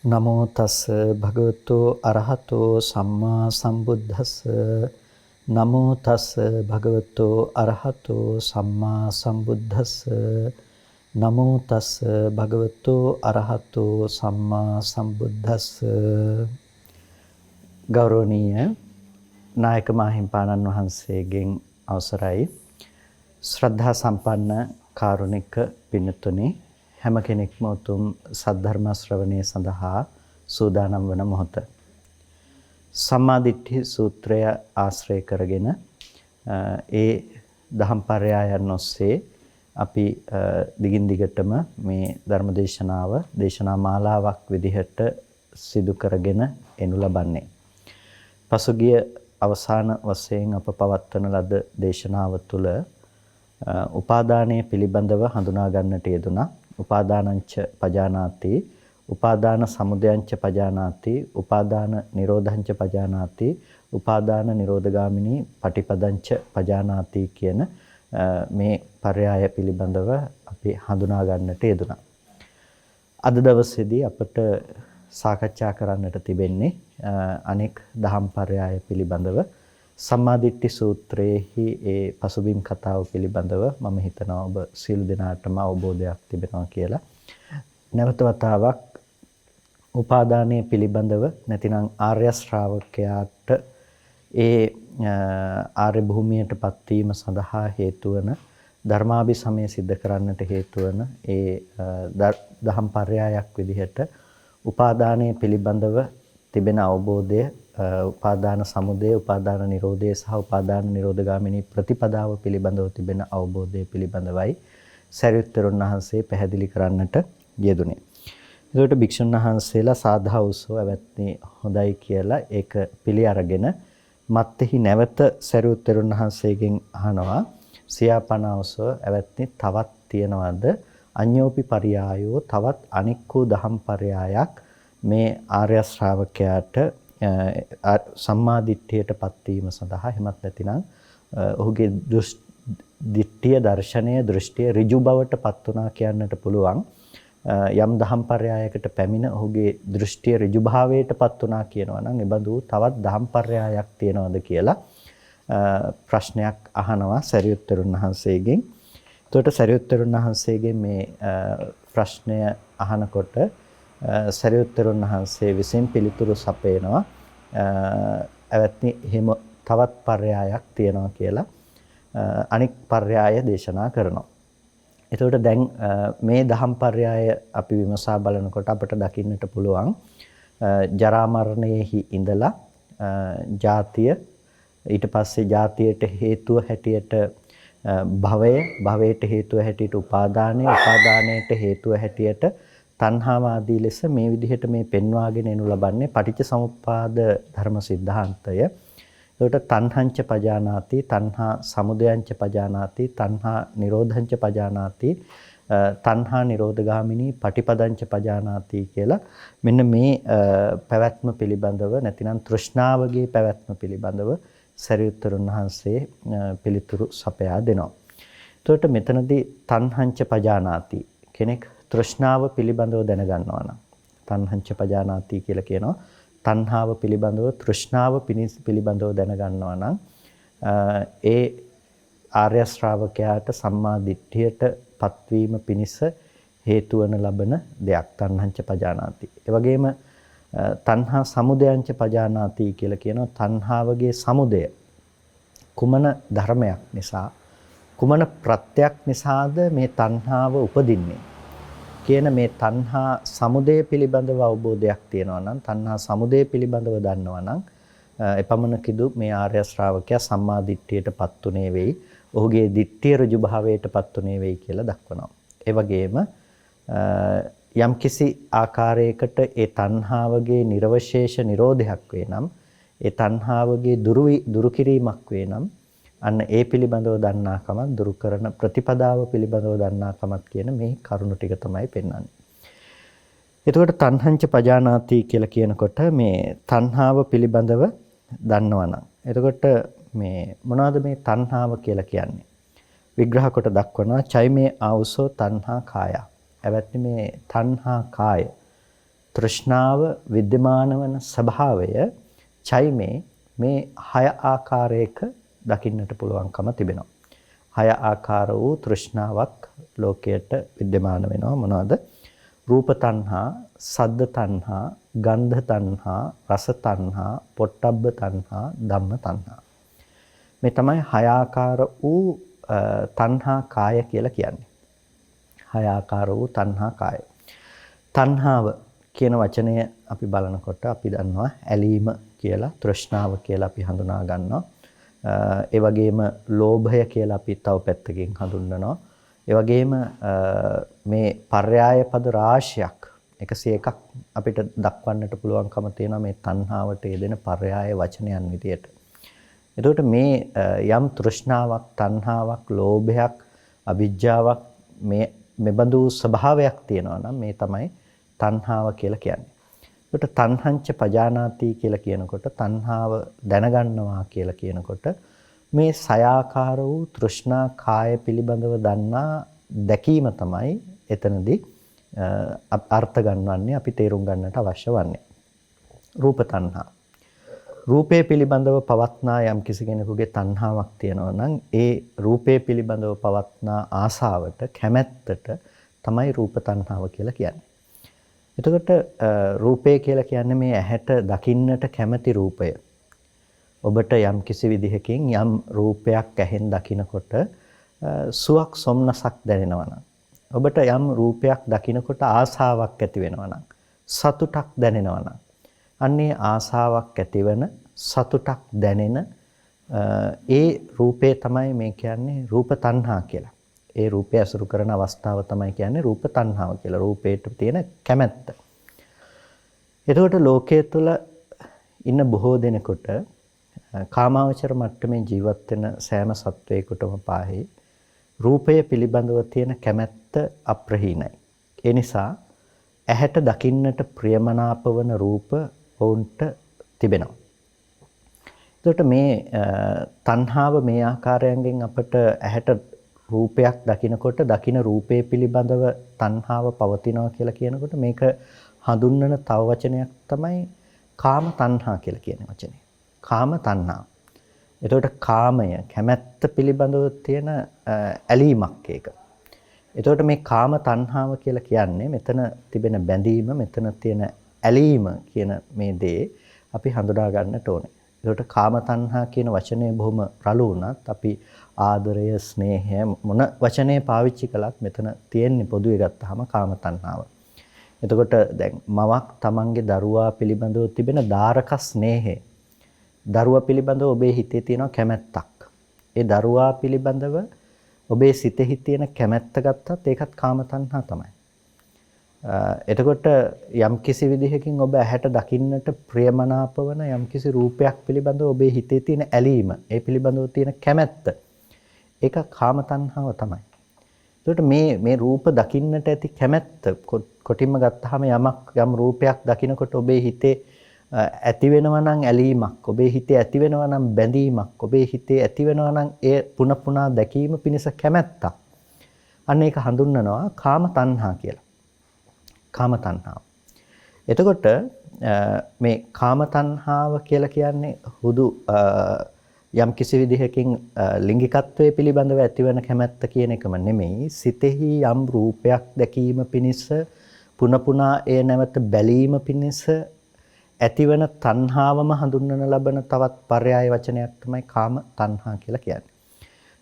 නමෝ තස් භගවතු අරහතෝ සම්මා සම්බුද්දස්ස නමෝ තස් භගවතු අරහතෝ සම්මා සම්බුද්දස්ස නමෝ තස් භගවතු අරහතෝ සම්මා සම්බුද්දස්ස ගෞරවනීය නායක මාහිම්පාණන් වහන්සේගෙන් අවසරයි ශ්‍රද්ධා සම්පන්න කාරුණික පින්තුනි හැම කෙනෙක්ම උතුම් සද්ධර්ම ශ්‍රවණය සඳහා සූදානම් වන මොහොත. සම්මා දිට්ඨි සූත්‍රය ආශ්‍රය කරගෙන ඒ දහම් පරයයන් ඔස්සේ අපි දිගින් දිගටම මේ ධර්ම දේශනාව දේශනා මාලාවක් විදිහට සිදු කරගෙන එනු ලබන්නේ. පසුගිය අවසාන වශයෙන් අප පවත්වන ලද දේශනාව තුළ උපාදානය පිළිබඳව හඳුනා ගන්නට යෙදුණා. උපාදානංච පජානාති උපාදාන සමුදයංච පජානාති උපාදාන නිරෝධංච පජානාති උපාදාන නිරෝධගාමිනී පටිපදංච පජානාති කියන මේ පරයය පිළිබඳව අපි හඳුනා ගන්නට යෙදුණා. අද දවසේදී අපට සාකච්ඡා කරන්නට තිබෙන්නේ අනෙක් දහම් පරයය පිළිබඳව සම්මාදිට්ඨි සූත්‍රයේහි ඒ පසුබිම් කතාව පිළිබඳව මම හිතනවා ඔබ සියලු දෙනාටම අවබෝධයක් තිබෙනවා කියලා. නැවත වතාවක් උපාදානයේ පිළිබඳව නැතිනම් ආර්ය ශ්‍රාවකයාට ඒ ආර්ය භූමියටපත් වීම සඳහා හේතු වන ධර්මාභිසමය සිද්ධ කරන්නට හේතු වන ඒ දහම් පරයයක් විදිහට උපාදානයේ පිළිබඳව තිබෙන අවබෝධය උපාදාන සමුදය උපාදාන නිරෝධය සහ උපාදාන නිරෝධගාමිනී ප්‍රතිපදාව පිළිබඳව තිබෙන අවබෝධය පිළිබඳවයි සරියුත්තරුන් වහන්සේ පැහැදිලි කරන්නට යෙදුනේ. ඒකට භික්ෂුන් වහන්සේලා සාධා උසව ඇවැත්නි හොඳයි කියලා ඒක පිළි අරගෙන මත්ෙහි නැවත සරියුත්තරුන් වහන්සේගෙන් අහනවා සියාපනවසව ඇවැත්නි තවත් තියනවද අඤ්ඤෝපි පරියායෝ තවත් අනික්කෝ දහම් පරයයක් මේ ආර්ය ශ්‍රාවකයාට සම්මා දිට්ඨියටපත් වීම සඳහා එහෙමත් නැතිනම් ඔහුගේ දිට්ඨිය දර්ශනය දෘෂ්ටිය ඍජු බවටපත් වුණා කියන්නට පුළුවන් යම් දහම් පරයයකට පැමිණ ඔහුගේ දෘෂ්ටිය ඍජු භාවයටපත් වුණා කියනවා නම් ඒ බඳු තවත් දහම් පරයයක් තියනවද කියලා ප්‍රශ්නයක් අහනවා සරියුත්තරුන් වහන්සේගෙන්. එතකොට සරියුත්තරුන් වහන්සේගේ මේ ප්‍රශ්නය අහනකොට සරියුත්තරුන් වහන්සේ විසින් පිළිතුරු සපයනවා ඇවැත්නි එහෙම තවත් පරයයක් තියෙනවා කියලා අනික් පරයය දේශනා කරනවා. එතකොට දැන් මේ දහම් පරයය අපි විමසා බලනකොට අපට දකින්නට පුළුවන් ජරා මරණයෙහි ඉඳලා ජාතිය ඊට පස්සේ ජාතියට හේතුව හැටියට භවයට හේතුව හැටියට උපාදානයට හේතුව හැටියට තණ්හාව ආදී ලෙස මේ විදිහට මේ පෙන්වාගෙන එනු ලබන්නේ පටිච්චසමුප්පාද ධර්ම સિદ્ધාන්තය. ඒකට තණ්හංච පජානාති, තණ්හා සමුදයංච පජානාති, තණ්හා නිරෝධංච පජානාති, තණ්හා නිරෝධගාමිනී පටිපදංච පජානාති කියලා මෙන්න මේ පැවැත්ම පිළිබඳව නැතිනම් තෘෂ්ණාවගේ පැවැත්ම පිළිබඳව සරියුත්තරුන් වහන්සේ පිළිතුරු සපයා දෙනවා. ඒකට මෙතනදී තණ්හංච පජානාති කෙනෙක් තෘෂ්ණාව පිළිබඳව දැනගන්නවා නම් තණ්හංච පජානාති කියලා කියනවා. තණ්හාව පිළිබඳව තෘෂ්ණාව පිළිබඳව දැනගන්නවා නම් ඒ ආර්ය ශ්‍රාවකයාට සම්මා දිට්ඨියට පත්වීම පිණිස හේතු වන ලබන දෙයක් තණ්හංච පජානාති. ඒ වගේම තණ්හා සමුදයංච පජානාති කියලා කියනවා. තණ්හාවගේ සමුදය කුමන ධර්මයක් නිසා කුමන ප්‍රත්‍යක් නිසාද මේ තණ්හාව උපදින්නේ කියන මේ තණ්හා සමුදය පිළිබඳව අවබෝධයක් තියෙනවා නම් තණ්හා සමුදය පිළිබඳව දන්නවා නම් එපමණකිදු මේ ආර්ය ශ්‍රාවකයා සම්මා දිට්ඨියටපත් උනේ වෙයි. ඔහුගේ දිට්ඨිය ඍජු භාවයටපත් උනේ වෙයි කියලා දක්වනවා. ඒ වගේම යම්කිසි ආකාරයකට ඒ තණ්හාවගේ නිර්වශේෂ නිරෝධයක් වේ නම් ඒ තණ්හාවගේ දුරු කිරීමක් වේ නම් අන්න ඒ පිළිබඳව දන්නාකමත් දුරු කරන ප්‍රතිපදාව පිළිබඳව දන්නාකමත් කියන මේ කරුණු ටික තමයි පෙන්වන්නේ. එතකොට තණ්හංච පජානාති කියලා කියනකොට මේ තණ්හාව පිළිබඳව දන්නවනම් එතකොට මේ මොනවද මේ තණ්හාව කියලා කියන්නේ? විග්‍රහ කොට දක්වනවා චෛමේ ආවුසෝ තණ්හා කාය. එවත්නි මේ තණ්හා කාය තෘෂ්ණාව විද්‍යමාන වන ස්වභාවය චෛමේ මේ 6 ආකාරයක දකින්නට පුළුවන්කම තිබෙනවා. 6 ආකාර වූ තෘෂ්ණාවක් ලෝකයට විද්‍යමාන වෙනවා. මොනවාද? රූප තණ්හා, සද්ද තණ්හා, ගන්ධ තණ්හා, රස තණ්හා, පොට්ටබ්බ තණ්හා, ධම්ම තණ්හා. මේ තමයි 6 ආකාර වූ තණ්හා කාය කියලා කියන්නේ. 6 ආකාර වූ තණ්හා කාය. තණ්හාව කියන වචනය අපි බලනකොට අපි දන්නවා ඇලීම කියලා, තෘෂ්ණාව කියලා අපි හඳුනා ගන්නවා. ඒ වගේම ලෝභය කියලා අපි තව පැත්තකින් හඳුන්වනවා. ඒ වගේම මේ පර්යාය පද රාශියක් 101ක් අපිට දක්වන්නට පුළුවන්කම තියෙනවා මේ තණ්හාවට යෙදෙන පර්යාය වචනයන් විදියට. එතකොට මේ යම් තෘෂ්ණාවක්, තණ්හාවක්, ලෝභයක්, අවිජ්ජාවක් මෙබඳු ස්වභාවයක් තියෙනවා නම් මේ තමයි තණ්හාව කියලා කියන්නේ. ඒකට තණ්හංච පජානාති කියලා කියනකොට තණ්හාව දැනගන්නවා කියලා කියනකොට මේ සයාකාර වූ තෘෂ්ණා කාය පිළිබඳව දන්නා දැකීම තමයි එතනදී අර්ථ ගන්නවන්නේ අපි තේරුම් ගන්නට අවශ්‍ය වන්නේ. රූප තණ්හා. රූපේ පිළිබඳව පවත්නා යම් කිසි කෙනෙකුගේ තණ්හාවක් තියෙනවා නම් ඒ රූපේ පිළිබඳව පවත්නා ආසාවට, කැමැත්තට තමයි රූප තණ්හාව කියලා කියන්නේ. එතකොට රූපය කියලා කියන්නේ මේ ඇහැට දකින්නට කැමැති රූපය. ඔබට යම් කිසි විදිහකින් යම් රූපයක් ඇහෙන් දකිනකොට සුවක් සොම්නසක් දැනෙනවා නම්, ඔබට යම් රූපයක් දකිනකොට ආසාවක් ඇති වෙනවා නම්, සතුටක් දැනෙනවා නම්, අන්නේ ආසාවක් ඇතිවන, සතුටක් දැනෙන ඒ රූපේ තමයි මේ කියන්නේ රූප තණ්හා කියලා. ඒ රූපය අසුරු කරන අවස්ථාව තමයි කියන්නේ රූප තණ්හාව කියලා. රූපේට තියෙන කැමැත්ත. එතකොට ලෝකයේ තුල ඉන්න බොහෝ දෙනෙකුට කාමාවචර මට්ටමේ ජීවත් වෙන සෑම සත්වයකටම පාහේ රූපය පිළිබඳව තියෙන කැමැත්ත අප්‍රහීනයි. ඒ නිසා ඇහැට දකින්නට ප්‍රියමනාප වන රූප වුන්ට තිබෙනවා. එතකොට මේ තණ්හාව මේ ආකාරයෙන් අපට ඇහැට රූපයක් දකිනකොට දකින රූපේ පිළිබඳව තණ්හාව පවතිනවා කියලා කියනකොට මේක හඳුන්වන තව වචනයක් තමයි කාම තණ්හා කියලා කියන වචනේ. කාම තණ්හා. එතකොට කාමය, කැමැත්ත පිළිබඳව තියෙන ඇලීමක් ඒක. එතකොට මේ කාම තණ්හාව කියලා කියන්නේ මෙතන තිබෙන බැඳීම, මෙතන තියෙන ඇලීම කියන මේ දේ අපි හඳුනා ගන්නට ඕනේ. එතකොට කාම තණ්හා කියන වචනේ බොහොම රළු වුණත් අපි ආදරය, ස්නේහය මොන වචනේ පාවිච්චි කළත් මෙතන තියෙන්නේ පොදුවේ ගත්තාම කාම තණ්හාව. එතකොට දැන් මවක් තමන්ගේ දරුවා පිළිබඳව තිබෙන දාරක ස්නේහය. දරුවා පිළිබඳව ඔබේ හිතේ තියෙන කැමැත්තක්. ඒ දරුවා පිළිබඳව ඔබේ සිතෙහි තියෙන කැමැත්ත ගත්තත් ඒකත් කාම තණ්හා තමයි. එතකොට යම් කිසි විදිහකින් ඔබ ඇහැට දකින්නට ප්‍රියමනාප වන යම් කිසි රූපයක් පිළිබඳව ඔබේ හිතේ තියෙන ඇලීම, ඒ පිළිබඳව තියෙන කැමැත්ත, ඒක කාම තණ්හාව තමයි. එතකොට මේ රූප දකින්නට ඇති කැමැත්ත කොටින්ම ගත්තාම යම් රූපයක් දකිනකොට ඔබේ හිතේ ඇති වෙනවා නම් ඇලීමක්, ඔබේ හිතේ ඇති වෙනවා නම් බැඳීමක්, ඔබේ හිතේ ඇති වෙනවා නම් ඒ පුන පුනා දැකීම පිණිස කැමැත්තක්. අන්න ඒක හඳුන්වනවා කාම තණ්හා කියලා. කාම තණ්හාව. එතකොට මේ කාම තණ්හාව කියලා කියන්නේ හුදු යම් කිසි විදිහකින් ලිංගිකත්වයේ පිළිබඳව ඇතිවන කැමැත්ත කියන එකම නෙමෙයි, සිතෙහි යම් රූපයක් දැකීම පිණිස පුන පුනා ඒ නැවත බැලීම පිණිස ඇතිවන තණ්හාවම හඳුන්වන ලබන තවත් පర్యాయ වචනයක් තමයි කාම තණ්හා කියලා කියන්නේ.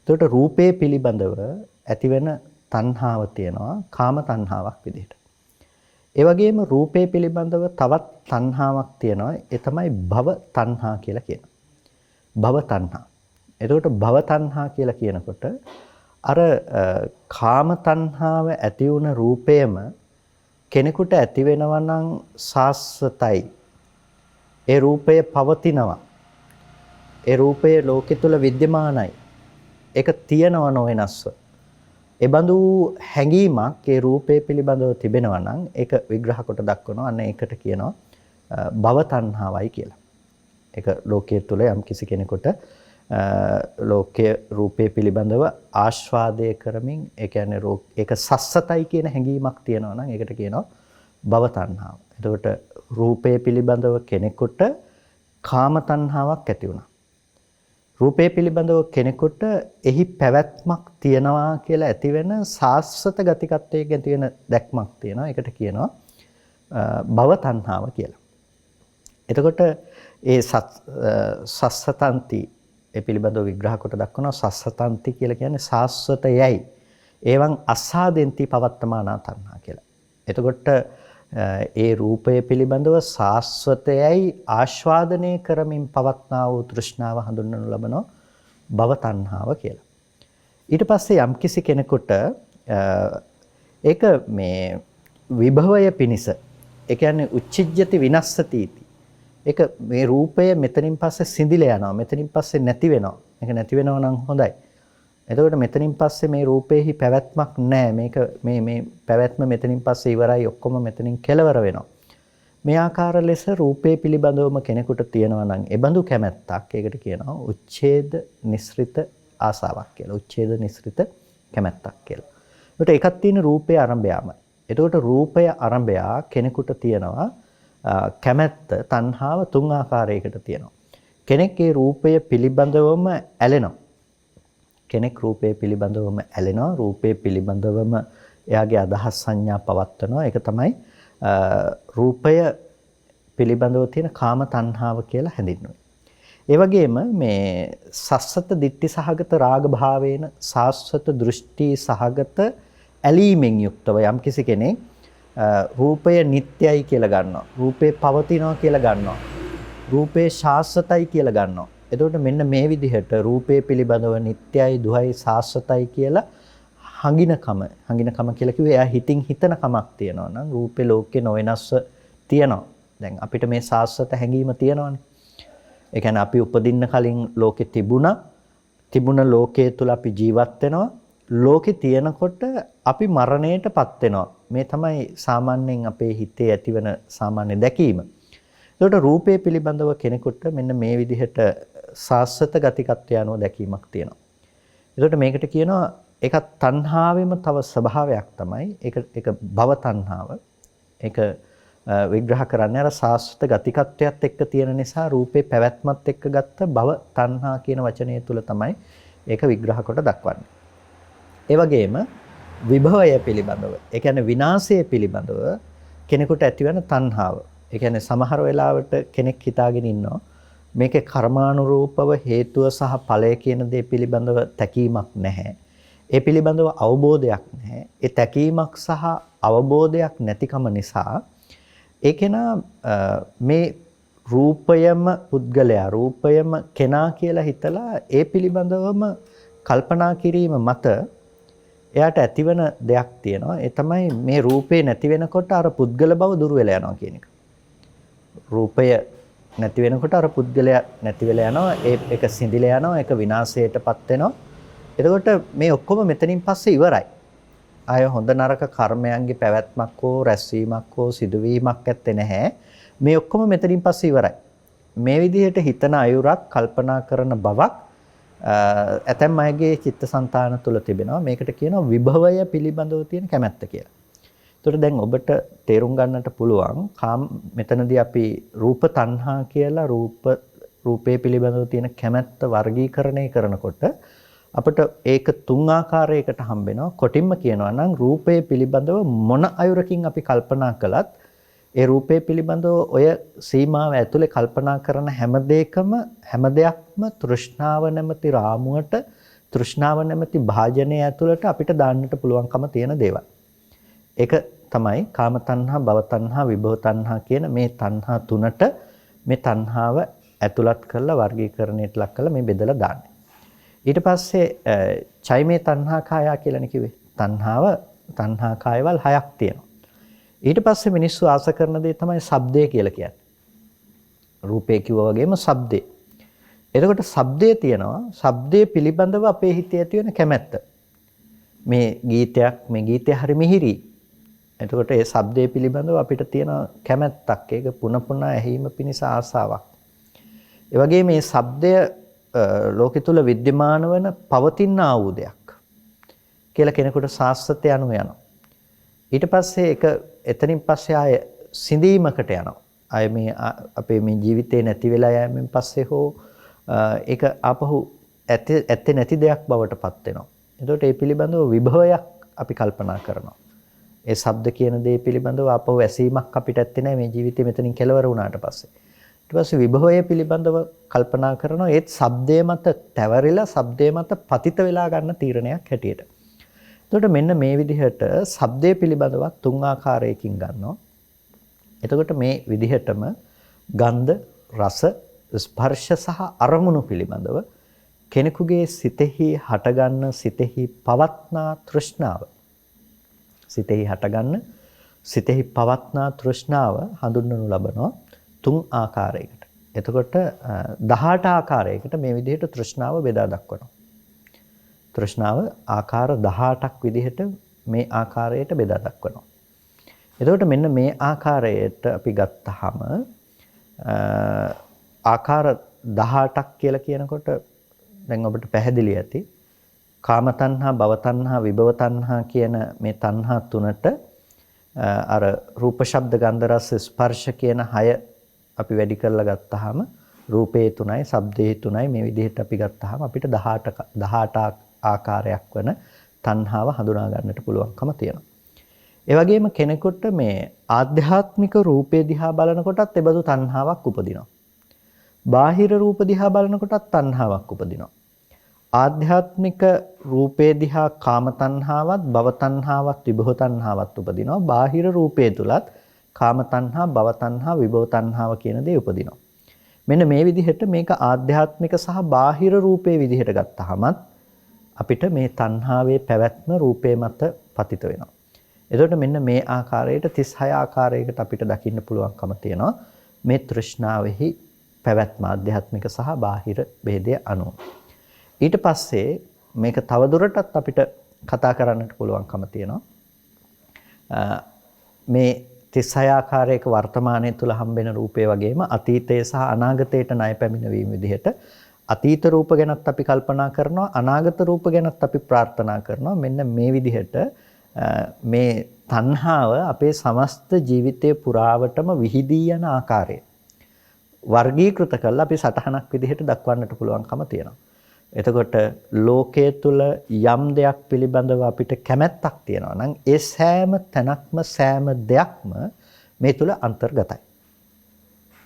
එතකොට රූපේ පිළිබඳව ඇතිවෙන තණ්හාව තියෙනවා කාම තණ්හාවක් විදිහට. ඒ වගේම රූපේ පිළිබඳව තවත් තණ්හාවක් තියෙනවා. ඒ තමයි භව තණ්හා කියලා කියනවා. භව තණ්හා. එතකොට භව තණ්හා කියලා කියනකොට අර කාම තණ්හාව ඇති වුණ රූපයම කෙනෙකුට ඇති වෙනවා නම් සාස්වතයි. ඒ රූපය පවතිනවා. ඒ රූපය ලෝකෙ තුල විද්‍යමානයි. ඒක තියෙනව නොවෙනස්ව. ඒ බඳු හැඟීමක් ඒ රූපේ පිළිබඳව තිබෙනවා නම් ඒක විග්‍රහ කොට දක්වනවා. අන්න ඒකට කියනවා භව තණ්හාවයි කියලා. ඒක ලෝකයේ තුල යම් කිසි කෙනෙකුට ලෝකයේ රූපේ පිළිබඳව ආස්වාදය කරමින් ඒ කියන්නේ ඒක සස්සතයි කියන හැඟීමක් තියෙනවා නම් ඒකට කියනවා භව තණ්හාව. එතකොට රූපය පිළිබඳව කෙනෙකුට කාම තණ්හාවක් ඇති වුණා. රූපය පිළිබඳව කෙනෙකුට එහි පැවැත්මක් තියනවා කියලා ඇති වෙන සාස්වත ගතිකත්වයක ඇති වෙන දැක්මක් තියෙනවා. ඒකට කියනවා භව තණ්හාව කියලා. එතකොට ඒ සස්සතන්ති ඒ පිළිබඳව විග්‍රහ කොට දක්වනවා. සස්සතන්ති කියලා කියන්නේ සාස්වතයයි. එවං අස්සාදෙන්ති පවත්තමානා තණ්හා කියලා. එතකොට ඒ රූපය පිළිබඳව සාස්වතයයි ආස්වාදනය කරමින් පවත්නා වූ තෘෂ්ණාව හඳුන්වනු ලබනවා භව තණ්හාව කියලා. ඊට පස්සේ යම්කිසි කෙනෙකුට ඒක මේ විභවය පිනිස ඒ කියන්නේ උච්චිජ්ජති විනස්සති. ඒක මේ රූපය මෙතනින් පස්සේ සිඳිලා යනවා. මෙතනින් පස්සේ නැති වෙනවා. මේක නැති වෙනවා නම් හොඳයි. එතකොට මෙතනින් පස්සේ මේ රූපේහි පැවැත්මක් නැහැ. මේක මේ පැවැත්ම මෙතනින් පස්සේ ඉවරයි. ඔක්කොම මෙතනින් කෙලවර වෙනවා. මේ ආකාර ලෙස රූපේ පිළිබඳවම කෙනෙකුට තියෙනවා නම් එබඳු කැමැත්තක් ඒකට කියනවා උච්ඡේද නිස්ෘත ආසාවක් කියලා. උච්ඡේද නිස්ෘත කැමැත්තක් කියලා. ඒකට එකක් තියෙන රූපේ ආරම්භයමයි. එතකොට රූපය ආරම්භය කෙනෙකුට තියෙනවා කැමැත්ත තණ්හාව තුන් ආකාරයකට තියෙනවා. කෙනෙක් ඒ රූපය පිළිබඳවම ඇලෙනවා. කෙනෙක් රූපය පිළිබඳවම ඇලෙනවා. රූපය පිළිබඳවම එයාගේ අදහස් සංඥා පවත්වනවා. ඒක තමයි රූපය පිළිබඳව තියෙන කාම තණ්හාව කියලා හැඳින්වෙන්නේ. ඒ වගේම මේ සස්සත දිට්ඨි සහගත රාග භාවේන සාස්වත දෘෂ්ටි සහගත ඇලීමෙන් යුක්තව යම්කිසි කෙනෙක් රූපය නිට්ටයයි කියලා ගන්නවා. රූපේ පවතිනවා කියලා ගන්නවා. රූපේ ශාස්වතයි කියලා ගන්නවා. එතකොට මෙන්න මේ විදිහට රූපේ පිළිබඳව නිට්ටයයි දුහයි ශාස්වතයි කියලා හංගිනකම කියලා කිව්වේ එයා හිතින් හිතන කමක් තියෙනවා නම් රූපේ ලෝකේ නොවෙනස්ව තියෙනවා. දැන් අපිට මේ ශාස්වත හැඟීම තියෙනවානේ. ඒ කියන්නේ අපි උපදින්න කලින් ලෝකේ තිබුණ ලෝකයේ තුල අපි ජීවත් වෙනවා. ලෝකේ තියෙනකොට අපි මරණයටපත් වෙනවා. මේ තමයි සාමාන්‍යයෙන් අපේ හිතේ ඇතිවන සාමාන්‍ය දැකීම. ඒකට රූපය පිළිබඳව කෙනෙකුට මෙන්න මේ විදිහට සාස්වත ගතිකත්වය අනුව දැකීමක් තියෙනවා. ඒකට මේකට කියනවා ඒක තණ්හාවෙම තව ස්වභාවයක් තමයි. ඒක භව තණ්හාව. ඒක විග්‍රහ කරන්නේ අර සාස්වත ගතිකත්වයත් එක්ක තියෙන නිසා රූපේ පැවැත්මත් එක්ක ගත්ත භව තණ්හා කියන වචනය තුල තමයි ඒක විග්‍රහ කොට දක්වන්නේ. ඒ වගේම විභවය පිළිබඳව, ඒ කියන්නේ විනාශය පිළිබඳව කෙනෙකුට ඇතිවන තණ්හාව. ඒ කියන්නේ සමහර වෙලාවට කෙනෙක් හිතාගෙන ඉන්නවා මේකේ කර්මානුරූපව හේතුව සහ ඵලය කියන දේ පිළිබඳව තැකීමක් නැහැ. ඒ පිළිබඳව අවබෝධයක් නැහැ. ඒ තැකීමක් සහ අවබෝධයක් නැතිකම නිසා ඒ කෙනා මේ රූපයම පුද්ගලයා රූපයම කෙනා කියලා හිතලා ඒ පිළිබඳවම කල්පනා කිරීම මත එයාට ඇතිවන දෙයක් තියෙනවා. ඒ තමයි මේ රූපේ නැති වෙනකොට අර පුද්ගල බව දුර වෙලා යනවා කියන එක. රූපය නැති වෙනකොට අර පුද්ගලයා නැති වෙලා යනවා. ඒක සිඳිලා යනවා. ඒක විනාශයටපත් වෙනවා. එතකොට මේ ඔක්කොම මෙතනින් පස්සේ ඉවරයි. ආය හොඳ නරක කර්මයන්ගේ පැවැත්මක් හෝ රැස්වීමක් හෝ සිදුවීමක් ඇත්තේ නැහැ. මේ ඔක්කොම මෙතනින් පස්සේ ඉවරයි. මේ විදිහට හිතන අයුරක් කල්පනා කරන බවක් ඇතැම් අයගේ චිත්තසංතාන තුළ තිබෙනවා. මේකට කියනවා විභවය පිළිබඳව තියෙන කැමැත්ත කියලා. ඒතකොට දැන් ඔබට තේරුම් ගන්නට පුළුවන් මෙතනදී අපි රූප තණ්හා කියලා රූපේ පිළිබඳව තියෙන කැමැත්ත වර්ගීකරණය කරනකොට අපිට ඒක තුන් ආකාරයකට හම්බ වෙනවා. කොටින්ම කියනවා නම් රූපය පිළිබඳව මොන අයුරකින් අපි කල්පනා කළත් ඒ රූපය පිළිබඳව ඔය සීමාව ඇතුලේ කල්පනා කරන හැම දෙයක්ම තෘෂ්ණාව නැමැති රාමුවට තෘෂ්ණාව නැමැති භාජනය ඇතුළට අපිට දාන්නට පුළුවන්කම තියෙන දේවල්. ඒක තමයි කාම තණ්හා, භව තණ්හා, විභව තණ්හා කියන මේ තණ්හා තුනට මේ තණ්හාව ඇතුළත් කරලා වර්ගීකරණයට ලක් කරලා මේ බෙදලා දාන්නේ. ඊට පස්සේ චෛමේ තණ්හා කාය කියලානේ කිව්වේ. තණ්හා කායවල 6ක් තියෙනවා. ඊට පස්සේ මිනිස්සු ආස කරන දේ තමයි ශබ්දය කියලා කියන්නේ. රූපේ කිව්වා වගේම ශබ්දේ. එතකොට ශබ්දයේ තියෙනවා ශබ්දයේ පිළිබඳව අපේ හිතේ ඇති වෙන කැමැත්ත. මේ ගීතය හරි මිහිරි. එතකොට ඒ ශබ්දයේ පිළිබඳව අපිට තියෙන කැමැත්තක්. ඒක පුන පුන ඇහිම පිණිස ආසාවක්. ඒ වගේම මේ ශබ්දය ලෝකෙ තුල विद्यमान වන පවතින ආයුධයක් කියලා කෙනෙකුට ශාස්ත්‍රය අනුව යනවා. ඊට පස්සේ ඒක එතනින් පස්සේ ආය සිඳීමකට යනවා. ආය මේ අපේ මේ ජීවිතේ නැති වෙලා යෑමෙන් පස්සේ හෝ ඒක ආපහු ඇත්තේ නැති දෙයක් බවට පත් වෙනවා. එතකොට ඒ පිළිබඳව විභවයක් අපි කල්පනා කරනවා. ඒ ශබ්ද කියන දේ පිළිබඳව ආපහු ඇසීමක් අපිට ඇත්තේ නැහැ මේ ජීවිතේ මෙතනින් කෙලවර වුණාට පස්සේ. ඊට පස්සේ විභවය පිළිබඳව කල්පනා කරනවා ඒත් ශබ්දයේ මත තැවරිලා ශබ්දයේ මත පතිත වෙලා ගන්න තීරණයක් හැටියට. එතකොට මෙන්න මේ විදිහට ශබ්දයේ පිළිබඳව තුන් ආකාරයකින් ගන්නවා. එතකොට මේ විදිහටම ගන්ධ, රස, ස්පර්ශ සහ අරමුණු පිළිබඳව කෙනෙකුගේ සිතෙහි හටගන්න සිතෙහි පවත්නා තෘෂ්ණාව සිතෙහි හටගන්න සිතෙහි පවත්නා තෘෂ්ණාව හඳුන්වනු ලබනවා තුන් ආකාරයකට. එතකොට 18 ආකාරයකට මේ විදිහට තෘෂ්ණාව බෙදා දක්වනවා. තෘෂ්ණාව ආකාර 18ක් විදිහට මේ ආකාරයට බෙදා දක්වනවා. එතකොට මෙන්න මේ ආකාරයට අපි ගත්තාම ආකාර 18ක් කියලා කියනකොට දැන් ඔබට පැහැදිලි ඇති කාම තණ්හා, භව තණ්හා, විභව තණ්හා කියන මේ තණ්හා තුනට අර රූප, ශබ්ද, ගන්ධ, රස, ස්පර්ශ කියන 6 අපි වැඩි කරලා ගත්තාම රූපේ 3යි, ශබ්දේ 3යි මේ විදිහට අපි ගත්තාම අපිට 18 ආකාරයක් වන තණ්හාව හඳුනා ගන්නට පුළුවන්කම තියෙනවා. ඒ වගේම කෙනෙකුට මේ ආධ්‍යාත්මික රූපේ දිහා බලනකොටත් එබඳු තණ්හාවක් උපදිනවා. බාහිර රූප දිහා බලනකොටත් තණ්හාවක් උපදිනවා. ආධ්‍යාත්මික රූපේ දිහා කාම තණ්හාවත්, භව තණ්හාවත්, විභව තණ්හාවත් උපදිනවා. බාහිර රූපේ තුලත් කාම තණ්හා, භව තණ්හා, විභව තණ්හාව කියන දේ උපදිනවා. මෙන්න මේ විදිහට මේක ආධ්‍යාත්මික සහ බාහිර රූපේ විදිහට ගත්තහමත් අපිට මේ තණ්හාවේ පැවැත්ම රූපේ මත පතිත වෙනවා. එතකොට මෙන්න මේ ආකාරයට 36 ආකාරයකට අපිට දකින්න පුළුවන්කම තියෙනවා මේ තෘෂ්ණාවෙහි පැවැත්ම ආධ්‍යාත්මික සහ බාහිර ભેදය අනුව. ඊට පස්සේ මේක තවදුරටත් අපිට කතා කරන්නට පුළුවන්කම තියෙනවා. මේ 36 ආකාරයක වර්තමානයේ තුල හම්බෙන රූපේ වගේම අතීතයේ සහ අනාගතයට ණය පැමිණවීම විදිහට අතීත රූප ගැනත් අපි කල්පනා කරනවා, අනාගත රූප ගැනත් අපි ප්‍රාර්ථනා කරනවා. මෙන්න මේ විදිහට මේ තණ්හාව අපේ සමස්ත ජීවිතයේ පුරාවටම විහිදී යන ආකාරය වර්ගීකృత කරලා අපි සටහනක් විදිහට දක්වන්නට පුළුවන්කම තියෙනවා. එතකොට ලෝකයේ තුල යම් දෙයක් පිළිබඳව අපිට කැමැත්තක් තියෙනවා නම් ඒ සෑම තැනක්ම සෑම දෙයක්ම මේ තුල අන්තර්ගතයි.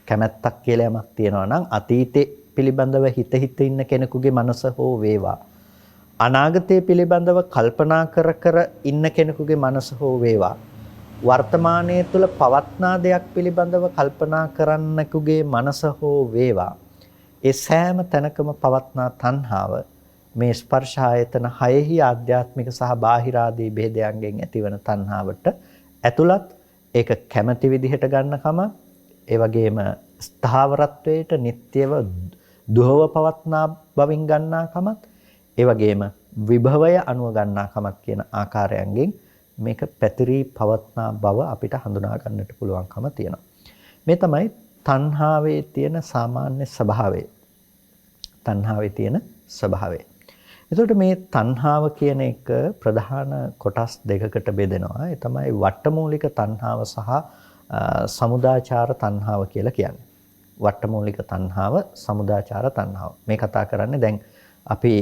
කැමැත්තක් කියලා යමක් තියෙනවා නම් අතීතේ පිළිබඳව හිත ඉන්න කෙනෙකුගේ මනස හෝ වේවා, අනාගතයේ පිළිබඳව කල්පනා කර ඉන්න කෙනෙකුගේ මනස හෝ වේවා, වර්තමානයේ තුල පවත්නා දෙයක් පිළිබඳව කල්පනා කරන්නෙකුගේ මනස හෝ වේවා, ඒ සෑම තැනකම පවත්නා තණ්හාව මේ ස්පර්ශ ආයතන 6හි ආධ්‍යාත්මික සහ බාහිර ආදී ભેදයන්ගෙන් ඇතිවන තණ්හාවට ඇතුළත් ඒක කැමැති විදිහට ගන්නකම, ඒ වගේම ස්ථාවරත්වයට නිට්ටයව දුහව පවත්නා බවින් ගන්නාකමත්, ඒ වගේම විභවය අනුව ගන්නාකමත් කියන ආකාරයන්ගෙන් මේක පැතිරී පවත්නා බව අපිට හඳුනා ගන්නට පුළුවන්කම තියෙනවා. මේ තමයි තණ්හාවේ තියෙන සාමාන්‍ය ස්වභාවය. තණ්හාවේ තියෙන ස්වභාවය. එතකොට මේ තණ්හාව කියන එක ප්‍රධාන කොටස් දෙකකට බෙදෙනවා. ඒ තමයි වට්ටමූලික තණ්හාව සහ සමුදාචාර තණ්හාව කියලා කියන්නේ. වට්ටමූලික තණ්හාව, සමුදාචාර තණ්හාව. මේ කතා කරන්නේ දැන් අපි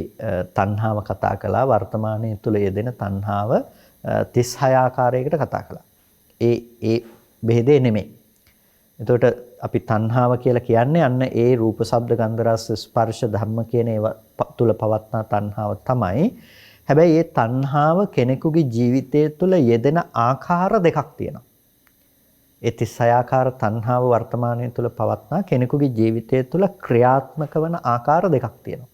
තණ්හාව කතා කළා, වර්තමානයේ තුල යෙදෙන තණ්හාව 36 ආකාරයකට කතා කළා. ඒ බෙහෙදේ නෙමෙයි. එතකොට අපි තණ්හාව කියලා කියන්නේ අන්න ඒ රූප, ශබ්ද, ගන්ධ, රස, ස්පර්ශ, ධම්ම කියන ඒවා තුල පවත්නා තණ්හාව තමයි. හැබැයි මේ තණ්හාව කෙනෙකුගේ ජීවිතය තුල යෙදෙන ආකාර දෙකක් තියෙනවා. ඒ 36 ආකාර තණ්හාව වර්තමානයේ තුල පවත්නා කෙනෙකුගේ ජීවිතය තුල ක්‍රියාත්මක වන ආකාර දෙකක් තියෙනවා.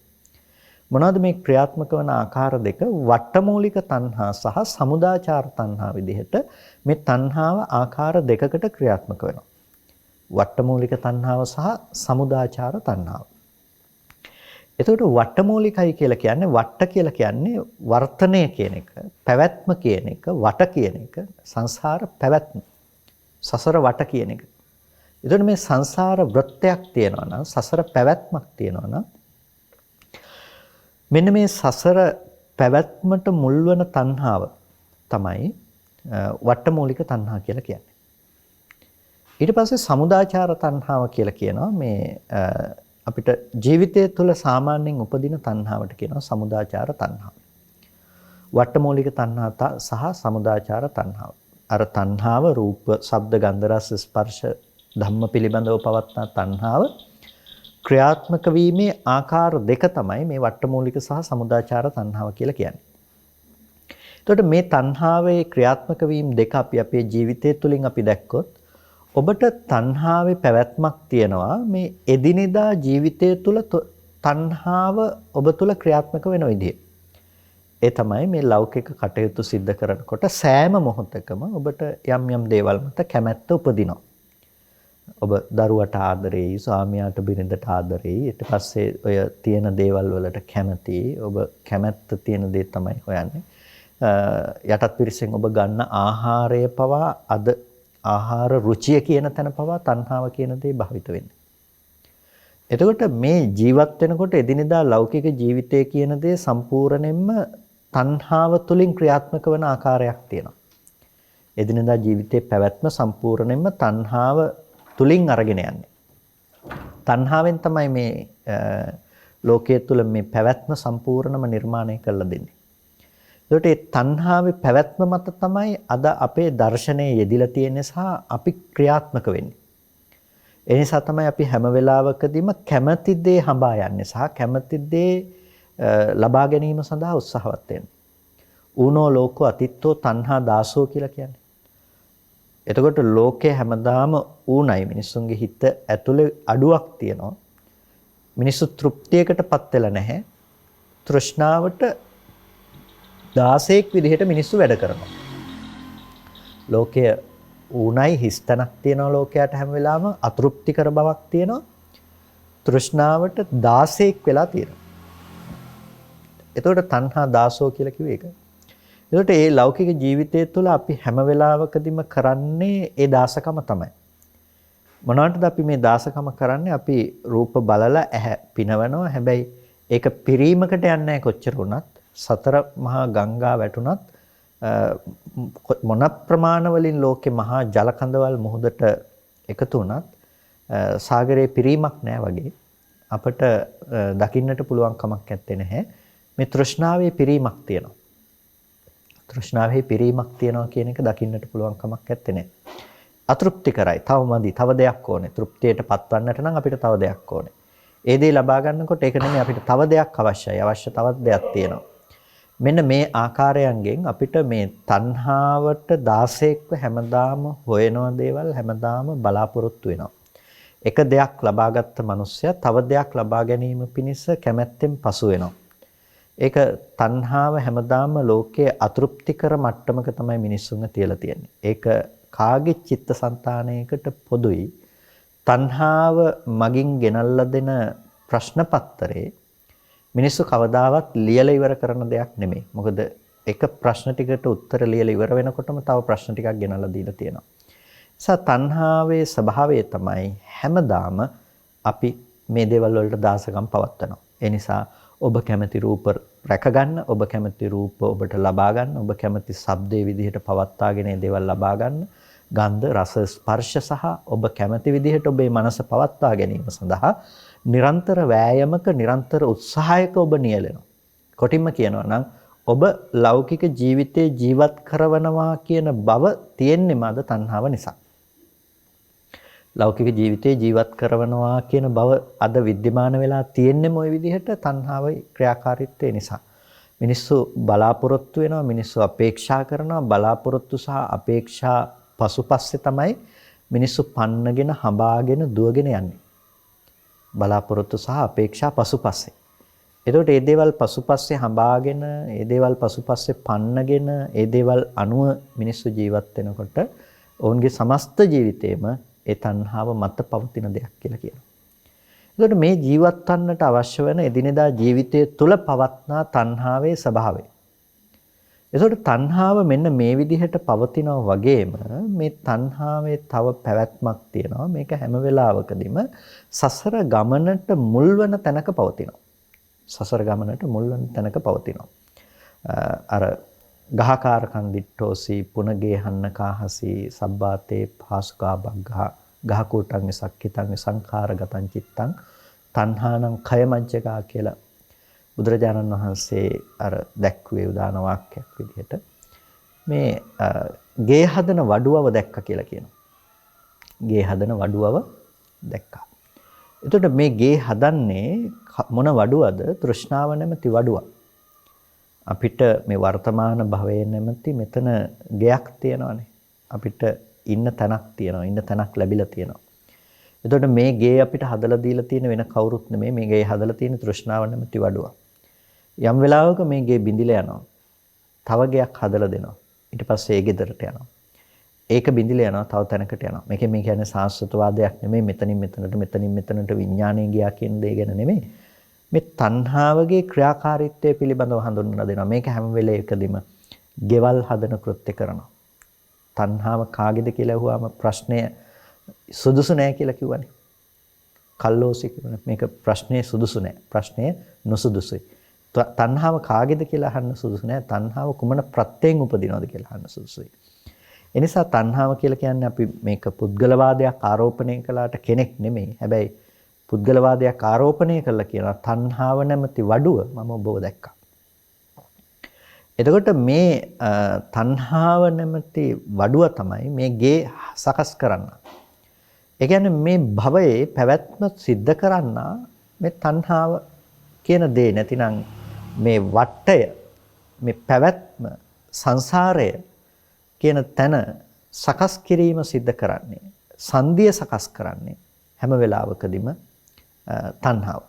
මොනවද මේ ක්‍රියාත්මක වන ආකාර දෙක? වට්ටමූලික තණ්හා සහ සමුදාචාර තණ්හා විදිහට මේ තණ්හාව ආකාර දෙකකට ක්‍රියාත්මක වෙනවා. වට්ටමූලික තණ්හාව සහ සමුදාචාර තණ්හාව. එතකොට වට්ටමූලිකයි කියලා කියන්නේ, වට්ට කියලා කියන්නේ වර්තනය කියන එක, පැවැත්ම කියන එක, වට කියන එක, සංසාර පැවැත්ම, සසර වට කියන එක. එතකොට මේ සංසාර වෘත්තයක් තියෙනවා නම්, සසර පැවැත්මක් තියෙනවා නම්, මෙන්න මේ සසර පැවැත්මට මුල් වන තණ්හාව තමයි වට්ටමූලික තණ්හා කියලා කියන්නේ. ඊට පස්සේ සමුදාචාර තණ්හාව කියලා කියනවා මේ අපිට ජීවිතය තුළ සාමාන්‍යයෙන් උපදින තණ්හාවට කියනවා සමුදාචාර තණ්හාව. වට්ටමූලික තණ්හා සහ සමුදාචාර තණ්හාව. අර තණ්හාව රූප, ශබ්ද, ගන්ධ, රස, ස්පර්ශ ධම්ම පිළිබඳව පවත්නා තණ්හාව ක්‍රියාත්මක වීමේ ආකාර දෙක තමයි මේ වට්ටමූලික සහ සමුදාචාර තණ්හාව කියලා කියන්නේ. එතකොට මේ තණ්හාවේ ක්‍රියාත්මක වීම දෙක අපි අපේ ජීවිතය තුළින් අපි දැක්කොත් ඔබට තණ්හාවේ පැවැත්මක් තියෙනවා මේ එදිනෙදා ජීවිතය තුළ තණ්හාව ඔබ තුළ ක්‍රියාත්මක වෙන විදිහ. ඒ තමයි මේ ලෞකික කටයුතු සිද්ධ කරනකොට සෑම මොහොතකම ඔබට යම් යම් දේවල් මත කැමැත්ත උපදිනවා. ඔබ දරුවට ආදරෙයි, ස්වාමියාට බිරිඳට ආදරෙයි, ඊට පස්සේ ඔය තියෙන දේවල් වලට කැමතියි. ඔබ කැමැත්ත තියෙන දේ තමයි හොයන්නේ. යටත් පිරිසෙන් ඔබ ගන්න ආහාරය පවා අද ආහාර රුචිය කියන තැන පවා තණ්හාව කියන දේ භාවිත වෙන්නේ. එතකොට මේ ජීවත් වෙනකොට එදිනෙදා ලෞකික ජීවිතය කියන දේ සම්පූර්ණයෙන්ම තණ්හාව තුලින් ක්‍රියාත්මක වන ආකාරයක් තියෙනවා. එදිනෙදා ජීවිතයේ පැවැත්ම සම්පූර්ණයෙන්ම තණ්හාව තුලින් අරගෙන යන්නේ. තණ්හාවෙන් තමයි මේ ලෝකයේ තුල මේ පැවැත්ම සම්පූර්ණම නිර්මාණය කරලා දෙන්නේ. ඒකට ඒ තණ්හාවේ පැවැත්ම මත තමයි අද අපේ දර්ශනයේ යෙදිලා තියෙන්නේ සහ අපි ක්‍රියාත්මක වෙන්නේ. ඒ නිසා තමයි අපි හැම වෙලාවකදීම කැමැති දේ හඹා යන්නේ සහ කැමැති දේ ලබා ගැනීම සඳහා උත්සාහවත් වෙන්නේ. ඌනෝ ලෝකෝ අතිත්තෝ තණ්හා දාසෝ කියලා කියන්නේ. එතකොට ලෝකේ හැමදාම ඌණයි මිනිස්සුන්ගේ හිත ඇතුලේ අඩුවක් තියෙනවා. මිනිස්සු තෘප්තියකටපත් වෙලා නැහැ. තෘෂ්ණාවට 16ක් විදිහට මිනිස්සු වැඩ කරනවා. ලෝකයේ ඌණයි හිස්තනක් තියෙනවා ලෝකයට හැම වෙලාවම අතෘප්තිකර බවක් තියෙනවා. තෘෂ්ණාවට 16ක් වෙලා තියෙනවා. එතකොට තණ්හා දාසෝ කියලා කිව්වේ ඒක. එතකොට මේ ලෞකික ජීවිතය තුළ අපි හැම වෙලාවකදීම කරන්නේ ඒ දාසකම තමයි. මොනවටද අපි මේ දාසකම කරන්නේ? අපි රූප බලලා ඇහැ පිනවනවා. හැබැයි ඒක පිරීමකට යන්නේ නැහැ කොච්චර වුණත්. සතර මහා ගංගා වැටුණත් මොන ප්‍රමාණ වලින් ලෝකේ මහා ජල කඳවල් මුහුදට එකතු වුණත් සාගරයේ පිරීමක් නැහැ වගේ අපට දකින්නට පුළුවන් කමක් නැත්තේ නැහැ. මේ තෘෂ්ණාවේ පිරීමක් තියෙනවා. තෘෂ්ණාවේ පිරීමක් තියෙනවා කියන එක දකින්නට පුළුවන් කමක් නැත්තේ නෑ. අතෘප්ති කරයි. තවමදි. තව දෙයක් ඕනේ. තෘප්තියට පත්වන්නට නම් අපිට තව දෙයක් ඕනේ. ඒ දේ ලබා ගන්නකොට ඒක නෙමෙයි අපිට තව දෙයක් අවශ්‍යයි. අවශ්‍ය තවත් දෙයක් තියෙනවා. මෙන්න මේ ආකාරයන්ගෙන් අපිට මේ තණ්හාවට 16ක්ව හැමදාම හොයන දේවල් හැමදාම බලාපොරොත්තු වෙනවා. එක දෙයක් ලබාගත්ත මිනිස්සයා තව දෙයක් ලබා ගැනීම පිණිස කැමැත්තෙන් පසු වෙනවා. ඒක තණ්හාව හැමදාම ලෝකයේ අතෘප්තිකර මට්ටමක තමයි මිනිස්සුන්ව තියලා තියෙන්නේ. ඒක කාගේ චිත්තසංතානයකට පොදුයි. තණ්හාව මගින් ගෙනල්ලා දෙන ප්‍රශ්න පත්‍රයේ මිනිස්සු කවදාවත් ලියලා ඉවර කරන දෙයක් නෙමෙයි. මොකද එක ප්‍රශ්න ටිකට උත්තර ලියලා ඉවර වෙනකොටම තව ප්‍රශ්න ටිකක් ගෙනල්ලා දීලා තියෙනවා. නිසා තණ්හාවේ ස්වභාවය තමයි හැමදාම අපි මේ දේවල් වලට දාසකම් පවත්වනවා. ඒ නිසා ඔබ කැමති රූප රැක ගන්න, ඔබ කැමති රූප ඔබට ලබා ගන්න, ඔබ කැමති ශබ්දයේ විදිහට පවත්වාගෙන ඒ දේවල් ලබා ගන්න, ගන්ධ, රස, ස්පර්ශ සහ ඔබ කැමති විදිහට ඔබේ මනස පවත්වා ගැනීම සඳහා නිරන්තර වෑයමක, නිරන්තර උත්සාහයක ඔබ නියැලෙනවා. කොටින්ම කියනවා නම් ඔබ ලෞකික ජීවිතේ ජීවත් කරවනවා කියන බව තියෙන්නේ මාද තණ්හාව නිසා. ලෞකික ජීවිතේ ජීවත් කරනවා කියන බව අද विद्यमान වෙලා තියෙන්නේ මොයි විදිහට තණ්හාවේ ක්‍රියාකාරීත්වය නිසා. මිනිස්සු බලාපොරොත්තු වෙනවා, මිනිස්සු අපේක්ෂා කරනවා, බලාපොරොත්තු සහ අපේක්ෂා පසුපස්සේ තමයි මිනිස්සු පන්නගෙන හඹාගෙන දුවගෙන යන්නේ. බලාපොරොත්තු සහ අපේක්ෂා පසුපස්සේ. එතකොට මේ දේවල් පසුපස්සේ හඹාගෙන, මේ දේවල් පසුපස්සේ පන්නගෙන, මේ දේවල් අනුව මිනිස්සු ජීවත් වෙනකොට ඔවුන්ගේ සමස්ත ජීවිතේම ඒ තණ්හාව මත පවතින දෙයක් කියලා කියනවා. එතකොට මේ ජීවත් වන්නට අවශ්‍ය වෙන එදිනෙදා ජීවිතයේ තුල පවත්නා තණ්හාවේ ස්වභාවය. එතකොට තණ්හාව මෙන්න මේ විදිහට පවතිනා වගේම මේ තණ්හාවේ තව පැවැත්මක් තියෙනවා. මේක හැම වෙලාවකදීම සසර ගමනට මුල් වෙන තැනක පවතිනවා. සසර ගමනට මුල් වෙන තැනක පවතිනවා. අර ගහකාර කන්දිට්ඨෝසි පුනගේ හන්නකාහසි සබ්බාතේ පාසුකා බග්ගහ ගහකූටං විසක්කිතං සංඛාරගතං චිත්තං තණ්හානං khයමජ්ජකා කියලා බුදුරජාණන් වහන්සේ අර දැක්ුවේ උදාන වාක්‍යයක් විදිහට මේ ගේ හදන වඩුවව දැක්කා කියලා කියනවා. ගේ හදන වඩුවව දැක්කා. එතකොට මේ ගේ හදන්නේ මොන වඩුවද? තෘෂ්ණාව නැමැති වඩුව. අපිට මේ වර්තමාන භවයේ නැමැති මෙතන ගෙයක් තියෙනවානේ. අපිට ඉන්න තැනක් තියෙනවා. ඉන්න තැනක් ලැබිලා තියෙනවා. එතකොට මේ ගේ අපිට හදලා දීලා තියෙන වෙන කවුරුත් නෙමෙයි. මේ ගේ හදලා තියෙන තෘෂ්ණාව නැමැති වඩුව. යම් වෙලාවක මේ ගේ බිඳිලා යනවා. තව ගෙයක් හදලා දෙනවා. ඊට පස්සේ ඒ ගෙදරට යනවා. ඒක බිඳිලා යනවා තව තැනකට යනවා. මේකෙන් මේ කියන්නේ සාස්වතවාදයක් නෙමෙයි. මෙතනින් මෙතනට විඥානය ගියා කියන දේ ගැන නෙමෙයි. මේ තණ්හාවගේ ක්‍රියාකාරීත්වය පිළිබඳව හඳුන්වලා දෙනවා. මේක හැම වෙලේකදීම ගෙවල් හදන කෘත්‍ය කරනවා. තණ්හාව කාගේද කියලා අහුවාම ප්‍රශ්නය සුදුසු නෑ කියලා කිව්වනේ. කල්ලෝසි කියන මේක ප්‍රශ්නේ සුදුසු නෑ. ප්‍රශ්නය නොසුදුසුයි. තණ්හාව කාගේද කියලා අහන්න සුදුසු නෑ. තණ්හාව කුමන ප්‍රත්‍යයෙන් උපදිනවද කියලා අහන්න සුදුසුයි. එනිසා තණ්හාව කියලා කියන්නේ අපි මේක පුද්ගලවාදයක් ආරෝපණය කළාට කෙනෙක් නෙමෙයි. හැබැයි පුද්ගලවාදයක් ආරෝපණය කළා කියලා තණ්හාව නැමැති වඩුව මම ඔබව දැක්කා. එතකොට මේ තණ්හාව නැමැති වඩුව තමයි මේ ගේ සකස් කරන්න. ඒ කියන්නේ මේ භවයේ පැවැත්ම සිද්ධ කරන්න මේ තණ්හාව කියන දේ නැතිනම් මේ වටය මේ පැවැත්ම සංසාරය කියන තැන සකස් කිරීම සිද්ධ කරන්නේ සංදිය සකස් කරන්නේ හැම වෙලාවකදීම තණ්හාව.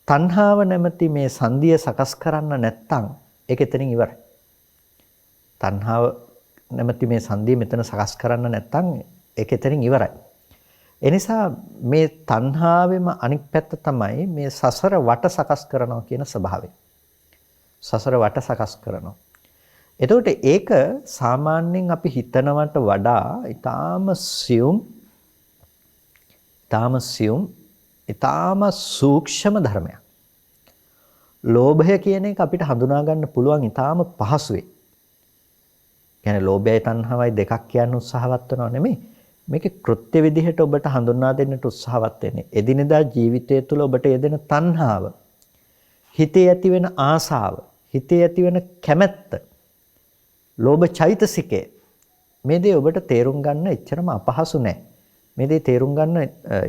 තණ්හාව නැමැති මේ සංදිය සකස් කරන්න නැත්නම් ඒක එතනින් ඉවරයි. තණ්හාව නැමැති මේ සංදිය මෙතන සකස් කරන්න නැත්නම් ඒක එතනින් ඉවරයි. එනිසා මේ තණ්හාවෙම අනික් පැත්ත තමයි මේ සසර වට සකස් කරනවා කියන ස්වභාවය. සසර වට සකස් කරනවා. එතකොට ඒක සාමාන්‍යයෙන් අපි හිතනවට වඩා ඊටාම සියුම් ඊටාම සූක්ෂම ධර්මයක්. ලෝභය කියන එක අපිට හඳුනා ගන්න පුළුවන් ඊටාම පහසුවේ. කියන්නේ ලෝභයයි තණ්හාවයි දෙකක් කියන්න උත්සාහවත් වෙනව නෙමෙයි. මේකේ කෘත්‍ය විදිහට ඔබට හඳුන්වා දෙන්නට උත්සාහවත් වෙන්නේ. එදිනෙදා ජීවිතය තුළ ඔබට යෙදෙන තණ්හාව, හිතේ ඇතිවෙන ආසාව, හිතේ ඇතිවෙන කැමැත්ත, ලෝභ චෛතසිකය මේ දේ ඔබට තේරුම් ගන්න එච්චරම අපහසු නෑ. මේ දේ තේරුම් ගන්න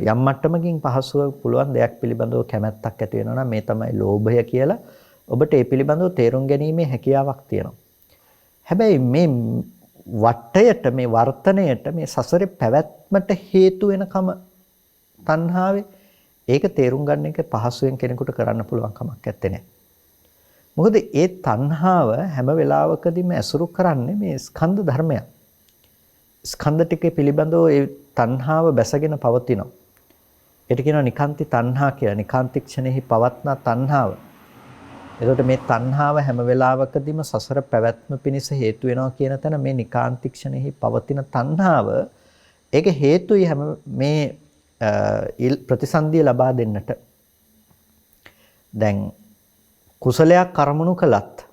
යම් මට්ටමකින් පහසුව පුළුවන් දෙයක් පිළිබඳව කැමැත්තක් ඇති වෙනවා නම් මේ තමයි ලෝභය කියලා ඔබට ඒ පිළිබඳව තේරුම් ගැනීමේ හැකියාවක් තියෙනවා. හැබැයි මේ වටයට මේ වර්තණයට මේ සසරේ පැවැත්මට හේතු වෙනකම තණ්හාවේ ඒක තේරුම් ගන්න එක පහසුවෙන් කෙනෙකුට කරන්න පුළුවන් කමක් නැත්තේ. මොකද ඒ තණ්හාව හැම වෙලාවකදීම ඇසුරු කරන්නේ මේ ස්කන්ධ ධර්මයක්. ස්කන්ධ ටිකේ පිළිබඳව ඒ තණ්හාව බැසගෙන පවතිනවා. ඒකට කියනවා නිකාන්ති තණ්හා කියලා. නිකාන්තික්ෂණෙහි පවත්නා තණ්හාව. එතකොට මේ තණ්හාව හැම වෙලාවකදීම සසර පැවැත්ම පිණිස හේතු වෙනවා කියන තැන මේ නිකාන්තික්ෂණෙහි පවතින තණ්හාව ඒක හේතුයි හැම මේ ප්‍රතිසන්දිය ලබා දෙන්නට. දැන් කුසලයක් කරමුණු කළත්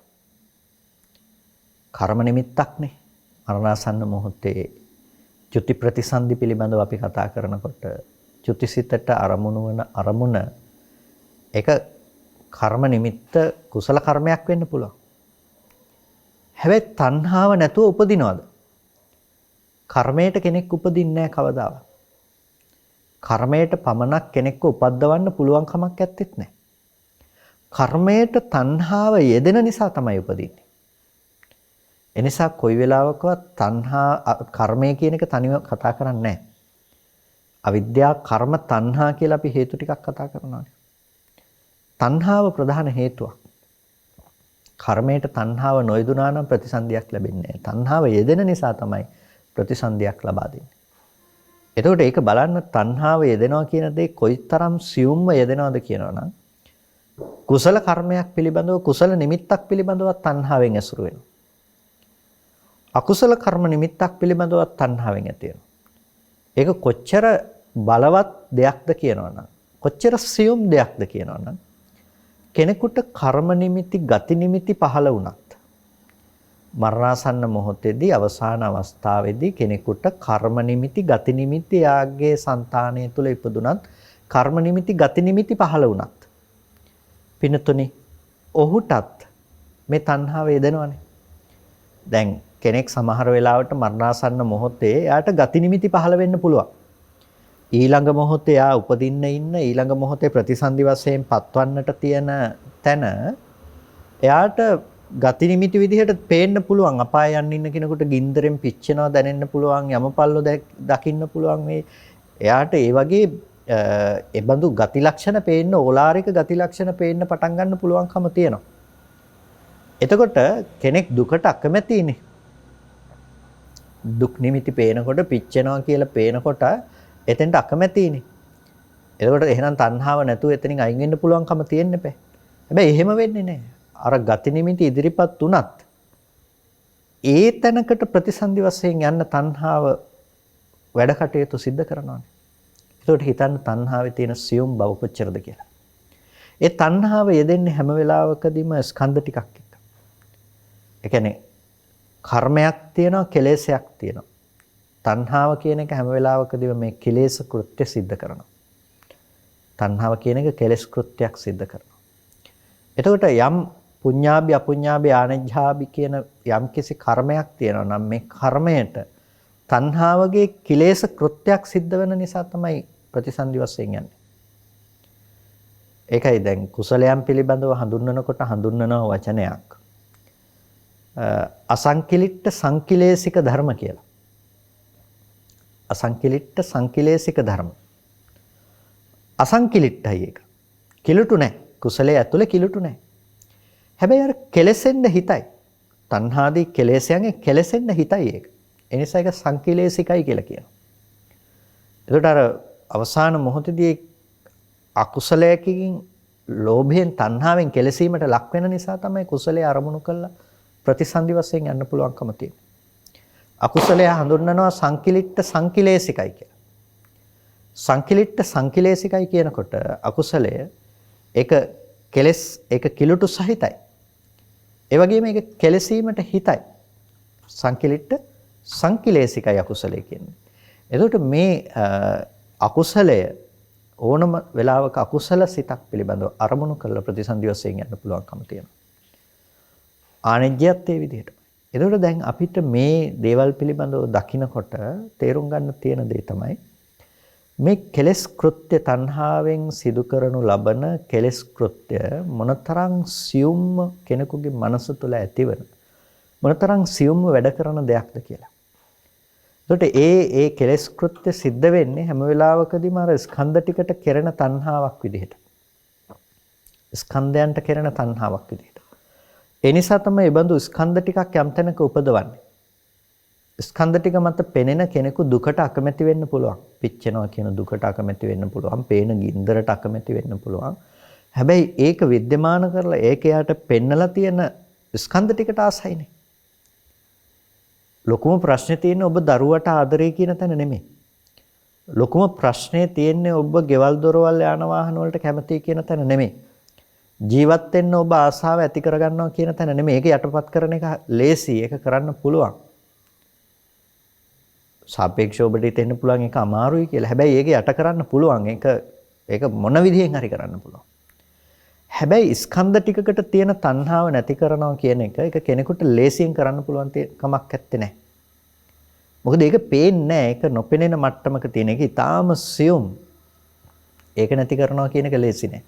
කර්ම නිමිත්තක්නේ. මරණාසන්න මොහොතේ චුති ප්‍රතිසන්දි පිළිබඳව අපි කතා කරනකොට චුතිසිතට අරමුණු වන අරමුණ ඒක කර්ම නිමිත්ත කුසල කර්මයක් වෙන්න පුළුවන්. හැබැයි තණ්හාව නැතුව උපදිනවද? කර්මයට කෙනෙක් උපදින්නේ නැහැ කවදාවත්. කර්මයට පමණක් කෙනෙක්ව උපද්දවන්න පුළුවන් කමක් නැත්තේත් නැහැ. කර්මයට තණ්හාව යෙදෙන නිසා තමයි උපදින්නේ. එනිසා කොයි වෙලාවකවත් තණ්හා කර්මය කියන එක තනිව කතා කරන්නේ නැහැ. අවිද්‍යාව කර්ම තණ්හා කියලා අපි හේතු ටිකක් කතා කරනවා. තණ්හාව ප්‍රධාන හේතුවක්. කර්මයට තණ්හාව නොයදුනා නම් ප්‍රතිසන්දියක් ලැබෙන්නේ නැහැ. තණ්හාව යෙදෙන නිසා තමයි ප්‍රතිසන්දියක් ලබා දෙන්නේ. එතකොට ඒක බලන්න තණ්හාව යෙදෙනවා කියන දේ කොයිතරම් සියුම්ව යෙදෙනවද කියනවනම් කුසල කර්මයක් පිළිබඳව කුසල නිමිත්තක් පිළිබඳව තණ්හාවෙන් ඇසුරු වෙනවා. අකුසල කර්ම නිමිත්තක් පිළිබඳව තණ්හාවෙන් ඇති වෙනවා. ඒක කොච්චර බලවත් දෙයක්ද කියනවනම් කොච්චර සියුම් දෙයක්ද කියනවනම් කෙනෙකුට කර්ම නිමිති ගති නිමිති පහළ වුණත් මරණාසන්න මොහොතේදී අවසාන අවස්ථාවේදී කෙනෙකුට කර්ම නිමිති, ගති නිමිති යාගේ సంతානය තුල ඉපදුනත් කර්ම නිමිති, ගති නිමිති පහළ වුණත් පිනතුනි ඔහුටත් මේ තණ්හාව යෙදෙනවනේ. දැන් කෙනෙක් සමහර වෙලාවට මරණාසන්න මොහොතේ එයාට ගති නිමිති පහළ වෙන්න පුළුවන්. ඊළඟ මොහොතේ එයා උපදින්න ඉන්න ඊළඟ මොහොතේ ප්‍රතිසන්දි වශයෙන් පත්වන්නට තියෙන තැන එයාට ගති නිමිති විදිහට පේන්න පුළුවන්. අපාය යන්න ඉන්න කෙනෙකුට ගින්දරෙන් පිච්චෙනවා දැනෙන්න පුළුවන්. යමපල්ලෝ දකින්න පුළුවන්. මේ එයාට ඒ වගේ ඒ බඳු ගති ලක්ෂණ පේන්න, ඕලාරික ගති ලක්ෂණ පේන්න පටන් ගන්න පුළුවන්කම තියෙනවා. එතකොට කෙනෙක් දුකට අකමැතිනේ. දුක් නිමිති පේනකොට පිච්චෙනවා කියලා පේනකොට එතෙන්ට අකමැතිනේ. එතකොට එහෙනම් තණ්හාව නැතුව එතනින් අයින් වෙන්න පුළුවන්කම තියෙන්න බෑ. හැබැයි එහෙම වෙන්නේ නැහැ. අර ගති නිමිති ඉදිරිපත් වුණත් ඒ තැනකට ප්‍රතිසන්දි වශයෙන් යන්න තණ්හාව වැඩ කටයුතු සිද්ධ කරනවානේ. ඒකට හිතන්න තණ්හාවේ තියෙන සියුම් බව කොච්චරද කියලා. ඒ තණ්හාව යෙදෙන්නේ හැම වෙලාවකදීම ස්කන්ධ ටිකක් එක්ක. ඒ කියන්නේ කර්මයක් තියෙනවා, කෙලෙසයක් තියෙනවා. තණ්හාව කියන එක හැම වෙලාවකදීම මේ කෙලෙස් කෘත්‍ය සිද්ධ කරනවා. තණ්හාව කියන එක කෙලෙස් කෘත්‍යයක් සිද්ධ කරනවා. එතකොට යම් පුඤ්ඤාභි අපුඤ්ඤාභි ආනජ්ජාභි කියන යම් කිසි කර්මයක් තියෙනවා නම් මේ කර්මයට තණ්හාවගේ කිලේශ කෘත්‍යයක් සිද්ධ වෙන නිසා තමයි ප්‍රතිසන්දි වශයෙන් යන්නේ. ඒකයි දැන් කුසලයන් පිළිබඳව හඳුන්වනකොට හඳුන්වන වචනයක් අසංකිලිට්ඨ සංකිලේශික ධර්ම කියලා. අසංකිලිට්ඨ සංකිලේශික ධර්ම. අසංකිලිට්ඨයි ඒක. කිලුටු නැහැ. කුසලයේ ඇතුලේ කිලුටු නැහැ. හැබැයි අර කෙලෙසෙන්න හිතයි. තණ්හාදී කෙලෙසයන්ගේ කෙලෙසෙන්න හිතයි ඒක. ඒ නිසා ඒක සංකිලේශිකයි කියලා කියනවා. ඒකට අර අවසාන මොහොතේදී අකුසලයකින් ලෝභයෙන් තණ්හාවෙන් කෙලසීමට ලක් වෙන නිසා තමයි කුසලයේ අරමුණු කළා ප්‍රතිසන්දි වශයෙන් යන්න පුළුවන්කම තියෙන්නේ. අකුසලය හඳුන්වනවා සංකිලිට්ඨ සංකිලේශිකයි කියලා. සංකිලිට්ඨ සංකිලේශිකයි කියනකොට අකුසලය ඒක කෙලස් ඒක කිලුටු සහිතයි. ඒ වගේම ඒක කෙලසීමට හිතයි. සංකිලිට්ඨ සංකිලේශිකයි අකුසලය කියන්නේ. එතකොට මේ අකුසලය ඕනම වෙලාවක අකුසල සිතක් පිළිබඳව අරමුණු කරලා ප්‍රතිසන්දි වශයෙන් යන්න පුළුවන්කම තියෙනවා. ආනෙජ්‍යයත් ඒ විදිහටම. එතකොට දැන් අපිට මේ දේවල් පිළිබඳව දකිනකොට තේරුම් ගන්න තියෙන දේ තමයි මේ කෙලස් කෘත්‍ය තණ්හාවෙන් සිදු කරනු ලබන කෙලස් කෘත්‍ය මොනතරම් සියුම් කෙනෙකුගේ මනස තුළ ඇතිවන මොනතරම් සියුම්ව වැඩ කරන දෙයක්ද කියලා. එතකොට ඒ කෙලස් කෘත්‍ය සිද්ධ වෙන්නේ හැම වෙලාවකදීම අර ස්කන්ධ ටිකට කෙරෙන තණ්හාවක් විදිහට. ස්කන්ධයන්ට කෙරෙන තණ්හාවක් විදිහට. ඒ නිසා තමයි මේ බඳු ස්කන්ධ ටිකක් යම් තැනක උපදවන්නේ. ස්කන්ධ ටික මත පෙනෙන කෙනෙකු දුකට අකමැති වෙන්න පුළුවන්. පිච්චෙනවා කියන දුකට අකමැති වෙන්න පුළුවන්. පේන ගින්දරට අකමැති වෙන්න පුළුවන්. හැබැයි ඒක विद्यमान කරලා ඒක යාට පෙන්නලා තියෙන ස්කන්ධ ටිකට ආසයිනේ. ලොකුම ප්‍රශ්නේ තියෙන්නේ ඔබ දරුවට ආදරේ කියන තැන නෙමෙයි. ලොකුම ප්‍රශ්නේ තියෙන්නේ ඔබ ගෙවල් දොරවල් යාන වාහන වලට කැමතියි කියන තැන නෙමෙයි. ජීවත් වෙන්න ඔබ ආසාව ඇති කරගන්නවා කියන තැන නෙමෙයි. ඒක යටපත් කරන එක ලේසි. ඒක කරන්න පුළුවන්. සාපේක්ෂව ඔබට හිතෙන්න පුළුවන් ඒක අමාරුයි කියලා. හැබැයි ඒක යට කරන්න පුළුවන්. ඒක මොන විදිහෙන් හරි කරන්න පුළුවන්. හැබැයි ස්කන්ධ ටිකකට තියෙන තණ්හාව නැති කරනවා කියන එක ඒක කෙනෙකුට ලේසියෙන් කරන්න පුළුවන් කමක් නැත්තේ නෑ. මොකද ඒක පේන්නේ නෑ. ඒක නොපෙනෙන මට්ටමක තියෙන එක ඊටාම සියුම්. ඒක නැති කරනවා කියන එක ලේසි නෑ.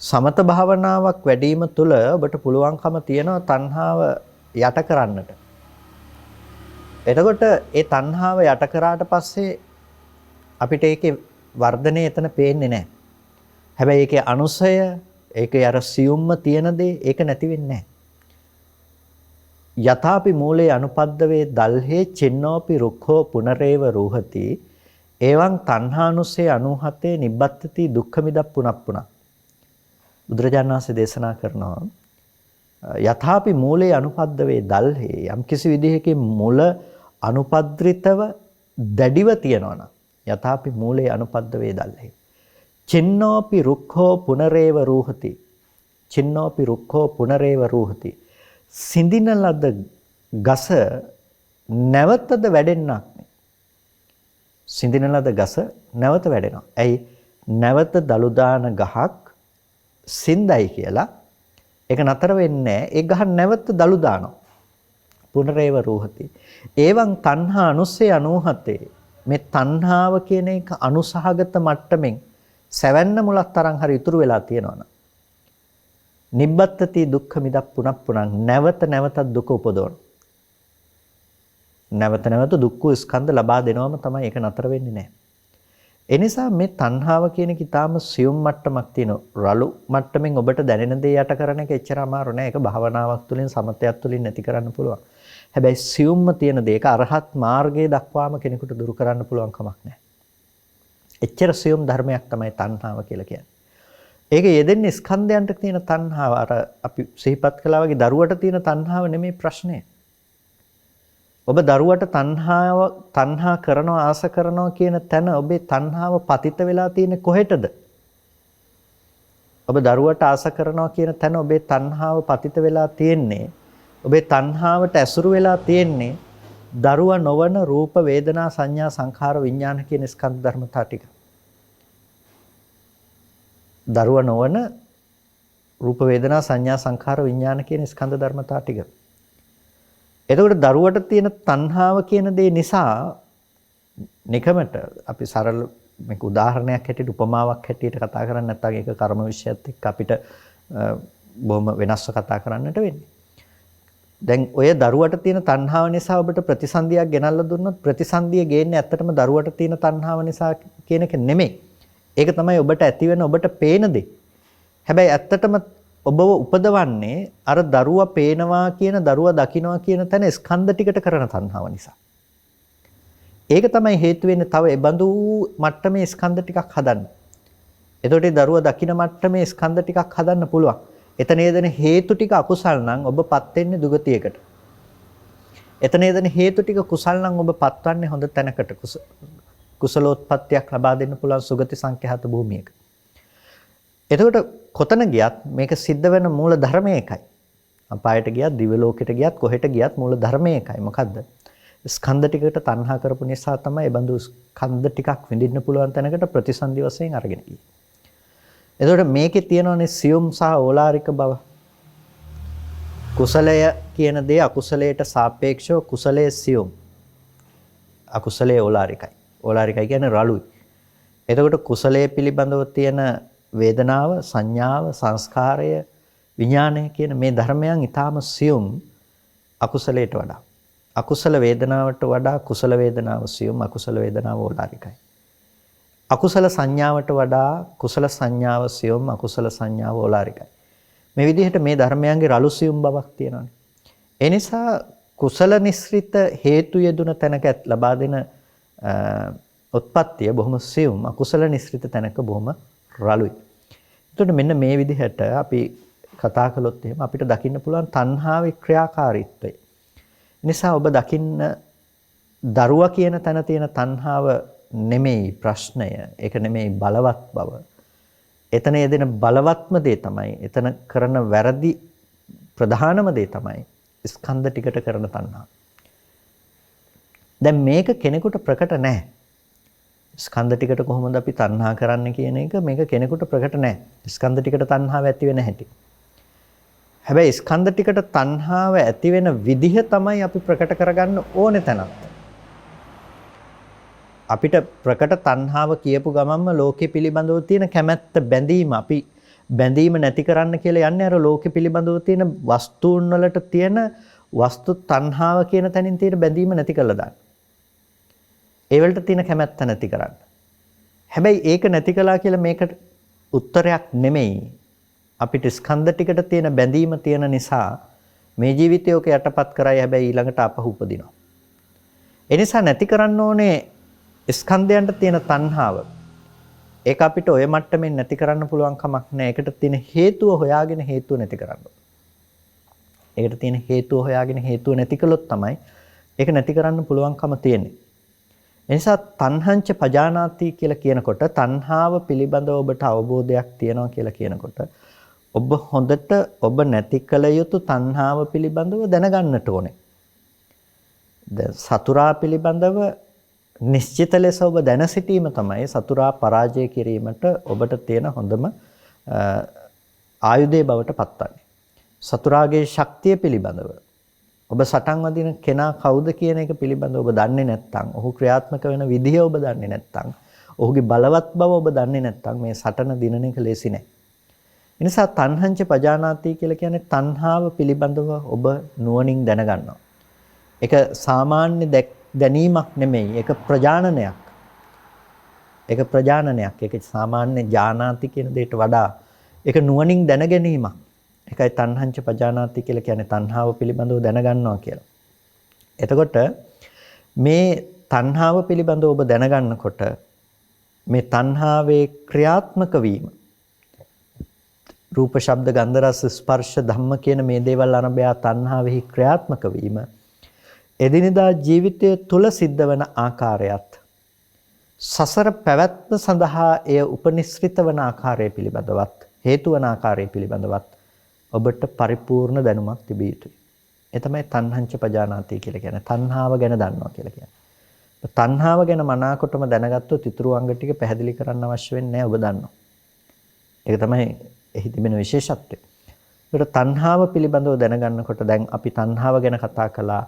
සමත භාවනාවක් වැඩිම තුළ ඔබට පුළුවන්කම තියෙනවා තණ්හාව යට කරන්නට. එතකොට ඒ තණ්හාව යට කරාට පස්සේ අපිට ඒකේ වර්ධනය එතන පේන්නේ නැහැ. හැබැයි ඒකේ අනුසය, ඒකේ අර සියුම්ම තියෙන දේ ඒක නැති වෙන්නේ නැහැ. යථාපි මූලේ අනුපද්දවේ දල්හේ චින්නෝපි රුක්ඛෝ පුනරේව රූහති එවං තණ්හානුසේ 97 නිබ්බත්තති දුක්ඛමිදප් පුනප්පුන. බුදුරජාණන් වහන්සේ දේශනා කරනවා යථාපි මූලේ අනුපද්දවේ දල්හේ යම් කිසි විදිහකින් මුල අනුපද්‍රිතව දැඩිව තියනවා නම් යථාපි මූලේ අනුපද්දවේ දල්හේ චින්නෝපි රුක්ඛෝ පුනරේව රූහති චින්නෝපි රුක්ඛෝ පුනරේව රූහති සිඳින ලද ගස නැවතද වැඩෙන්නක්. සිඳින ලද ගස නැවත වැඩෙනවා. ඇයි? නැවත දලු දාන ගහක් සිඳයි කියලා ඒක නතර වෙන්නේ නැහැ. ඒ ගහ නැවත දලු දානවා. පුනරේව රූහති. එවං තණ්හා අනුස්සේ 97. මේ තණ්හාව කියන එක අනුසහගත මට්ටමින් සැවැන්න මුලක් තරම් හරි ඉතුරු වෙලා තියෙනවනේ. නිබ්බත්තති දුක්ඛ මිදක් පුනප්පුනං නැවත නැවතත් දුක උපදවන. නැවත නැවත දුක්ඛ ස්කන්ධ ලබා දෙනවම තමයි ඒක නතර වෙන්නේ නැහැ. ඒ නිසා මේ තණ්හාව කියන එක ඊටාම සියුම් මට්ටමක් තියෙනවා. රළු මට්ටමින් ඔබට දැනෙන දේ යට කරන එක එච්චර අමාරු නෑ. ඒක භාවනාවක් තුළින් සමතයක් තුළින් නැති කරන්න පුළුවන්. හැබැයි සියුම්ම තියෙන දේ ඒක අරහත් මාර්ගයේ දක්වාම කෙනෙකුට දුරු කරන්න පුළුවන් කමක් නෑ. එච්චර සියුම් ධර්මයක් තමයි තණ්හාව කියලා කියන්නේ. ඒක යෙදෙන්නේ ස්කන්ධයන්ට තියෙන තණ්හාව. අර අපි සිහිපත් කළා වගේ දරුවට තියෙන තණ්හාව නෙමෙයි ප්‍රශ්නේ. ඔබ දරුවට තණ්හා කරනවා ආස කරනවා කියන තැන ඔබේ තණ්හාව පතිත වෙලා තියෙන්නේ කොහෙටද? ඔබ දරුවට ආස කරනවා කියන තැන ඔබේ තණ්හාව පතිත වෙලා තියෙන්නේ ඔබේ තණ්හාවට ඇසුරු වෙලා තියෙන්නේ දරුවා නොවන රූප වේදනා සංඥා සංඛාර විඥාන කියන ස්කන්ධ ධර්මතා ටික. දරුවා නොවන රූප වේදනා සංඥා සංඛාර විඥාන කියන ස්කන්ධ ධර්මතා ටික. එතකොට දරුවට තියෙන තණ්හාව කියන දේ නිසා නිකමට අපි සරල මේක උදාහරණයක් හැටියට උපමාවක් හැටියට කතා කරන්නේ නැත්නම් ඒක කර්ම විශ්යත් එක්ක අපිට බොහොම වෙනස්ව කතා කරන්නට වෙන්නේ. දැන් ඔය දරුවට තියෙන තණ්හාව නිසා ඔබට ප්‍රතිසන්දියක් ගෙනල්ලා දුන්නොත් ප්‍රතිසන්දිය ගේන්නේ ඇත්තටම දරුවට තියෙන තණ්හාව නිසා කියන එක නෙමෙයි. ඒක තමයි ඔබට ඇති වෙන ඔබට පේන දේ. හැබැයි ඇත්තටම ඔබව උපදවන්නේ අර දරුවා පේනවා කියන දරුවා දකින්නවා කියන තැන ස්කන්ධ ටිකට කරන තණ්හාව නිසා. ඒක තමයි හේතු වෙන්නේ තව ඒ බඳු මට්ටමේ ස්කන්ධ ටිකක් හදන්න. එතකොට ඒ දරුවා දකින්න මට්ටමේ ස්කන්ධ ටිකක් හදන්න පුළුවන්. එතන යෙදෙන හේතු ටික අකුසල් නම් ඔබපත් වෙන්නේ දුගතියකට. එතන යෙදෙන හේතු ටික කුසල් නම් ඔබපත් වන්නේ හොඳ තැනකට. කුසලෝත්පත්තියක් ලබා දෙන්න පුළුවන් සුගති සංඛ්‍යාත භූමියක. එතකොට කොතන ගියත් මේක සිද්ධ වෙන මූල ධර්මය එකයි. අපායට ගියත් දිව්‍ය ලෝකෙට ගියත් කොහෙට ගියත් මූල ධර්මය එකයි. මොකද්ද? ස්කන්ධ ටිකට තණ්හා කරපු නිසා තමයි ඒ බඳු ස්කන්ධ ටිකක් විඳින්න පුළුවන් තැනකට ප්‍රතිසන්දි වශයෙන් අරගෙන ගියේ. එතකොට මේකේ තියෙනවනේ සියුම් සහ ඕලාරික බව. කුසලය කියන දේ අකුසලයට සාපේක්ෂව කුසලයේ සියුම්. අකුසලයේ ඕලාරිකයි. ඕලාරිකයි කියන්නේ රළුයි. එතකොට කුසලයේ පිළිබඳව තියෙන වේදනාව, සංඥාව, සංස්කාරය, විඥානය කියන මේ ධර්මයන් ඊටාම සියුම් අකුසලයට වඩා. අකුසල වේදනාවට වඩා කුසල වේදනාව සියුම්, අකුසල වේදනාව ඕලාරිකයි. අකුසල සංඥාවට වඩා කුසල සංඥාව සියුම්, අකුසල සංඥාව ඕලාරිකයි. මේ විදිහට මේ ධර්මයන්ගේ රළු සියුම් බවක් තියෙනවානේ. ඒ නිසා කුසල නිස්ෘත හේතු යෙදුන තැනක ලබා දෙන උත්පත්තිය බොහොම සියුම්, අකුසල නිස්ෘත තැනක බොහොම රළුයි. එතකොට මෙන්න මේ විදිහට අපි කතා කළොත් එහෙම අපිට දකින්න පුළුවන් තණ්හාවේ ක්‍රියාකාරීත්වය. නිසා ඔබ දකින්න දරුවා කියන තැන තියෙන තණ්හාව නෙමෙයි ප්‍රශ්නය. ඒක නෙමෙයි බලවත් බව. එතන යෙදෙන බලවත්ම දේ තමයි, එතන කරන වැරදි ප්‍රධානම දේ තමයි ස්කන්ධ ටිකට කරන තණ්හාව. දැන් මේක කෙනෙකුට ප්‍රකට නැහැ. ස්කන්ධ ටිකට කොහොමද අපි තණ්හා කරන්නේ කියන එක මේක කෙනෙකුට ප්‍රකට නැහැ. ස්කන්ධ ටිකට තණ්හාව ඇති වෙන හැටි. හැබැයි ස්කන්ධ ටිකට තණ්හාව ඇති වෙන විදිහ තමයි අපි ප්‍රකට කරගන්න ඕනේ තැනක්. අපිට ප්‍රකට තණ්හාව කියපු ගමන්ම ලෝකෙ පිළිබඳව තියෙන කැමැත්ත බැඳීම අපි බැඳීම නැති කරන්න කියලා යන්නේ අර ලෝකෙ පිළිබඳව තියෙන වස්තුන් වලට තියෙන වස්තු තණ්හාව කියන තැනින් තියෙන බැඳීම නැති කරලා දාන්න. ඒ වලට තියෙන කැමැත්ත නැති කරන්න. හැබැයි ඒක නැති කළා කියලා මේකට උත්තරයක් නෙමෙයි. අපිට ස්කන්ධ ටිකට තියෙන බැඳීම තියෙන නිසා මේ ජීවිතය ඔක යටපත් කරයි හැබැයි ඊළඟට අපහු උපදිනවා. ඒ නිසා නැති කරන්න ඕනේ ස්කන්ධයන්ට තියෙන තණ්හාව. ඒක අපිට ඔය මට්ටමින් නැති කරන්න පුළුවන් කමක් නැහැ. ඒකට තියෙන හේතුව හොයාගෙන හේතුව නැති කරන්න ඕනේ. ඒකට තියෙන හේතුව හොයාගෙන හේතුව නැති කළොත් තමයි ඒක නැති කරන්න පුළුවන්කම තියෙන්නේ. එනිසා තණ්හංච පජානාති කියලා කියනකොට තණ්හාව පිළිබඳව ඔබට අවබෝධයක් තියෙනවා කියලා කියනකොට ඔබ හොඳට ඔබ නැති කළ යුතු තණ්හාව පිළිබඳව දැනගන්නට ඕනේ. දැන් සතුරා පිළිබඳව නිශ්චිත ලෙස ඔබ දැන සිටීම තමයි සතුරා පරාජය කිරීමට ඔබට තියෙන හොඳම ආයුධය බවට පත්වන්නේ. සතුරාගේ ශක්තිය පිළිබඳව ඔබ සටන් වදින කෙනා කවුද කියන එක පිළිබඳව ඔබ දන්නේ නැත්නම්, ඔහු ක්‍රියාත්මක වෙන විදිහ ඔබ දන්නේ නැත්නම්, ඔහුගේ බලවත් බව ඔබ දන්නේ නැත්නම් මේ සටන දිනන එක ලේසි නෑ. ඒ නිසා තණ්හංච පජානාති කියලා කියන්නේ තණ්හාව පිළිබඳව ඔබ නුවණින් දැනගන්නවා. ඒක සාමාන්‍ය දැනීමක් නෙමෙයි. ඒක ප්‍රජානනයක්. ඒක ප්‍රජානනයක්. ඒක සාමාන්‍ය ඥානාති කියන දෙයට වඩා ඒක නුවණින් දැන ගැනීමක්. ඒකයි තණ්හංච පජානාති කියලා කියන්නේ තණ්හාව පිළිබඳව දැනගන්නවා කියලා. එතකොට මේ තණ්හාව පිළිබඳව ඔබ දැනගන්නකොට මේ තණ්හාවේ ක්‍රියාත්මක වීම රූප ශබ්ද ගන්ධ රස ස්පර්ශ ධම්ම කියන මේ දේවල් අරඹය තණ්හාවෙහි ක්‍රියාත්මක වීම එදිනෙදා ජීවිතය තුල සිද්ධ වන ආකාරයත් සසර පැවැත්ම සඳහා එය උපනිශ්‍රිත වන ආකාරය පිළිබඳවත් හේතු වන ආකාරය පිළිබඳවත් ඔබට පරිපූර්ණ දැනුමක් තිබිය යුතුයි. ඒ තමයි තණ්හංච පජානාති කියලා කියන්නේ. තණ්හාව ගැන දන්නවා කියලා කියන්නේ. තණ්හාව ගැන මනාකොටම දැනගත්තොත් ඉතුරු අංග ටික පැහැදිලි කරන්න අවශ්‍ය වෙන්නේ නැහැ. ඔබ දන්නවා. ඒක තමයි එහි තිබෙන විශේෂත්වය. ඒකට තණ්හාව පිළිබඳව දැනගන්නකොට දැන් අපි තණ්හාව ගැන කතා කළා.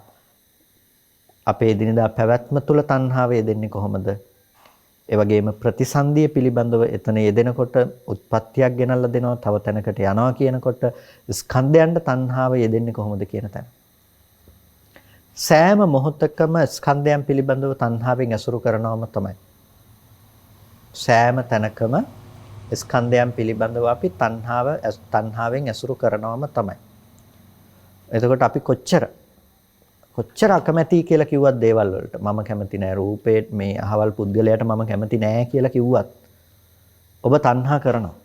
අපේ දිනදා පැවැත්ම තුල තණ්හාව යෙදෙන්නේ කොහොමද? ඒ වගේම ප්‍රතිසන්දිය පිළිබඳව එතන යෙදෙනකොට උත්පත්තියක් ගෙනල්ලා දෙනවා, තව තැනකට යනවා කියනකොට ස්කන්ධයන්ට තණ්හාව යෙදෙන්නේ කොහොමද කියන තැන. සෑම මොහොතකම ස්කන්ධයන් පිළිබඳව තණ්හාවෙන් ඇසුරු කරනවම තමයි. සෑම තැනකම ස්කන්ධයන් පිළිබඳව අපි තණ්හාවෙන් ඇසුරු කරනවම තමයි. එතකොට අපි කොච්චර අකමැති කියලා කිව්වත් දේවල් වලට මම කැමති නෑ රූපේ මේ අහවල් පුද්ගලයාට මම කැමති නෑ කියලා කිව්වත් ඔබ තණ්හා කරනවා.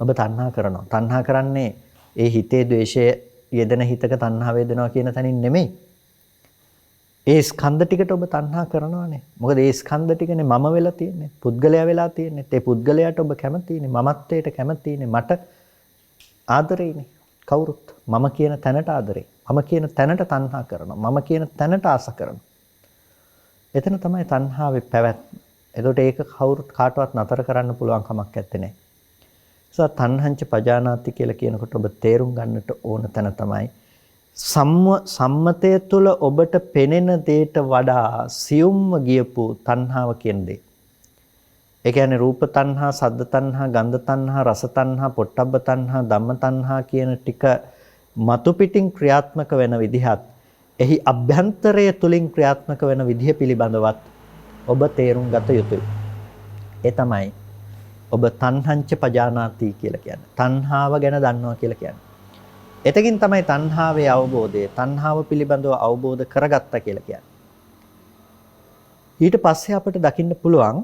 ඔබ තණ්හා කරනවා. තණ්හා කරන්නේ ඒ හිතේ ද්වේෂය යෙදෙන හිතක තණ්හා වේදනවා කියන තැනින් නෙමෙයි. ඒ ස්කන්ධ ටිකට ඔබ තණ්හා කරනවානේ. මොකද ඒ ස්කන්ධ ටිකනේ මම වෙලා තියෙන්නේ. පුද්ගලයා වෙලා තියෙන්නේ. ඒ පුද්ගලයාට ඔබ කැමතිනේ. මමත්වයට කැමතිනේ. මට ආදරේනේ. කවුරුත් මම කියන තැනට ආදරේ. මම කියන තැනට තණ්හා කරනවා. මම කියන තැනට ආස කරනවා. එතන තමයි තණ්හාවේ පැවැත්ම. එතකොට ඒක කවුරුත් කාටවත් නතර කරන්න පුළුවන් කමක් නැත්තේ නේ. ඒ තණ්හංච පජානාති කියලා කියනකොට ඔබ තේරුම් ගන්නට ඕන තැන තමයි සම්මතය තුළ ඔබට පෙනෙන දෙයට වඩා සියුම්ව ගියපු තණ්හාව කියන දේ. ඒ කියන්නේ රූප තණ්හා, සද්ද තණ්හා, ගන්ධ තණ්හා, රස තණ්හා, පොට්ටබ්බ තණ්හා, ධම්ම තණ්හා කියන ටික මතු පිටින් ක්‍රියාත්මක වෙන විදිහත් එහි අභ්‍යන්තරය තුලින් ක්‍රියාත්මක වෙන විදිහ පිළිබඳවත් ඔබ තේරුම් ගත යුතුයි. ඒ තමයි ඔබ තණ්හංච පජානාති කියලා කියන්නේ. තණ්හාව ගැන දන්නවා කියලා කියන්නේ. එතකින් තමයි තණ්හාවේ අවබෝධය, තණ්හාව පිළිබඳව අවබෝධ කරගත්තා කියලා කියන්නේ. ඊට පස්සේ අපිට දකින්න පුළුවන්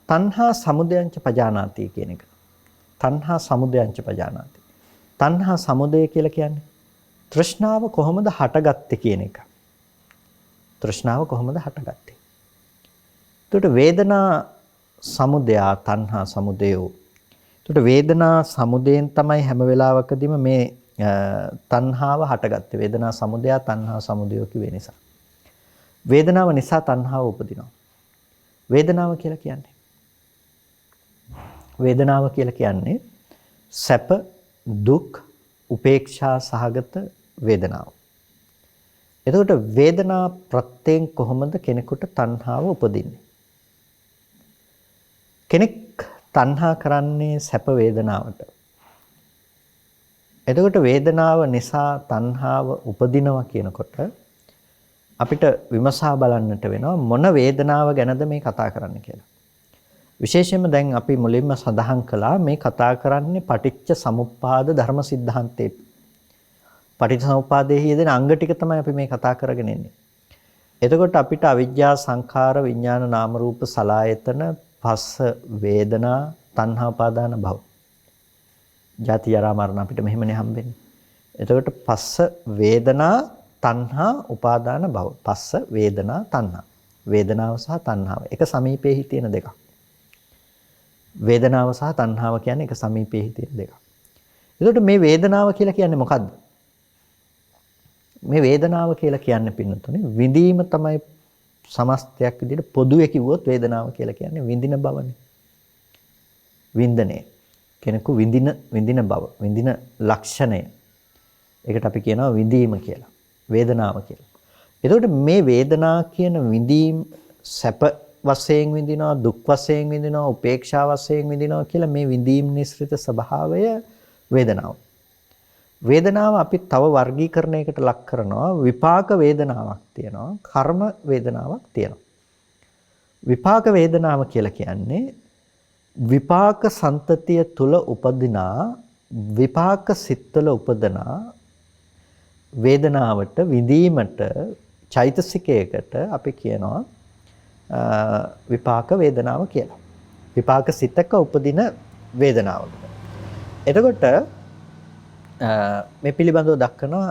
තණ්හා සමුදයංච පජානාති කියන එක. තණ්හා සමුදයංච පජානාති. තණ්හා සමුදය කියලා කියන්නේ තෘෂ්ණාව කොහොමද හටගත්තේ කියන එක. තෘෂ්ණාව කොහොමද හටගත්තේ? එතකොට වේදනා සමුදය තණ්හා සමුදයෝ. එතකොට වේදනා සමුදයෙන් තමයි හැම වෙලාවකදීම මේ තණ්හාව හටගත්තේ. වේදනා සමුදය තණ්හා සමුදයෝ කියේ නිසා. වේදනාව නිසා තණ්හාව උපදිනවා. වේදනාව කියලා කියන්නේ සැප, දුක්, උපේක්ෂා සහගත වේදනාව. එතකොට වේදනා ප්‍රත්‍යයෙන් කොහොමද කෙනෙකුට තණ්හාව උපදින්නේ? කෙනෙක් තණ්හා කරන්නේ සැප වේදනාවට. එතකොට වේදනාව නිසා තණ්හාව උපදිනවා කියනකොට අපිට විමසා බලන්නට වෙනවා මොන වේදනාව ගැනද මේ කතා කරන්නේ කියලා. විශේෂයෙන්ම දැන් අපි මුලින්ම සඳහන් කළා මේ කතා කරන්නේ පටිච්ච සමුප්පාද ධර්ම સિદ્ધාන්තේ. පටිච්ච සමුප්පාදයේ යෙදෙන අංග ටික තමයි අපි මේ කතා කරගෙන ඉන්නේ. එතකොට අපිට අවිජ්ජා සංඛාර විඥාන නාම රූප සලආයතන පස්ස වේදනා තණ්හා උපාදාන භව. ජාති ජරා මරණ අපිට මෙහෙමනේ හම්බෙන්නේ. එතකොට පස්ස වේදනා තණ්හා උපාදාන භව. පස්ස වේදනා තණ්හා. වේදනාව සහ තණ්හාව එක සමීපයේ තියෙන දෙකක්. වේදනාව සහ තණ්හාව කියන්නේ එක සමීපයේ තියෙන දෙකක්. එතකොට මේ වේදනාව කියලා කියන්නේ මොකද්ද? මේ වේදනාව කියලා කියන්නේ පින්නතුනේ විඳීම තමයි සමස්තයක් විදිහට පොදුවේ කිව්වොත් වේදනාව කියලා කියන්නේ විඳින බවනේ. වින්දනය. කෙනෙකු විඳින බව, විඳින ලක්ෂණය. ඒකට අපි කියනවා විඳීම කියලා. වේදනාව කියලා. එතකොට මේ වේදනා කියන විඳීම් සැප වශයෙන් විඳිනවා, දුක් වශයෙන් විඳිනවා, උපේක්ෂා වශයෙන් විඳිනවා කියලා මේ විඳීම් නිස්ෘත ස්වභාවය වේදනාව. වේදනාව අපි තව වර්ගීකරණයකට ලක් කරනවා. විපාක වේදනාවක් තියෙනවා, කර්ම වේදනාවක් තියෙනවා. විපාක වේදනාව කියලා කියන්නේ විපාක සන්තතිය තුල උපදිනා විපාක සිත්වල උපදනා වේදනාවට විඳීමට චෛතසිකයකට අපි කියනවා විපාක වේදනාව කියලා. විපාක සිතක උපදින වේදනාවකට. එතකොට මේ පිළිබඳව දක්වනවා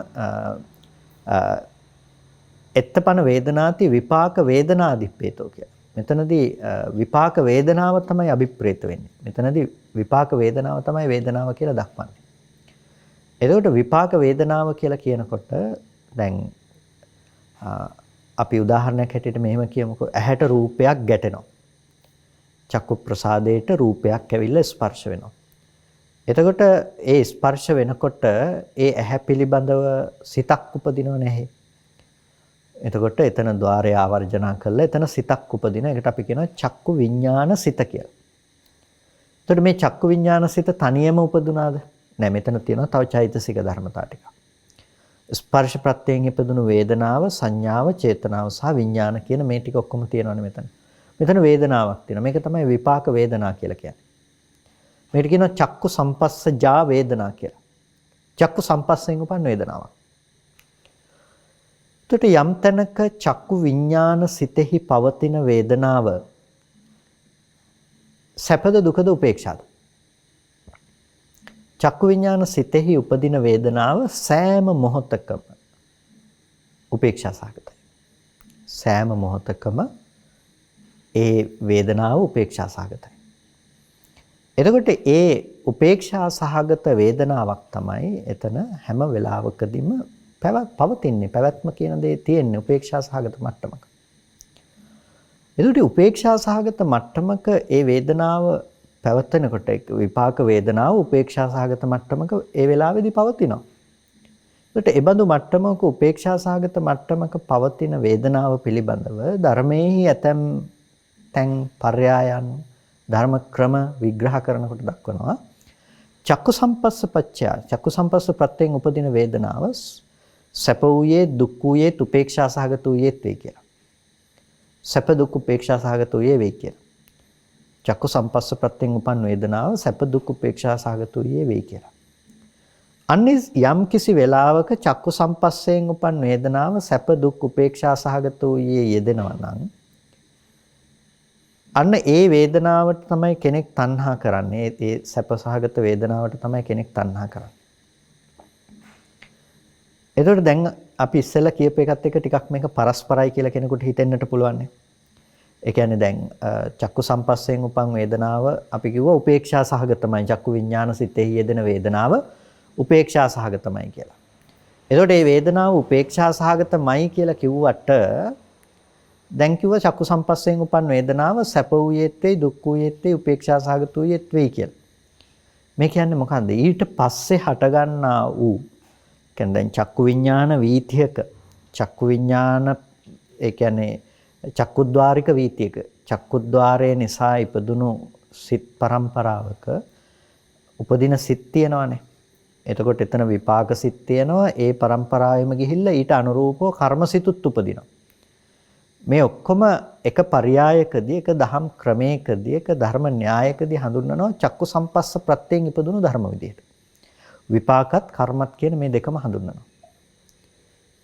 එත්තපන වේදනාති විපාක වේදනාදිප්පේතෝ කියලා. මෙතනදී විපාක වේදනාව තමයි අභිප්‍රේත වෙන්නේ. මෙතනදී විපාක වේදනාව තමයි වේදනාව කියලා දක්වන්නේ. එතකොට විපාක වේදනාව කියලා කියනකොට දැන් අපි උදාහරණයක් හැටියට මෙහෙම කියමුකෝ. ඇහැට රූපයක් ගැටෙනවා. චක්කු ප්‍රසාදයට රූපයක් ඇවිල්ලා ස්පර්ශ වෙනවා. එතකොට ඒ ස්පර්ශ වෙනකොට ඒ ඇහැ පිළිබඳව සිතක් උපදිනව නැහැ. එතකොට එතන ద్వාරය ආවර්ජනා කරලා එතන සිතක් උපදින. ඒකට අපි කියනවා චක්කු විඥාන සිත කියලා. එතකොට මේ චක්කු විඥාන සිත තනියම උපදුනාද? නෑ, මෙතන තියෙනවා තව චෛතසික ධර්මතා ටිකක්. ස්පර්ශ ප්‍රත්‍යයෙන් ඉපදුණු වේදනාව, සංඥාව, චේතනාව සහ විඥාන කියන මේ ටික ඔක්කොම තියෙනවානේ මෙතන. මෙතන වේදනාවක් තියෙනවා. මේක තමයි විපාක වේදනා කියලා කියන්නේ. මේකට කියනවා චක්කු සම්පස්සජා වේදනා කියලා. චක්කු සම්පස්සෙන් උපන් වේදනාවක්. එතකොට යම් තැනක චක්කු විඥාන සිතෙහි පවතින වේදනාව සැපද දුකද උපේක්ෂාද? චක්කු විඥාන සිතෙහි උපදින වේදනාව සෑම මොහොතකම උපේක්ෂා සහගතයි. සෑම මොහොතකම ඒ වේදනාව උපේක්ෂා සහගතයි. එතකොට ඒ උපේක්ෂා සහගත වේදනාවක් තමයි එතන හැම වෙලාවකදීම පවතින්නේ. පැවැත්ම කියන දේ තියෙන්නේ උපේක්ෂා සහගත මට්ටමක. එතකොට උපේක්ෂා සහගත මට්ටමක ඒ වේදනාව පැවැත්වෙනකොට විපාක වේදනාව උපේක්ෂා සහගත මට්ටමක ඒ වෙලාවේදී පවතිනවා. එතකොට ඒ බඳු මට්ටමක උපේක්ෂා සහගත මට්ටමක පවතින වේදනාව පිළිබඳව ධර්මයේහි ඇතැම් තැන් පර්යායන් ධර්ම ක්‍රම විග්‍රහ කරනකොට දක්වනවා චක්කු සම්පස්ස පච්චය චක්කු සම්පස්ස ප්‍රත්‍යයෙන් උපදින වේදනාව සැප වූයේ දුක් වූයේ උපේක්ෂා සහගත වූයේ වේ කියලා. සැප දුක් උපේක්ෂා සහගත වූයේ වේ කියලා. චක්කු සම්පස්ස ප්‍රත්‍යයෙන් උපන් වේදනාව සැප දුක් උපේක්ෂා සහගත වූයේ වේ කියලා. අන්නේ යම් කිසි වෙලාවක චක්කු සම්පස්සයෙන් උපන් වේදනාව සැප දුක් උපේක්ෂා සහගත වූයේ යෙදෙනවා නම් අන්න ඒ වේදනාවට තමයි කෙනෙක් තණ්හා කරන්නේ. ඒ සැප සහගත වේදනාවට තමයි කෙනෙක් තණ්හා කරන්නේ. එතකොට දැන් අපි ඉස්සෙල්ලා කියපු එකත් එක්ක ටිකක් මේක පරස්පරයි කියලා කෙනෙකුට හිතෙන්නට පුළුවන්. ඒ කියන්නේ දැන් චක්කු සම්පස්සයෙන් උපන් වේදනාව අපි කිව්වා උපේක්ෂා සහගතමයි. චක්කු විඥාන සිතෙහි යෙදෙන වේදනාව උපේක්ෂා සහගතමයි කියලා. එතකොට මේ වේදනාව උපේක්ෂා සහගතමයි කියලා කිව්වට දැන් කිව්වා චක්කු සම්පස්සයෙන් උපන් වේදනාව සැප වූයේත් වේ දුක් වූයේත් වේ උපේක්ෂා සහගත වූයේත් වේ කියලා. මේ කියන්නේ මොකද්ද? ඊට පස්සේ හටගන්නා වූ කියන්නේ දැන් චක්කු විඥාන වීතියක චක්කු විඥාන ඒ කියන්නේ චක්කුද්්වාරික වීතියක චක්කුද්්වාරයේ නිසා ඉපදුණු සිත් පරම්පරාවක උපදින සිත් තියෙනවානේ. එතකොට එතන විපාක සිත් තියෙනවා. ඒ පරම්පරාවෙම ගිහිල්ලා ඊට අනුරූපව කර්ම සිතුත් උපදිනවා. මේ ඔක්කොම එක පරයයකදී එක දහම් ක්‍රමයකදී එක ධර්ම න්‍යායකදී හඳුන්වනවා චක්කු සම්පස්ස ප්‍රත්‍යයෙන් ඉපදුණු ධර්ම විදියට. විපාකත් කර්මත් කියන මේ දෙකම හඳුන්වනවා.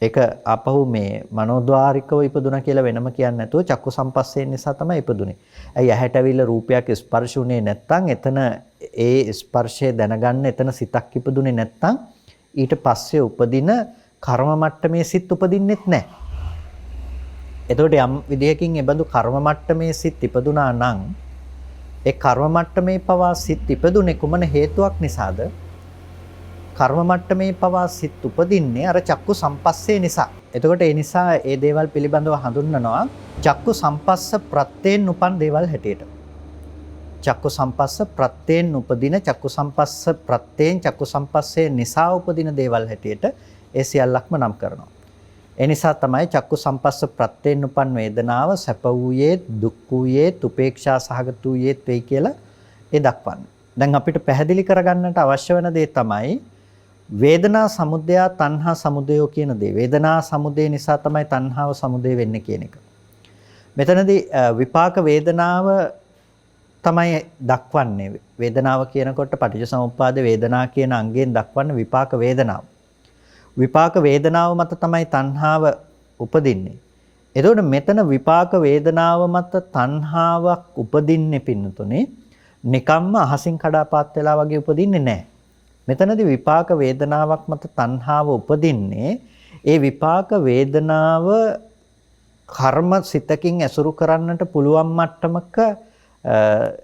ඒක අපහු මේ මනෝද්වාරිකව ඉපදුණා කියලා වෙනම කියන්නේ නැතුව චක්කු සම්පස්සයෙන් නිසා තමයි ඉපදුනේ. ඇයි ඇහැට ඇවිල්ලා රූපයක් ස්පර්ශ වුණේ නැත්නම් එතන ඒ ස්පර්ශය දැනගන්න එතන සිතක් ඉපදුනේ නැත්නම් ඊට පස්සේ උපදින කර්ම මට්ටමේ සිත් උපදින්නෙත් නැහැ. එතකොට යම් විදියකින් ඒ බඳු කර්ම මට්ටමේ සිත් ඉපදුනා නම් ඒ කර්ම මට්ටමේ පවා සිත් ඉපදුනේ කුමන හේතුවක් නිසාද? කර්ම මට්ටමේ පවා සිත් උපදින්නේ අර චක්කු සම්පස්සේ නිසා. එතකොට ඒ නිසා ඒ දේවල් පිළිබඳව හඳුන්වනවා චක්කු සම්පස්ස ප්‍රත්‍යයෙන් උපන් දේවල් හැටියට. චක්කු සම්පස්ස ප්‍රත්‍යයෙන් උපදින චක්කු සම්පස්ස ප්‍රත්‍යයෙන් චක්කු සම්පස්සේ නිසා උපදින දේවල් හැටියට ඒ සියල්ලක්ම නම් කරනවා. ඒ නිසා තමයි චක්කු සම්පස්ස ප්‍රත්‍යයෙන් උපන් වේදනාව සැප වූයේ දුක් වූයේ උපේක්ෂා සහගත වූයේ වෙයි කියලා ඒ දක්වන්නේ. දැන් අපිට පැහැදිලි කරගන්නට අවශ්‍ය වෙන දේ තමයි වේදනා සමුදය තණ්හා සමුදයෝ කියන දේ. වේදනා සමුදය නිසා තමයි තණ්හාව සමුදය වෙන්නේ කියන එක. මෙතනදී විපාක වේදනාව තමයි දක්වන්නේ. වේදනාව කියනකොට පටිච්චසමුප්පාද වේදනා කියන අංගයෙන් දක්වන්නේ විපාක වේදනාව. විපාක වේදනාව මත තමයි තණ්හාව උපදින්නේ. එතකොට මෙතන විපාක වේදනාව මත තණ්හාවක් උපදින්නේ පින්නතුනේ නිකම්ම අහසින් කඩාපාත් වෙලා වගේ උපදින්නේ නැහැ. මෙතනදී විපාක වේදනාවක් මත තණ්හාව උපදින්නේ ඒ විපාක වේදනාව කර්ම සිතකින් ඇසුරු කරන්නට පුළුවන් මට්ටමක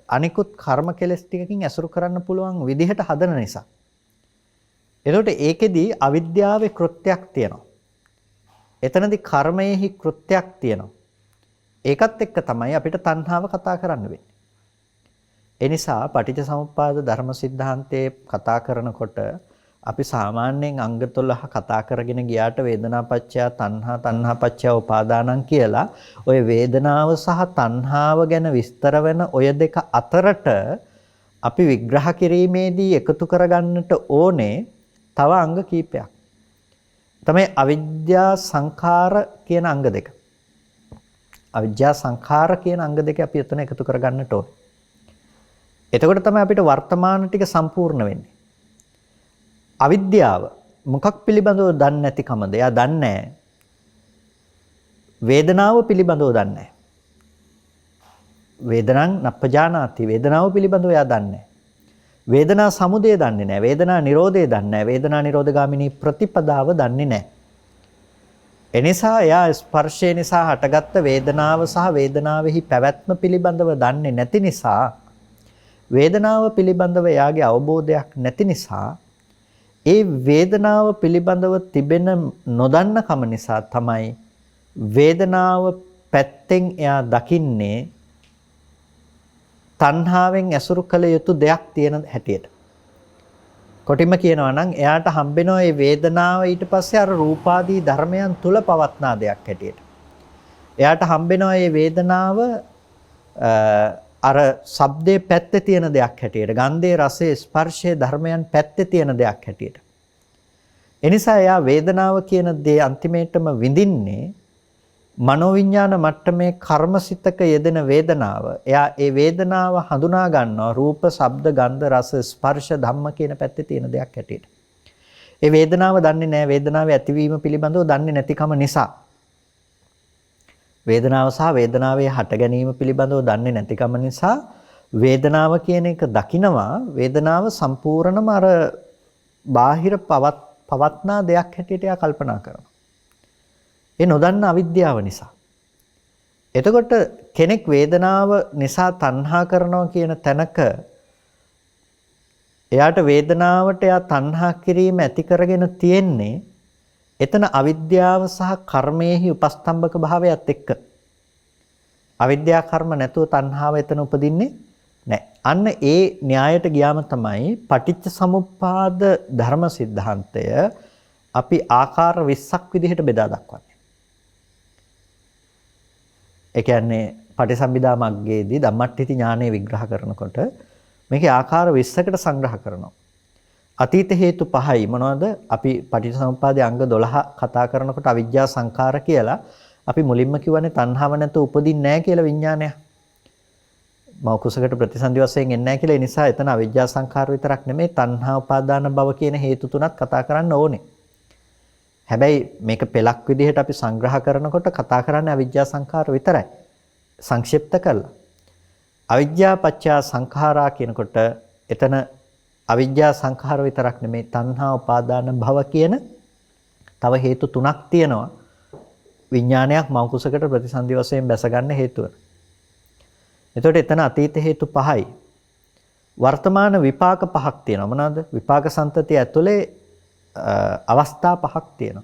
අනිකුත් කර්ම කෙලස් ටිකකින් ඇසුරු කරන්න පුළුවන් විදිහට හදන නිසා. එතකොට ඒකෙදී අවිද්‍යාවේ කෘත්‍යයක් තියෙනවා. එතනදී කර්මයේහි කෘත්‍යයක් තියෙනවා. ඒකත් එක්ක තමයි අපිට තණ්හාව කතා කරන්න වෙන්නේ. ඒ නිසා පටිච්චසමුප්පාද ධර්ම સિદ્ધාන්තයේ කතා කරනකොට අපි සාමාන්‍යයෙන් අංග 12 කතා කරගෙන ගියාට වේදනාපච්චය තණ්හා තණ්හාපච්චය උපාදානං කියලා ඔය වේදනාව සහ තණ්හාව ගැන විස්තර වෙන ඔය දෙක අතරට අපි විග්‍රහ කිරීමේදී එකතු කරගන්නට ඕනේ තව අංග කීපයක්. තමයි අවිද්‍යා සංඛාර කියන අංග දෙක. අවිද්‍යා සංඛාර කියන අංග දෙක අපි එතන එකතු කරගන්නට ඕනේ. එතකොට තමයි අපිට වර්තමාන ටික සම්පූර්ණ වෙන්නේ. අවිද්‍යාව මොකක් පිළිබඳව දන්නේ නැතිකමද? එයා දන්නේ නැහැ. වේදනාව පිළිබඳව දන්නේ නැහැ. වේදනං නප්පජානාති වේදනාව පිළිබඳව එයා දන්නේ නැහැ. වේදනා සමුදය දන්නේ නැහැ. වේදනා නිරෝධය දන්නේ නැහැ. වේදනා නිරෝධගාමිනී ප්‍රතිපදාව දන්නේ නැහැ. එනිසා එයා ස්පර්ශය නිසා හටගත්ත වේදනාව සහ වේදනාවෙහි පැවැත්ම පිළිබඳව දන්නේ නැති නිසා වේදනාව පිළිබඳව එයාගේ අවබෝධයක් නැති නිසා ඒ වේදනාව පිළිබඳව තිබෙන නොදන්නකම නිසා තමයි වේදනාව පැත්තෙන් එයා දකින්නේ තණ්හාවෙන් ඇසුරු කළ යුතු දෙයක් තියෙන හැටියට. කොටිම කියනවා නම් එයාට හම්බෙනවා මේ වේදනාව ඊට පස්සේ අර රූපාදී ධර්මයන් තුල පවත්නා දෙයක් හැටියට. එයාට හම්බෙනවා මේ වේදනාව අර ශබ්දයේ පැත්තේ තියෙන දෙයක් හැටියට, ගන්ධයේ රසයේ ස්පර්ශයේ ධර්මයන් පැත්තේ තියෙන දෙයක් හැටියට. එනිසා එයා වේදනාව කියන දේ අන්තිමේටම විඳින්නේ මනෝවිඤ්ඤාණ මට්ටමේ කර්මසිතක යෙදෙන වේදනාව. එයා ඒ වේදනාව හඳුනා ගන්නවා රූප, ශබ්ද, ගන්ධ, රස, ස්පර්ශ, ධම්ම කියන පැත්තේ තියෙන දෙයක් හැටියට. ඒ වේදනාව දන්නේ නැහැ. වේදනාවේ ඇතිවීම පිළිබඳව දන්නේ නැතිකම නිසා. වේදනාව සහ වේදනාවේ හට ගැනීම පිළිබඳව දන්නේ නැතිකම නිසා වේදනාව කියන එක දකිනවා. වේදනාව සම්පූර්ණම අර බාහිර පවත්නා දෙයක් හැටියට එයා කල්පනා කරනවා. ඒ නොදන්න අවිද්‍යාව නිසා. එතකොට කෙනෙක් වේදනාව නිසා තණ්හා කරනවා කියන තැනක එයාට වේදනාවට එයා තණ්හා කිරීම ඇති කරගෙන තියෙන්නේ එතන අවිද්‍යාව සහ කර්මයේහි උපස්තම්භක භාවයත් එක්ක. අවිද්‍යා කර්ම නැතුව තණ්හාව එතන උපදින්නේ නැහැ. අන්න ඒ න්‍යායට ගියාම තමයි පටිච්ච සමුප්පාද ධර්ම સિદ્ધාන්තය අපි ආකාර 20ක් විදිහට බෙදා දක්වන්නේ. ඒ කියන්නේ පටිසම්භිදා මග්ගයේදී ධම්මට්ඨිති ඥානය විග්‍රහ කරනකොට මේකේ ආකාර 20කට සංග්‍රහ කරනවා. අතීත හේතු පහයි මොනවද? අපි පටිච්චසමුප්පාදයේ අංග 12 කතා කරනකොට අවිජ්ජා සංඛාර කියලා අපි මුලින්ම කියවනේ තණ්හාව නැතුව උපදින්නේ නැහැ කියලා විඥානය. මෞකුසකට ප්‍රතිසන්දි වශයෙන් එන්නේ නැහැ කියලා. ඒ නිසා එතන අවිජ්ජා සංඛාර විතරක් නෙමෙයි තණ්හා උපාදාන භව කියන හේතු තුනක් කතා කරන්න ඕනේ. හැබැයි මේක පෙළක් විදිහට අපි සංග්‍රහ කරනකොට කතා කරන්නේ අවිජ්ජා සංඛාර විතරයි. සංක්ෂිප්ත කරලා. අවිජ්ජා පත්‍ය සංඛාරා කියනකොට එතන අවිජ්ජා සංඛාර විතරක් නෙමෙයි තණ්හා උපාදාන භව කියන තව හේතු තුනක් තියෙනවා. විඥානයක් මෞකුසකට ප්‍රතිසන්දි වශයෙන් බැස ගන්න හේතුව. එතකොට එතන අතීත හේතු පහයි. වර්තමාන විපාක පහක් තියෙනවා. මොනවාද? විපාක සම්තතිය ඇතුලේ අවස්ථා පහක් තියෙනවා.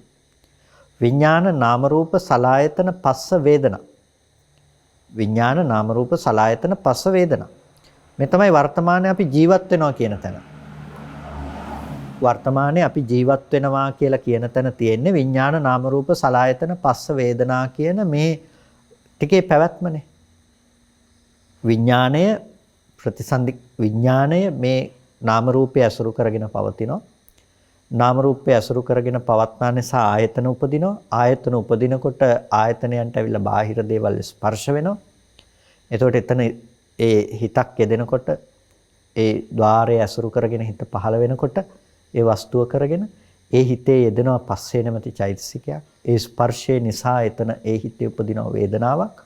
විඥාන නාම රූප සලආයතන පස්ස වේදනා. විඥාන නාම රූප සලආයතන පස්ස වේදනා. මේ තමයි වර්තමානයේ අපි ජීවත් වෙනවා කියන තැන. වර්තමානයේ අපි ජීවත් වෙනවා කියලා කියන තැන තියෙන්නේ විඥාන නාම රූප සලආයතන පස්ස වේදනා කියන මේ ටිකේ පැවැත්මනේ. විඥාණය ප්‍රතිසන්දි විඥාණය මේ නාම රූපය අසුරු කරගෙන පවතිනවා. නාම රූපය අසුරු කරගෙන පවත්නා නිසා ආයතන උපදිනවා. ආයතන උපදිනකොට ආයතනයන්ට ඇවිල්ලා බාහිර දේවල් ස්පර්ශ වෙනවා. එතකොට එතන ඒ හිතක් යෙදෙනකොට ඒ ద్వාරය අසුරු කරගෙන හිත පහළ වෙනකොට ඒ වස්තුව කරගෙන ඒ හිතේ යෙදෙනවා පස්සේ නැමැති චෛතසිකයක්. ඒ ස්පර්ශය නිසා එතන ඒ හිතේ උපදින වේදනාවක්.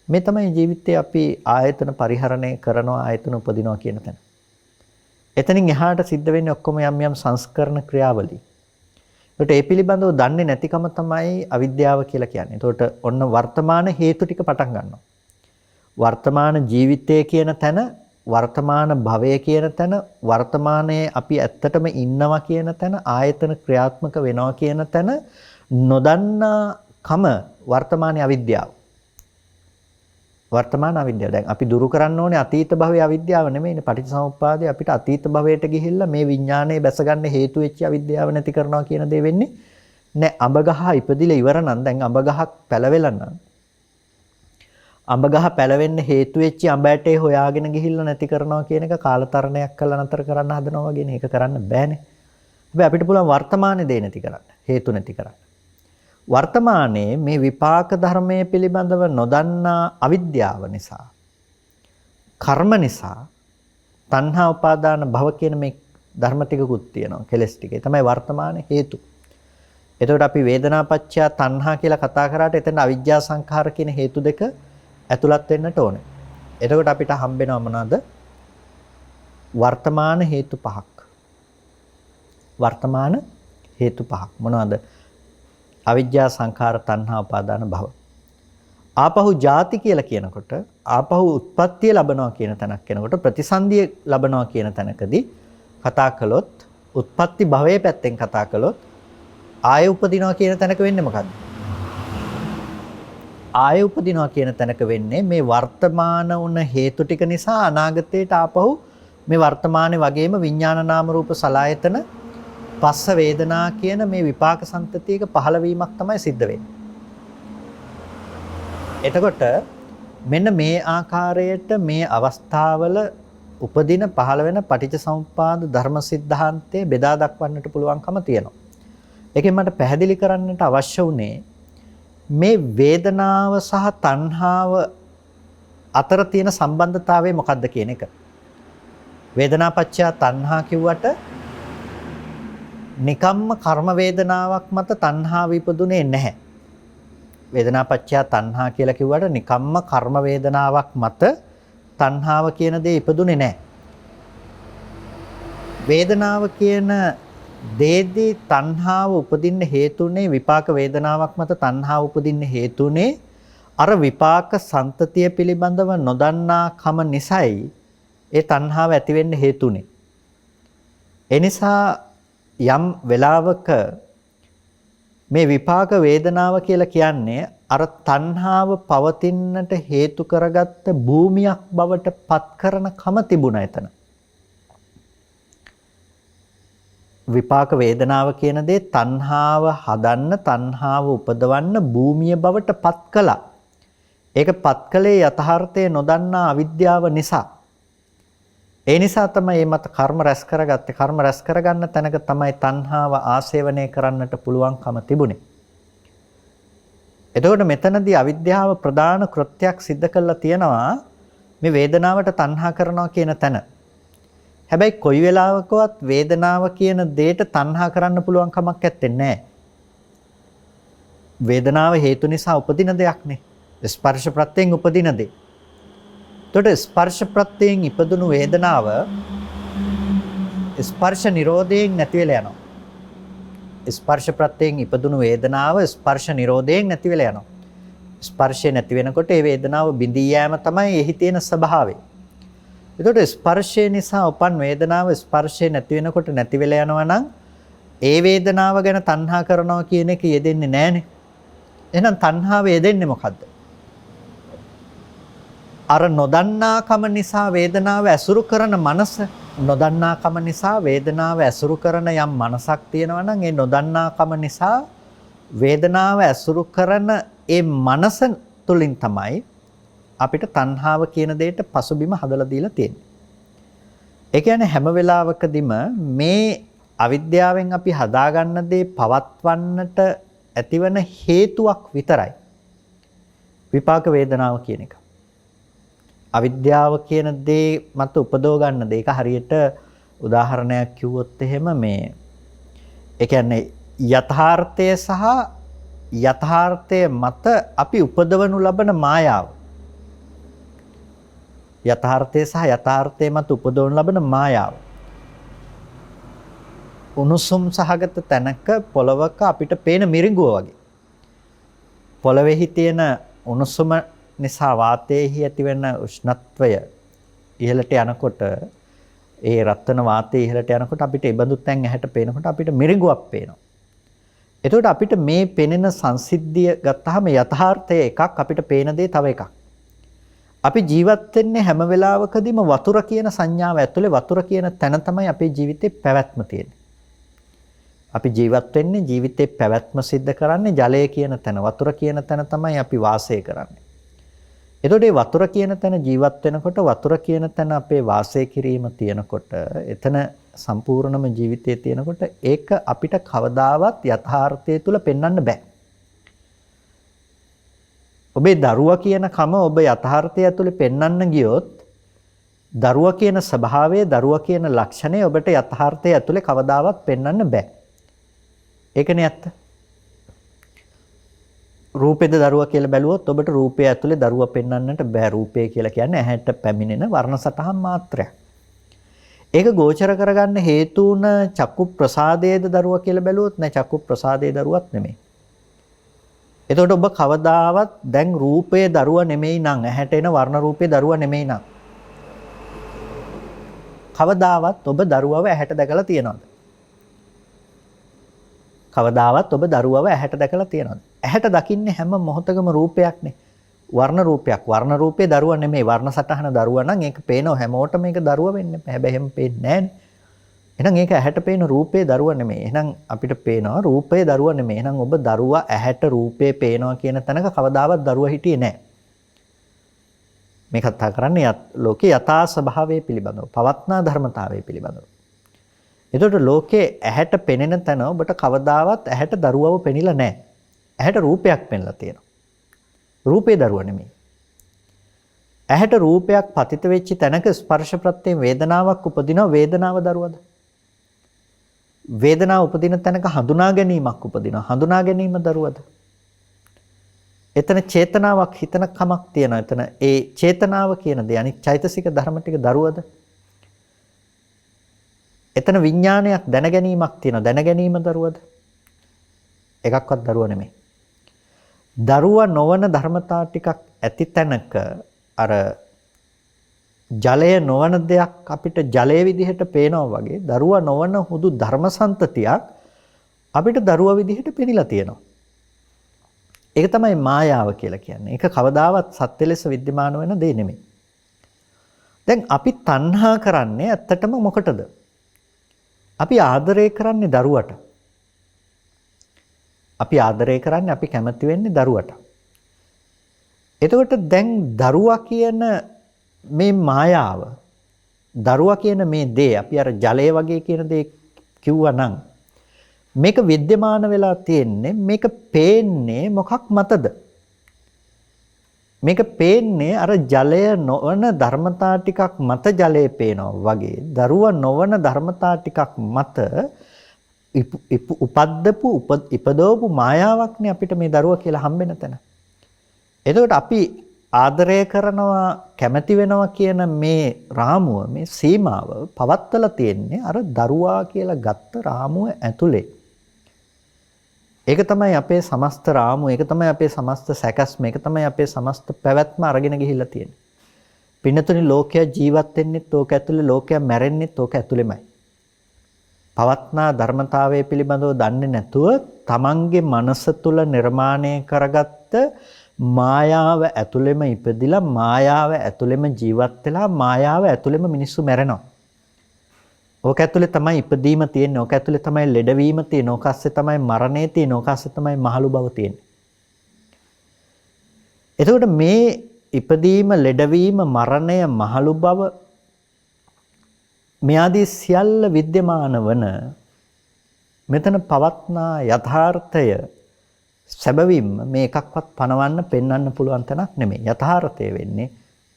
මේ තමයි ජීවිතේ අපි ආයතන පරිහරණය කරනවා ආයතන උපදිනවා කියන තැන. එතනින් එහාට සිද්ධ වෙන්නේ ඔක්කොම යම් යම් සංස්කරණ ක්‍රියාවලිය. ඒකට ඒ පිළිබඳව දන්නේ නැතිකම තමයි අවිද්‍යාව කියලා කියන්නේ. ඒකට ඔන්න වර්තමාන හේතු ටික පටන් ගන්නවා. වර්තමාන ජීවිතය කියන තැන, වර්තමාන භවය කියන තැන, වර්තමානයේ අපි ඇත්තටම ඉන්නවා කියන තැන, ආයතන ක්‍රියාත්මක වෙනවා කියන තැන නොදන්නාකම වර්තමානයේ අවිද්‍යාව. වර්තමාන අවිද්‍යාව. දැන් අපි දුරු කරන්න ඕනේ අතීත භවයේ අවිද්‍යාව නෙමෙයිනේ. පටිච්චසමුප්පාදේ අපිට අතීත භවයට ගිහිල්ලා මේ විඥානයේ බැසගන්න හේතු වෙච්ච අවිද්‍යාව නැති කරනවා කියන දේ වෙන්නේ නෑ. අඹ ගහ ඉපදිලා ඉවර නම් දැන් අඹ ගහක් පැලවෙලා නම් අඹ ගහ පැලවෙන්න හේතු වෙච්ච අඹ ඇටේ හොයාගෙන ගිහිල්ලා නැති කරනවා කියන එක කාලතරණයක් කළා නතර කරන්න හදනවා වගේනේ. ඒක කරන්න බෑනේ. හැබැයි අපිට පුළුවන් වර්තමානයේ දේ නැති කරන්න. හේතු නැති කරන්න. වර්තමානයේ මේ විපාක ධර්මයේ පිළිබඳව නොදන්නා අවිද්‍යාව නිසා කර්ම නිසා තණ්හා උපාදාන භව කියන මේ ධර්ම ටිකකුත් තියෙනවා කෙලස් ටික. ඒ තමයි වර්තමාන හේතු. එතකොට අපි වේදනාපච්චය තණ්හා කියලා කතා කරාට එතන අවිජ්ජා සංඛාර කියන හේතු දෙක ඇතුළත් වෙන්නට ඕනේ. එතකොට අපිට හම්බෙනවා මොනවාද? වර්තමාන හේතු පහක්. වර්තමාන හේතු පහක් මොනවාද? අවිජ්ජා සංඛාර තණ්හා උපාදාන භව. ආපහු ජාති කියලා කියනකොට ආපහු උත්පත්තිය ලබනවා කියන තැනක් එනකොට ප්‍රතිසන්දිය ලබනවා කියන තැනකදී කතා කළොත් උත්පත්ති භවයේ පැත්තෙන් කතා කළොත් ආය උපදිනවා කියන තැනක වෙන්නේ මොකද්ද? ආය උපදිනවා කියන තැනක වෙන්නේ මේ වර්තමාන වුණ හේතු ටික නිසා අනාගතයට ආපහු මේ වර්තමානයේ වගේම විඥාන නාම රූප සලආයතන පස්ස වේදනා කියන මේ විපාක සම්තතියක පහළවීමක් තමයි සිද්ධ වෙන්නේ. එතකොට මෙන්න මේ ආකාරයට මේ අවස්ථාවල උපදින පහළ වෙන පටිච්චසමුප්පාද ධර්ම સિદ્ધාන්තයේ බෙදා දක්වන්නට පුළුවන්කම තියෙනවා. ඒකෙන් මට පැහැදිලි කරන්නට අවශ්‍ය වුණේ මේ වේදනාව සහ තණ්හාව අතර තියෙන සම්බන්ධතාවය මොකක්ද කියන එක. වේදනාපච්චය තණ්හා කිව්වට නිකම්ම කර්ම වේදනාවක් මත තණ්හාව ඉපදුනේ නැහැ. වේදනාපච්චය තණ්හා කියලා කිව්වට නිකම්ම කර්ම වේදනාවක් මත තණ්හාව කියන දේ ඉපදුනේ නැහැ. වේදනාව කියන දේදී තණ්හාව උපදින්න හේතුනේ විපාක වේදනාවක් මත තණ්හාව උපදින්න හේතුනේ අර විපාක සන්තතිය පිළිබඳව නොදන්නා කම නිසායි ඒ තණ්හාව ඇති වෙන්න හේතුනේ. ඒ නිසා යම් වෙලාවක මේ විපාක වේදනාව කියලා කියන්නේ අර තණ්හාව පවතින්නට හේතු කරගත්ත භූමියක් බවට පත් කරන කම තිබුණා එතන. විපාක වේදනාව කියන දේ තණ්හාව හදන්න තණ්හාව උපදවන්න භූමිය බවට පත් කළා. ඒක පත් කළේ යථාර්ථය නොදන්නා අවිද්‍යාව නිසා. ඒ නිසා තමයි මේ මත කර්ම රැස් කරගත්තේ. කර්ම රැස් කරගන්න තැනක තමයි තණ්හාව ආසේවනය කරන්නට පුළුවන්කම තිබුණේ. එතකොට මෙතනදී අවිද්‍යාව ප්‍රධාන කෘත්‍යයක් සිද්ධ කළා තියෙනවා මේ වේදනාවට තණ්හා කරනවා කියන තැන. හැබැයි කොයි වෙලාවකවත් වේදනාව කියන දෙයට තණ්හා කරන්න පුළුවන් කමක් නැත්තේ නෑ. වේදනාව හේතු නිසා උපදින දෙයක් නේ. ස්පර්ශ ප්‍රත්‍යයෙන් උපදින දෙයක්. එතකොට ස්පර්ශ ප්‍රත්‍යයෙන් ඉපදුණු වේදනාව ස්පර්ශ නිරෝධයෙන් නැති වෙලා යනවා. ස්පර්ශ ප්‍රත්‍යයෙන් ඉපදුණු වේදනාව ස්පර්ශ නිරෝධයෙන් නැති වෙලා යනවා. ස්පර්ශය නැති වෙනකොට ඒ වේදනාව බිඳී යෑම තමයි එහි තියෙන ස්වභාවය. එතකොට ස්පර්ශය නිසා උපන් වේදනාව ස්පර්ශය නැති වෙනකොට නැති වෙලා යනවා නම් ඒ වේදනාව ගැන තණ්හා කරනවා කියන එක යෙදෙන්නේ නැහනේ. එහෙනම් තණ්හාව යෙදෙන්නේ මොකද්ද? අර නොදන්නාකම නිසා වේදනාව ඇසුරු කරන මනස, නොදන්නාකම නිසා වේදනාව ඇසුරු කරන යම් මනසක් තියෙනවා නම් ඒ නොදන්නාකම නිසා වේදනාව ඇසුරු කරන ඒ මනස තුලින් තමයි අපිට තණ්හාව කියන දෙයට පසුබිම හදලා දීලා තියෙන්නේ. ඒ කියන්නේ හැම වෙලාවකදීම මේ අවිද්‍යාවෙන් අපි හදාගන්න දේ පවත්වන්නට ඇතිවන හේතුවක් විතරයි විපාක වේදනාව කියන එක. අවිද්‍යාව කියන දේ මත උපදව ගන්න දේ. ඒක හරියට උදාහරණයක් කිව්වොත් එහෙම මේ ඒ කියන්නේ යථාර්ථය සහ යථාර්ථය මත අපි උපදවනු ලබන මායාව. යථාර්ථය සහ යථාර්ථය මත උපදවනු ලබන මායාව. උණුසුම් සහගත තැනක පොළවක අපිට පේන මිරිඟුව වගේ. පොළවේහි තියෙන උණුසුම නිසා වාතයේහි ඇතිවෙන උෂ්ණත්වය ඉහළට යනකොට ඒ රත්න වාතයේ ඉහළට යනකොට අපිට ඒ බඳු තැන් ඇහැට පේනකොට අපිට මිරිඟුවක් පේනවා. එතකොට අපිට මේ පෙනෙන සංසිද්ධිය ගත්තාම යථාර්ථය එකක්, අපිට පේන දේ තව එකක්. අපි ජීවත් වෙන්නේ හැම වෙලාවකදීම වතුර කියන සංඥාව ඇතුලේ, වතුර කියන තැන තමයි අපේ ජීවිතේ පැවැත්ම තියෙන්නේ. අපි ජීවත් වෙන්නේ ජීවිතේ පැවැත්ම සිද්ධ කරන්නේ ජලය කියන තැන, වතුර කියන තැන තමයි අපි වාසය කරන්නේ. එතකොට මේ වතුර කියන තැන ජීවත් වෙනකොට, වතුර කියන තැන අපේ වාසය කිරීම තියෙනකොට, එතන සම්පූර්ණම ජීවිතයේ තියෙනකොට ඒක අපිට කවදාවත් යථාර්ථය තුල පෙන්වන්න බෑ. ඔබේ දරුවා කියන කම ඔබ යථාර්ථය ඇතුලේ පෙන්වන්න ගියොත් දරුවා කියන ස්වභාවය, දරුවා කියන ලක්ෂණය ඔබට යථාර්ථය ඇතුලේ කවදාවත් පෙන්වන්න බෑ. ඒකනේ ඇත්ත. රූපෙද දරුවා කියලා බැලුවොත් ඔබට රූපය ඇතුලේ දරුවා පෙන්වන්නට බෑ. රූපය කියලා කියන්නේ ඇහැට පැමිණෙන වර්ණ සටහන් මාත්‍රයක්. ඒක ගෝචර කරගන්න හේතු වුණ චක්කු ප්‍රසාදයේද දරුවා කියලා බැලුවොත් නෑ, චක්කු ප්‍රසාදයේ දරුවත් නෙමෙයි. එතකොට ඔබ කවදාවත් දැන් රූපයේ දරුවා නෙමෙයි නම්, ඇහැට එන වර්ණ රූපයේ දරුවා නෙමෙයි නම්, කවදාවත් ඔබ දරුවව ඇහැට දැකලා තියනවද? කවදාවත් ඔබ දරුවව ඇහැට දැකලා තියනවද? ඇහැට දකින්නේ හැම මොහොතකම රූපයක්නේ. වර්ණ රූපයක්. වර්ණ රූපේ දරුවා නෙමෙයි. වර්ණ සටහන දරුවා නම් ඒක පේනව හැමෝටම ඒක දරුවා වෙන්නේ නැහැ. හැබැයි එහෙම පේන්නේ නැහනේ. එහෙනම් ඒක ඇහැට පේන රූපේ දරුවා නෙමෙයි. එහෙනම් අපිට පේනවා රූපේ දරුවා නෙමෙයි. එහෙනම් ඔබ දරුවා ඇහැට රූපේ පේනවා කියන තැනක කවදාවත් දරුවා හිටියේ නැහැ. මේ කතා කරන්නේ ලෝකේ යථා ස්වභාවය පිළිබඳව, පවත්නා ධර්මතාවය පිළිබඳව. එතකොට ලෝකේ ඇහැට පෙනෙන තැන ඔබට කවදාවත් ඇහැට දරුවව පෙනිලා නැහැ. ඇහැට රූපයක් පෙන්ලා තියෙනවා. රූපේ දරුවා නෙමෙයි. ඇහැට රූපයක් පතිත වෙච්ච තැනක ස්පර්ශ ප්‍රත්‍යයෙන් වේදනාවක් උපදිනවා. වේදනාව දරුවද? වේදනාව උපදින තැනක හඳුනා ගැනීමක් උපදිනවා. හඳුනා ගැනීම දරුවද? එතන චේතනාවක්, හිතන කමක් තියෙනවා. එතන ඒ චේතනාව කියන දේ අනිත් චෛතසික ධර්ම ටික දරුවද? එතන විඥානයක්, දැන ගැනීමක් තියෙනවා. දැන ගැනීම දරුවද? එකක්වත් දරුවා නෙමෙයි. දරුවා නොවන ධර්මතා ටිකක් ඇති තැනක අර ජලය නොවන දෙයක් අපිට ජලයේ විදිහට පේනවා වගේ දරුවා නොවන හුදු ධර්මසන්තතියක් අපිට දරුවා විදිහට පෙනිලා තියෙනවා. ඒක තමයි මායාව කියලා කියන්නේ. ඒක කවදාවත් සත්‍ය ලෙස विद्यमान වෙන දෙයක් නෙමෙයි. දැන් අපි තණ්හා කරන්නේ ඇත්තටම මොකටද? අපි ආදරය කරන්නේ දරුවට. අපි ආදරය කරන්නේ, අපි කැමති වෙන්නේ දරුවට. එතකොට දැන් දරුවා කියන මේ මායාව, දරුවා කියන මේ දේ, අපි අර ජලය වගේ කියන දේ කිව්වා නම් මේක विद्यमान වෙලා තියෙන්නේ, මේක පේන්නේ මොකක් මතද? මේක පේන්නේ අර ජලය නොවන ධර්මතා ටිකක් මත ජලය පේනවා වගේ දරුවා නොවන ධර්මතා ටිකක් මත ඉපදවපු මායාවක්නේ අපිට මේ දරුවා කියලා හම්බෙන තැන. එතකොට අපි ආදරය කරනවා, කැමති වෙනවා කියන මේ රාමුව, මේ සීමාව පවත්වලා තියෙන්නේ අර දරුවා කියලා ගත්ත රාමුව ඇතුලේ. ඒක තමයි අපේ සමස්ත රාමුව, ඒක තමයි අපේ සමස්ත සැකස්ම, ඒක තමයි අපේ සමස්ත පැවැත්ම අරගෙන ගිහිල්ලා තියෙන්නේ. පින්නතුනි ලෝකයා ජීවත් වෙන්නෙත් ඕක ඇතුලේ, ලෝකයා මැරෙන්නෙත් ඕක ඇතුලේමයි. පවත්නා ධර්මතාවය පිළිබඳව දන්නේ නැතුව තමන්ගේ මනස තුල නිර්මාණය කරගත්ත මායාව ඇතුළෙම ඉපදිලා මායාව ඇතුළෙම ජීවත් වෙලා මායාව ඇතුළෙම මිනිස්සු මැරෙනවා. ඕක ඇතුලේ තමයි ඉපදීම තියෙන්නේ. ඕක ඇතුලේ තමයි ලෙඩවීම තියෙන්නේ. ඕක ඇස්සේ තමයි මරණය තියෙන්නේ. ඕක ඇස්සේ තමයි මහලු බව තියෙන්නේ. එතකොට මේ ඉපදීම, ලෙඩවීම, මරණය, මහලු බව මේ ආදී සියල්ල විද්‍යමාන වන මෙතන පවත්නා යථාර්ථය සැබවින්ම මේ එකක්වත් පනවන්න පෙන්වන්න පුළුවන් තැනක් නෙමෙයි. යථාර්ථය වෙන්නේ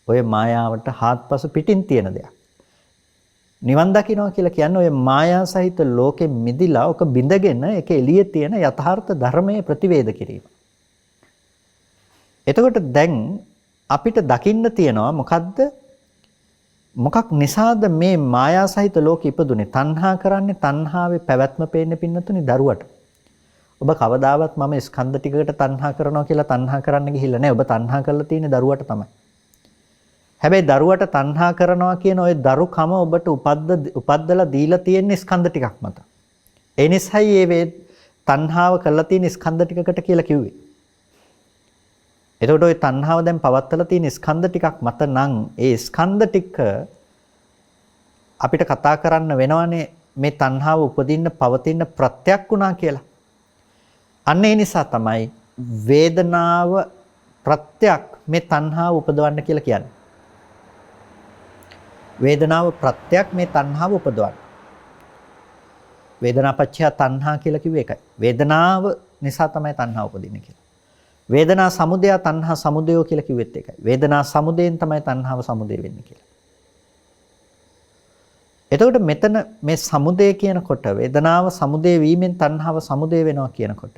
ඔය මායාවට හාත්පස පිටින් තියෙන දෙයක්. නිවන් දකින්නවා කියලා කියන්නේ ඔය මායා සහිත ලෝකෙ මිදිලා ඔක බිඳගෙන ඒක එළියේ තියෙන යථාර්ථ ධර්මයේ ප්‍රතිවේධ කිරීම. එතකොට දැන් අපිට දකින්න තියෙනවා මොකද්ද? මොකක් නිසාද මේ මායා සහිත ලෝකෙ ඉපදුනේ? තණ්හා කරන්නේ, තණ්හාවේ පැවැත්ම පේන්නේ පින්නතුනි දරුවට. ඔබ කවදාවත් මම ස්කන්ධ ටිකකට තණ්හා කරනවා කියලා තණ්හා කරන්න ගිහිල්ලා නැහැ. ඔබ තණ්හා කරලා තියෙන්නේ දරුවට තමයි. හැබැයි දරුවට තණ්හා කරනවා කියන ওই දරුකම ඔබට උපද්දලා දීලා තියෙන ස්කන්ධ ටිකක් මත. ඒ නිසායි මේ තණ්හාව කරලා තියෙන ස්කන්ධ ටිකකට කියලා කිව්වේ. එතකොට ওই තණ්හාව දැන් පවත්තලා තියෙන ස්කන්ධ ටිකක් මත නම් ඒ ස්කන්ධ ටික අපිට කතා කරන්න වෙනවනේ මේ තණ්හාව උපදින්න පවතින ප්‍රත්‍යක් වුණා කියලා. අන්න ඒ නිසා තමයි වේදනාව ප්‍රත්‍යක් මේ තණ්හාව උපදවන්න කියලා කියන්නේ. වේදනාව ප්‍රත්‍යක් මේ තණ්හාව උපදවන්න. වේදනාපච්චය තණ්හා කියලා කිව්වේ ඒකයි. වේදනාව නිසා තමයි තණ්හාව උපදින්නේ කියලා. වේදනා සමුදය තණ්හා සමුදය කියලා කිව්වෙත් ඒකයි. වේදනා සමුදයෙන් තමයි තණ්හාව සමුදය වෙන්නේ කියලා. එතකොට මෙතන මේ සමුදය කියනකොට වේදනාව සමුදය වීමෙන් තණ්හාව සමුදය වෙනවා කියනකොට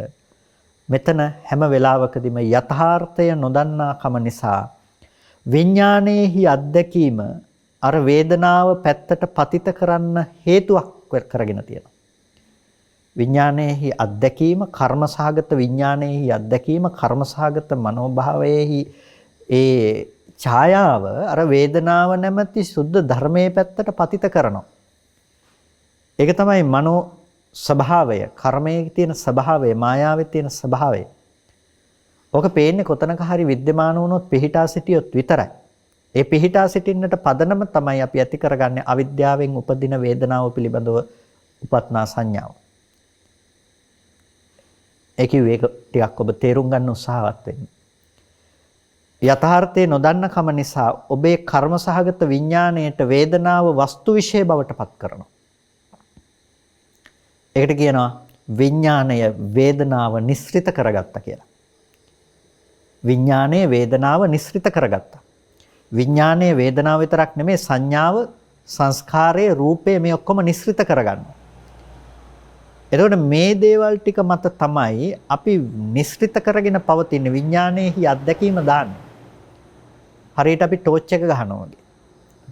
මෙතන හැම වෙලාවකදීම යථාර්ථය නොදන්නාකම නිසා විඥානයේහි අත්දැකීම අර වේදනාව පැත්තට පතිත කරන්න හේතුවක් කරගෙන තියෙනවා. විඥානයේහි අත්දැකීම කර්මසහගත විඥානයේහි අත්දැකීම කර්මසහගත මනෝභාවයේහි ඒ ඡායාව අර වේදනාව නැමැති සුද්ධ ධර්මයේ පැත්තට පතිත කරනවා. ඒක තමයි මනෝ ස්වභාවය, කර්මයේ තියෙන ස්වභාවය, මායාවේ තියෙන ස්වභාවය. ඕක පේන්නේ කොතනක හරි විද්‍යමාන වුණොත් පිහිටා සිටියොත් විතරයි. ඒ පිහිටා සිටින්නට පදනම තමයි අපි ඇති කරගන්නේ අවිද්‍යාවෙන් උපදින වේදනාව පිළිබඳව උපත්නා සංඥාව. ඒක ටිකක් ඔබ තේරුම් ගන්න උත්සාහවත් වෙන්න. යථාර්ථයේ නොදන්න කම නිසා ඔබේ කර්මසහගත විඥාණයට වේදනාව වස්තු විශේෂ බවට පත් කරනවා. ඒකට කියනවා විඥාණය වේදනාව නිස්සෘත කරගත්තා කියලා. විඥාණය වේදනාව නිස්සෘත කරගත්තා. විඥාණය වේදනාව විතරක් නෙමෙයි සංඥාව, සංස්කාරයේ, රූපය මේ ඔක්කොම නිස්සෘත කරගන්නවා. එතකොට මේ දේවල් ටික මත තමයි අපි නිස්සෘත කරගෙන පවතින විඥානයේහි අත්දැකීම දාන්නේ. හරියට අපි ටෝච් එක ගහනවා වගේ.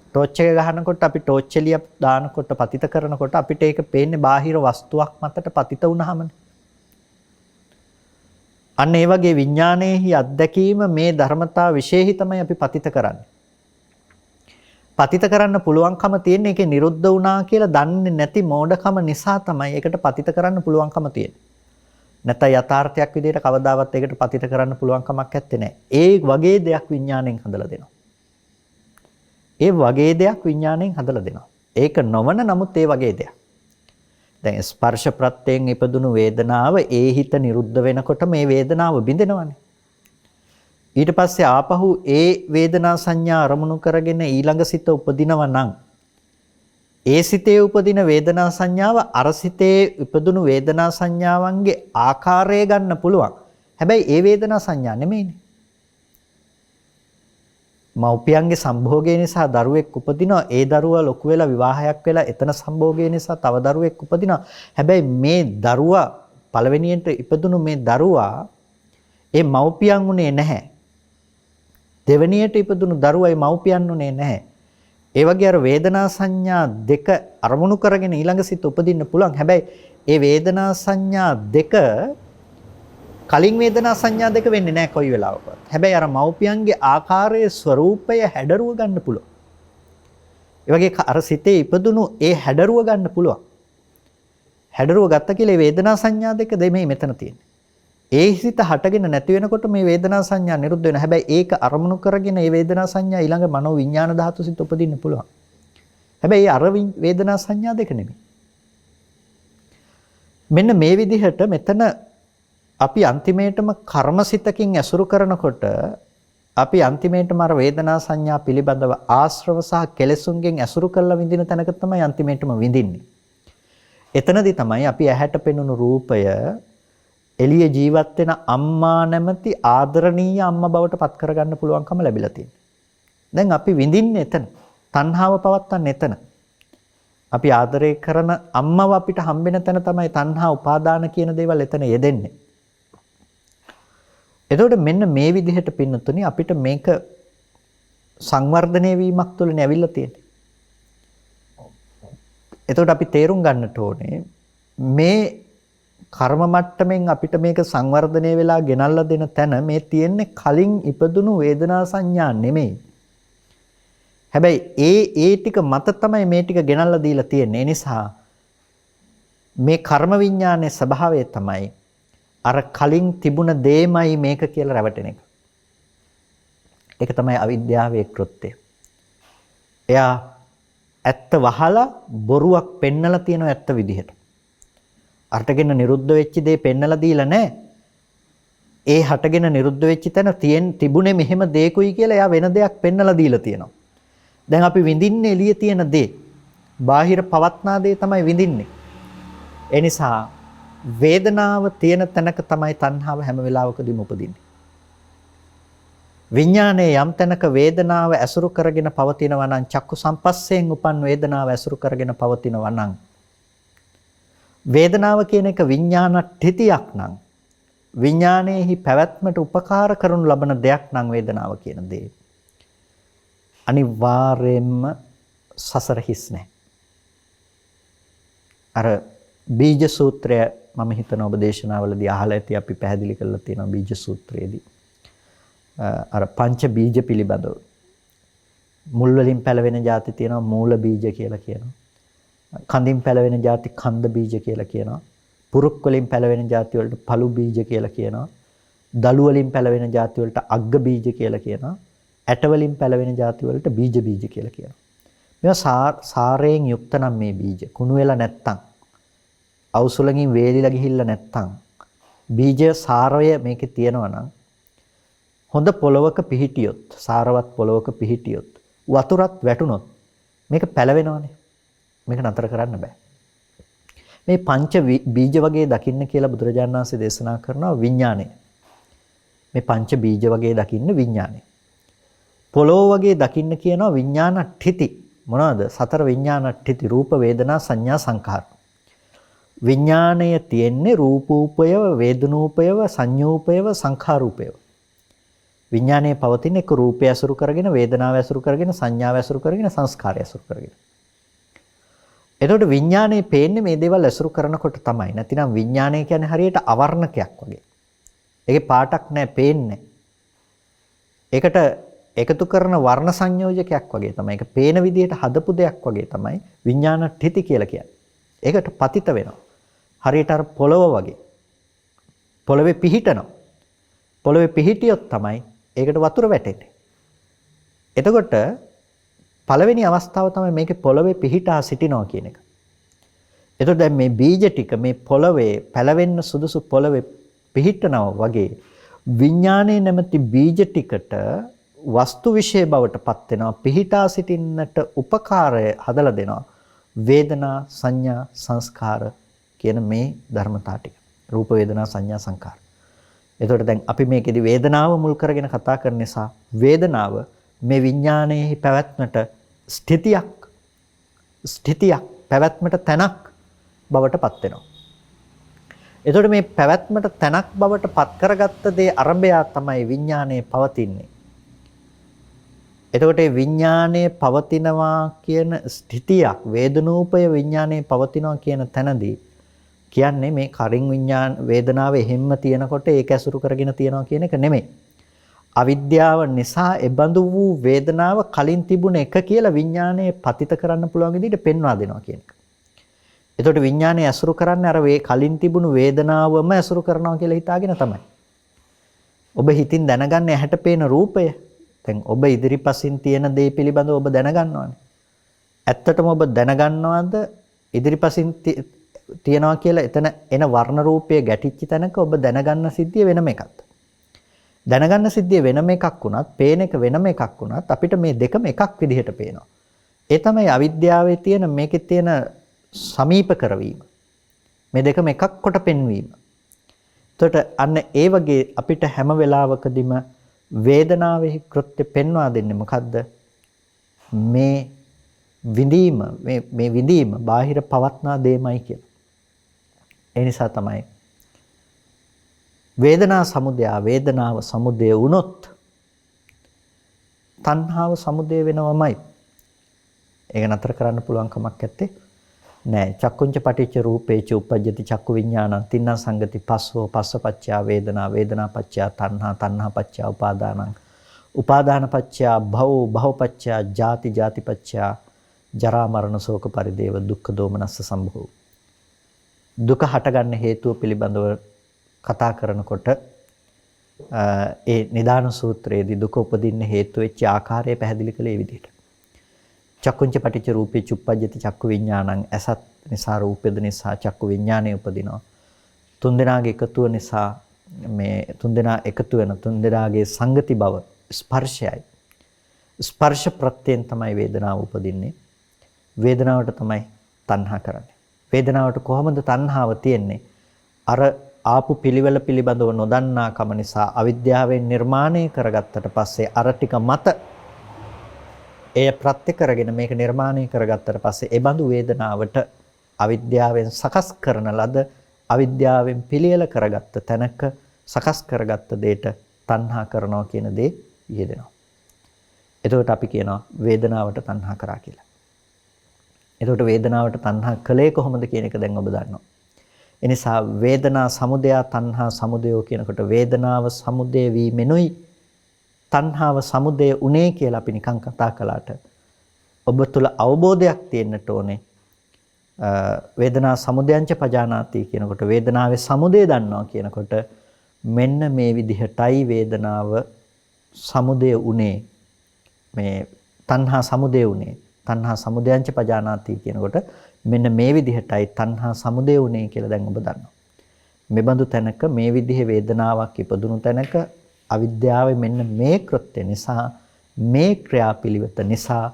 ටෝච් එක ගහනකොට අපි ටෝච් එළිය දානකොට පතිත කරනකොට අපිට ඒක පේන්නේ බාහිර වස්තුවක් මතට පතිත වුණාමනේ. අන්න ඒ වගේ විඥානයේහි අත්දැකීම මේ ධර්මතා විශේෂයි තමයි අපි පතිත කරන්නේ. පතිත කරන්න පුළුවන්කම තියෙන්නේ ඒකේ නිරුද්ධ වුණා කියලා දන්නේ නැති මෝඩකම නිසා තමයි ඒකට පතිත කරන්න පුළුවන්කම තියෙන්නේ. නැත්නම් යථාර්ථයක් විදිහට කවදාවත් ඒකට පතිත කරන්න පුළුවන් කමක් නැත්තේ නෑ. ඒ වගේ දෙයක් විඥාණයෙන් හදලා දෙනවා. ඒ වගේ දෙයක් විඥාණයෙන් හදලා දෙනවා. ඒක නොවන නමුත් ඒ වගේ දෙයක්. දැන් ස්පර්ශ ප්‍රත්‍යයෙන් ඉපදුණු වේදනාව ඒ හිත නිරුද්ධ වෙනකොට මේ වේදනාව බිඳෙනවනේ. ඊට පස්සේ ආපහු ඒ වේදනා සංඥා අරමුණු කරගෙන ඊළඟ සිත උපදිනවා නම් ඒ සිතේ උපදින වේදනා සංඥාව අර සිතේ ඉපදුණු වේදනා සංඥාවන්ගේ ආකාරය ගන්න පුළුවන්. හැබැයි ඒ වේදනා සංඥා නෙමෙයිනේ. මව්පියන්ගේ සම්භෝගය නිසා දරුවෙක් උපදිනවා. ඒ දරුවා ලොකු වෙලා විවාහයක් වෙලා එතන සම්භෝගය නිසා තව දරුවෙක් උපදිනවා. හැබැයි මේ දරුවා පළවෙනියට ඉපදුණු මේ දරුවා ඒ මව්පියන් උනේ නැහැ. දෙවෙනියට ඉපදුණු දරුවයි මව්පියන් උනේ නැහැ. ඒ වගේ අර වේදනා සංඥා දෙක අරමුණු කරගෙන ඊළඟ සිත උපදින්න පුළුවන්. හැබැයි ඒ වේදනා සංඥා දෙක කලින් වේදනා සංඥා දෙක වෙන්නේ නැහැ කොයි වෙලාවකවත්. හැබැයි අර මව්පියන්ගේ ආකාරයේ ස්වરૂපය හැඩරුව ගන්න පුළුවන්. ඒ වගේ අර සිතේ ඉපදුණු ඒ හැඩරුව ගන්න පුළුවන්. හැඩරුව ගත්ත කියලා වේදනා සංඥා දෙක දෙමේ මෙතන තියෙන්නේ. ඒ හිත හටගෙන නැති වෙනකොට මේ වේදනා සංඥා නිරුද්ධ වෙනවා. හැබැයි ඒක අරමුණු කරගෙන මේ වේදනා සංඥා ඊළඟ මනෝ විඥාන ධාතු සිත උපදින්න පුළුවන්. හැබැයි අර වේදනා සංඥා දෙක නෙමෙයි. මෙන්න මේ විදිහට මෙතන අපි අන්තිමේටම කර්මසිතකින් ඇසුරු කරනකොට අපි අන්තිමේටම අර වේදනා සංඥා පිළිබඳව ආශ්‍රව සහ කෙලෙසුන්ගෙන් ඇසුරු කරලා විඳින තැනක තමයි අන්තිමේටම විඳින්නේ. එතනදී තමයි අපි ඇහැට පෙනුණු රූපය එළිය ජීවත් වෙන අම්මා නැමැති ආදරණීය අම්මා බවට පත් කරගන්න පුළුවන්කම ලැබිලා තියෙනවා. දැන් අපි විඳින්නේ එතන. තණ්හාව පවත්තන්නේ එතන. අපි ආදරය කරන අම්මව අපිට හම්බෙන තැන තමයි තණ්හා උපාදාන කියන දේවල් එතන යෙදෙන්නේ. එතකොට මෙන්න මේ විදිහට පින්නතුනි අපිට මේක සංවර්ධනය වීමක් තුළනේ ඇවිල්ලා තියෙන්නේ. එතකොට අපි තේරුම් ගන්නට ඕනේ මේ කර්ම මට්ටමින් අපිට මේක සංවර්ධනය වෙලා ගෙනල්ලා දෙන තැන මේ තියෙන්නේ කලින් ඉපදුණු වේදනා සංඥා නෙමෙයි. හැබැයි ඒ ටික මත තමයි මේ ටික ගෙනල්ලා දීලා තියෙන්නේ. ඒ නිසා මේ කර්ම විඥානයේ ස්වභාවය තමයි අර කලින් තිබුණ දේමයි මේක කියලා රැවටෙන එක. ඒක තමයි අවිද්‍යාවේ කෘත්‍යය. එයා ඇත්ත වහලා බොරුවක් පෙන්නලා තියෙන ඇත්ත විදිහට. හටගෙන නිරුද්ධ වෙච්ච දේ පෙන්නලා දීලා නැහැ. ඒ හටගෙන නිරුද්ධ වෙච්ච තැන තිබුණේ මෙහෙම දෙයකුයි කියලා එයා වෙන දෙයක් පෙන්නලා දීලා තියෙනවා. දැන් අපි විඳින්නේ එළිය තියෙන දේ. බාහිර පවත්නා දේ තමයි විඳින්නේ. ඒ නිසා වේදනාව තියෙන තැනක තමයි තණ්හාව හැම වෙලාවකදීම උපදින්නේ. විඥානයේ යම් තැනක වේදනාව ඇසුරු කරගෙන පවතිනවා නම් චක්කු සම්පස්සයෙන් උපන් වේදනාව ඇසුරු කරගෙන පවතිනවා නම් වේදනාව කියන එක විඥානට්ඨිතියක් නම් විඥානයේහි පැවැත්මට උපකාර කරනු ලබන දෙයක් නම් වේදනාව කියන දේ අනිවාර්යයෙන්ම සසර හිස් නැහැ. අර බීජ සූත්‍රය මම හිතන ඔබ දේශනාවලදී අහලා ඇති අපි පැහැදිලි කරලා තියෙනවා බීජ සූත්‍රයේදී. අර පංච බීජ පිළිබඳව මුල් වලින් පැලවෙන ಜಾති තියෙනවා මූල බීජ කියලා කියනවා. කඳින් පැලවෙන ಜಾති කන්ද බීජ කියලා කියනවා. පුරුක් වලින් පැලවෙන ಜಾති වලට පළු බීජ කියලා කියනවා. දළු වලින් පැලවෙන ಜಾති වලට අග්ග බීජ කියලා කියනවා. ඇට වලින් පැලවෙන ಜಾති වලට බීජ බීජ කියලා කියනවා. මේවා සාරයෙන් යුක්ත නම් මේ බීජ කුණු වෙලා නැත්තම් අවුසුලකින් වේලිලා ගිහිල්ලා නැත්තම් බීජ සාරය මේකේ තියෙනවා නම් හොඳ පොලවක පිහිටියොත් සාරවත් පොලවක පිහිටියොත් වතුරත් වැටුනොත් මේක පැලවෙනවනේ. මේක නතර කරන්න බෑ. මේ පංච බීජ වගේ දකින්න කියලා බුදුරජාණන් වහන්සේ දේශනා කරනවා විඥාණය. මේ පංච බීජ වගේ දකින්න විඥාණය. පොළොව වගේ දකින්න කියනවා විඥානට්ඨිති. මොනවද? සතර විඥානට්ඨිති රූප වේදනා සංඥා සංඛාර. විඥාණය තියෙන්නේ රූපූපයව, වේදනූපයව, සංඥූපයව, සංඛාරූපයව. විඥානයේ පවතින එක රූපය ඇසුරු කරගෙන, වේදනාව ඇසුරු කරගෙන, සංඥාව ඇසුරු කරගෙන, සංස්කාරය ඇසුරු කරගෙන. එතකොට විඥානයේ පේන්නේ මේ දේවල් ඇසුරු කරනකොට තමයි. නැතිනම් විඥානය කියන්නේ හරියට අවර්ණකයක් වගේ. ඒකේ පාටක් නැහැ, පේන්නේ. ඒකට එකතු කරන වර්ණ සංයෝජකයක් වගේ තමයි. ඒක පේන විදිහට හදපු දෙයක් වගේ තමයි විඥානට්ඨිති කියලා කියන්නේ. ඒකට පතිත වෙනවා. හරියට අර පොළව වගේ. පොළවේ පිහිටනවා. පොළවේ පිහිටියොත් තමයි ඒකට වතුර වැටෙන්නේ. එතකොට පළවෙනි අවස්ථාව තමයි මේකේ පොළවේ පිහිටා සිටිනවා කියන එක. එතකොට දැන් මේ බීජ ටික මේ පොළවේ පැලවෙන්න සුදුසු පොළවේ පිහිටනවා වගේ විඥානයේ නැමැති බීජ ටිකට වස්තු විශේෂ බවට පත් වෙනවා. පිහිටා සිටින්නට උපකාරය හදලා දෙනවා. වේදනා සංඥා සංස්කාර කියන මේ ධර්මතා ටික. රූප වේදනා සංඥා සංකාර. එතකොට දැන් අපි මේකෙදි වේදනාව මුල් කරගෙන කතා කරන නිසා වේදනාව මේ විඥානයේ පැවැත්මට ස්ථිතියක් පැවැත්මට තැනක් බවට පත් වෙනවා. එතකොට මේ පැවැත්මට තැනක් බවට පත් කරගත්ත දේ අරබයා තමයි විඥානයේ පවතින්නේ. එතකොට මේ විඥානයේ පවතිනවා කියන ස්ථිතියක් වේදනූපය විඥානයේ පවතිනවා කියන තැනදී කියන්නේ මේ කරින් විඥාන වේදනාව එහෙම්ම තියෙනකොට ඒක ඇසුරු කරගෙන තියනවා කියන එක නෙමෙයි. අවිද්‍යාව නිසා එබඳු වූ වේදනාව කලින් තිබුණ එක කියලා විඥානයේ පතිත කරන්න පුළුවන් විදිහට පෙන්වා දෙනවා කියන එක. එතකොට විඥානය ඇසුරු කරන්නේ අර කලින් තිබුණු වේදනාවම ඇසුරු කරනවා කියලා හිතාගෙන තමයි. ඔබ හිතින් දැනගන්නේ ඇහැට පේන රූපය. දැන් ඔබ ඉදිරිපසින් තියෙන දේ පිළිබඳව ඔබ දැනගන්නවානේ. ඇත්තටම ඔබ දැනගන්නවද ඉදිරිපසින් තියනවා කියලා එතන එන වර්ණ රූපය ගැටිච්ච තැනක ඔබ දැනගන්න සිද්ධිය වෙනම එකක්. දැනගන්න සිද්ධිය වෙනම එකක් වුණත්, පේන එක වෙනම එකක් වුණත් අපිට මේ දෙකම එකක් විදිහට පේනවා. ඒ තමයි අවිද්‍යාවේ තියෙන මේකේ තියෙන සමීප කරවීම. මේ දෙකම එකක් කොට පෙන්වීම. එතකොට අන්න ඒ වගේ අපිට හැම වෙලාවකදීම වේදනාවේ කෘත්‍ය පෙන්වා දෙන්නේ මොකද්ද? මේ විඳීම මේ විඳීම බාහිර පවත්නා දෙයමයි කියලා. ඒ නිසා තමයි වේදනාව සමුදය වුණොත් තණ්හාව සමුදය වෙනවමයි. ඒක නතර කරන්න පුළුවන් කමක් නැත්තේ නෑ. චක්කුංච පටිච්ච රූපේච උපජ්ජති චක්කු විඥානං තින්න සංගති පස්සෝ පස්සපච්චා වේදනා වේදනාපච්චා තණ්හා තණ්හාපච්චා උපාදානං උපාදානපච්චා භවෝ භවපච්චා ජාති ජාතිපච්චා ජරා මරණ ශෝක පරිදේව දුක්ඛ දෝමනස්ස සම්භව. දුක හටගන්න හේතුව පිළිබඳව කතා කරනකොට ඒ නිදාන සූත්‍රයේදී දුක උපදින්න හේතු වෙච්ච ආකාරය පැහැදිලි කළේ විදිහට. චක්කුංච පටිච්ච රූපේ චුප්පජ්ජති චක්කු විඥානං ඇසත් නිසා රූපෙද නිසා චක්කු විඥානය උපදිනවා. තුන්දෙනාගේ එකතුව නිසා මේ තුන්දෙනා එකතු වෙන තුන්දෙනාගේ සංගති බව ස්පර්ශයයි. ස්පර්ශ ප්‍රත්‍යයෙන් තමයි වේදනාව උපදින්නේ. වේදනාවට තමයි තණ්හා කරන්නේ. වේදනාවට කොහොමද තණ්හාව තියෙන්නේ? අර ආපු පිළිවෙල පිළිබඳව නොදන්නා කම නිසා අවිද්‍යාවෙන් නිර්මාණය කරගත්තට පස්සේ අර ටික මත එය ප්‍රත්‍ය කරගෙන මේක නිර්මාණය කරගත්තට පස්සේ ඒ බඳු වේදනාවට අවිද්‍යාවෙන් සකස් කරන ලද අවිද්‍යාවෙන් පිළියෙල කරගත්ත තැනක සකස් කරගත්ත දෙයට තණ්හා කරනවා කියන දේ යෙදෙනවා. එතකොට අපි කියනවා වේදනාවට තණ්හා කරා කියලා. එතකොට වේදනාවට තණ්හා කළේ කොහොමද කියන එක දැන් ඔබ දන්නවා. එනිසා වේදනා සමුදය තණ්හා සමුදයෝ කියනකොට වේදනාව සමුදය වීමෙනුයි තණ්හාව සමුදය උනේ කියලා අපි නිකන් කතා කළාට ඔබ තුල අවබෝධයක් තියෙන්නට ඕනේ. වේදනා සමුදයංච පජානාති කියනකොට වේදනාවේ සමුදය දන්නවා කියනකොට මෙන්න මේ විදිහටයි වේදනාව සමුදය උනේ. මේ තණ්හා සමුදය උනේ. තණ්හා සමුදයංච පජානාති කියනකොට මෙන්න මේ විදිහටයි තණ්හා සමුදය උනේ කියලා දැන් ඔබ දන්නවා. මෙබඳු තැනක මේ විදිහේ වේදනාවක් ඉපදුණු තැනක අවිද්‍යාවේ මෙන්න මේ කෘත්‍ය නිසා මේ ක්‍රියාපිළිවෙත නිසා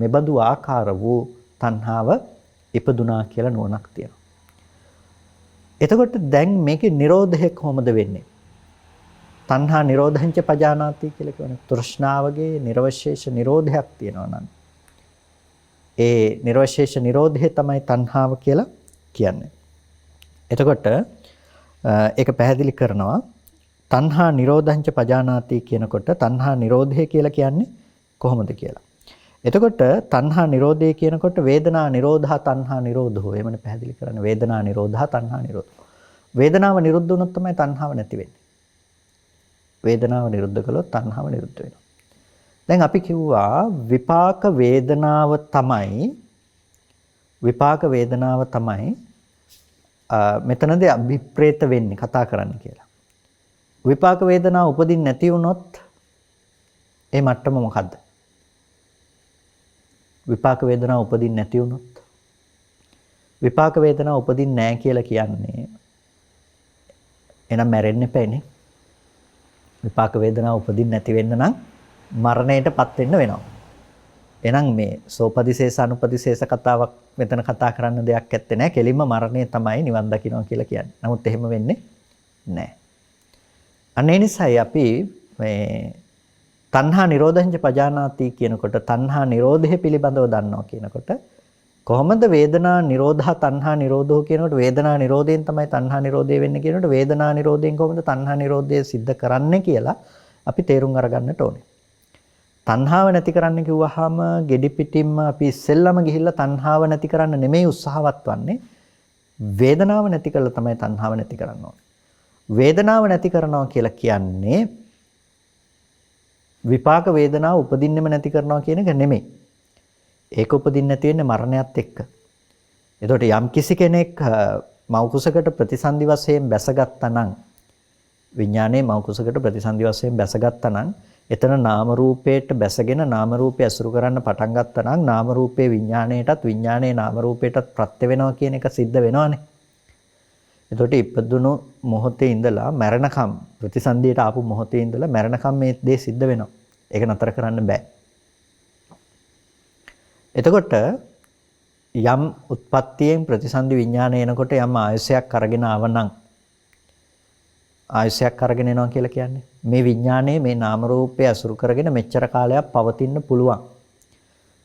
මෙබඳු ආකාර වූ තණ්හාව ඉපදුනා කියලා නුවණක් තියෙනවා. එතකොට දැන් මේකේ නිරෝධය කොහොමද වෙන්නේ? තණ්හා නිරෝධංච පජානාති කියලා කියන තෘෂ්ණාවගේ නිර්වශේෂ නිරෝධයක් තියෙනවා නම් ඒ නිර්වශේෂ නිරෝධය තමයි තණ්හාව කියලා කියන්නේ. එතකොට ඒක පැහැදිලි කරනවා තණ්හා නිරෝධංච පජානාති කියනකොට තණ්හා නිරෝධය කියලා කියන්නේ කොහොමද කියලා. එතකොට තණ්හා නිරෝධය කියනකොට වේදනා නිරෝධා තණ්හා නිරෝධෝ එහෙමනේ පැහැදිලි කරන්නේ වේදනා නිරෝධා තණ්හා නිරෝධෝ. වේදනාව නිරුද්ධ වුණොත් තමයි තණ්හාව නැති වෙන්නේ. වේදනාව නිරුද්ධ කළොත් තණ්හාව නිරුද්ධ වෙනවා. දැන් අපි කිව්වා විපාක වේදනාව තමයි මෙතනදී අභිප්‍රේත වෙන්නේ කතා කරන්න කියලා. විපාක වේදනාව උපදින්න නැති වුණොත් ඒ මට්ටම මොකද්ද? විපාක වේදනාව උපදින්න නැති වුණොත් විපාක වේදනාව උපදින්නේ නැහැ කියලා කියන්නේ එහෙනම් මැරෙන්න එපානේ. විපාක වේදනාව උපදින්න නැති වෙන්න නම් මරණයටපත් වෙන්න වෙනවා. එහෙනම් මේ සෝපදිශේෂ අනුපදිශේෂ කතාවක් මෙතන කතා කරන්න දෙයක් ඇත්තේ නැහැ. කෙලින්ම මරණය තමයි නිවන් දකින්නවා කියලා කියන්නේ. නමුත් එහෙම වෙන්නේ නැහැ. අනේ නිසායි අපි මේ තණ්හා නිරෝධංච පජානාති කියනකොට තණ්හා නිරෝධය පිළිබඳව දන්නවා කියනකොට කොහොමද වේදනා නිරෝධා තණ්හා නිරෝධෝ කියනකොට වේදනා නිරෝධයෙන් තමයි තණ්හා නිරෝධය වෙන්නේ කියනකොට වේදනා නිරෝධයෙන් කොහොමද තණ්හා නිරෝධය සිද්ධ කරන්නේ කියලා අපි තේරුම් අරගන්නට ඕනේ. තණ්හාව නැති කරන්න කිව්වහම gedi pitimma අපි ඉස්සෙල්ලම ගිහිල්ලා තණ්හාව නැති කරන්න නෙමෙයි උත්සාහවත් වන්නේ. වේදනාව නැති කළා තමයි තණ්හාව නැති කරන්න ඕනේ. වේදනාව නැති කරනවා කියලා කියන්නේ විපාක වේදනාව උපදින්නෙම නැති කරනවා කියන එක නෙමෙයි. ඒක උපදින්න නැති වෙන්නේ මරණයත් එක්ක. එතකොට යම් කිසි කෙනෙක් මව් කුසකට ප්‍රතිසන්දි වශයෙන් බැසගත්තා නම් විඥානයේ මව් කුසකට ප්‍රතිසන්දි වශයෙන් බැසගත්තා නම් එතන නාම රූපයට බැසගෙන නාම රූපය අසුරු කරන්න පටන් ගත්තා නම් නාම රූපේ විඥාණයටත් විඥානයේ නාම රූපයටත් ප්‍රත්‍ය වෙනවා කියන එක සිද්ධ වෙනවනේ. එතකොට ඉපදුණු මොහොතේ ඉඳලා මරණකම් ප්‍රතිසන්දියට ආපු මොහොතේ ඉඳලා මරණකම් මේ දේ සිද්ධ වෙනවා. ඒක නතර කරන්න බෑ. එතකොට යම් උත්පත්තියෙන් ප්‍රතිසන්දි විඥානය එනකොට යම් ආයසයක් අරගෙන ආවනම් ආයසයක් අරගෙන එනවා කියලා කියන්නේ මේ විඥානයේ මේ නාම රූපය අසුරු කරගෙන මෙච්චර කාලයක් පවතින්න පුළුවන්.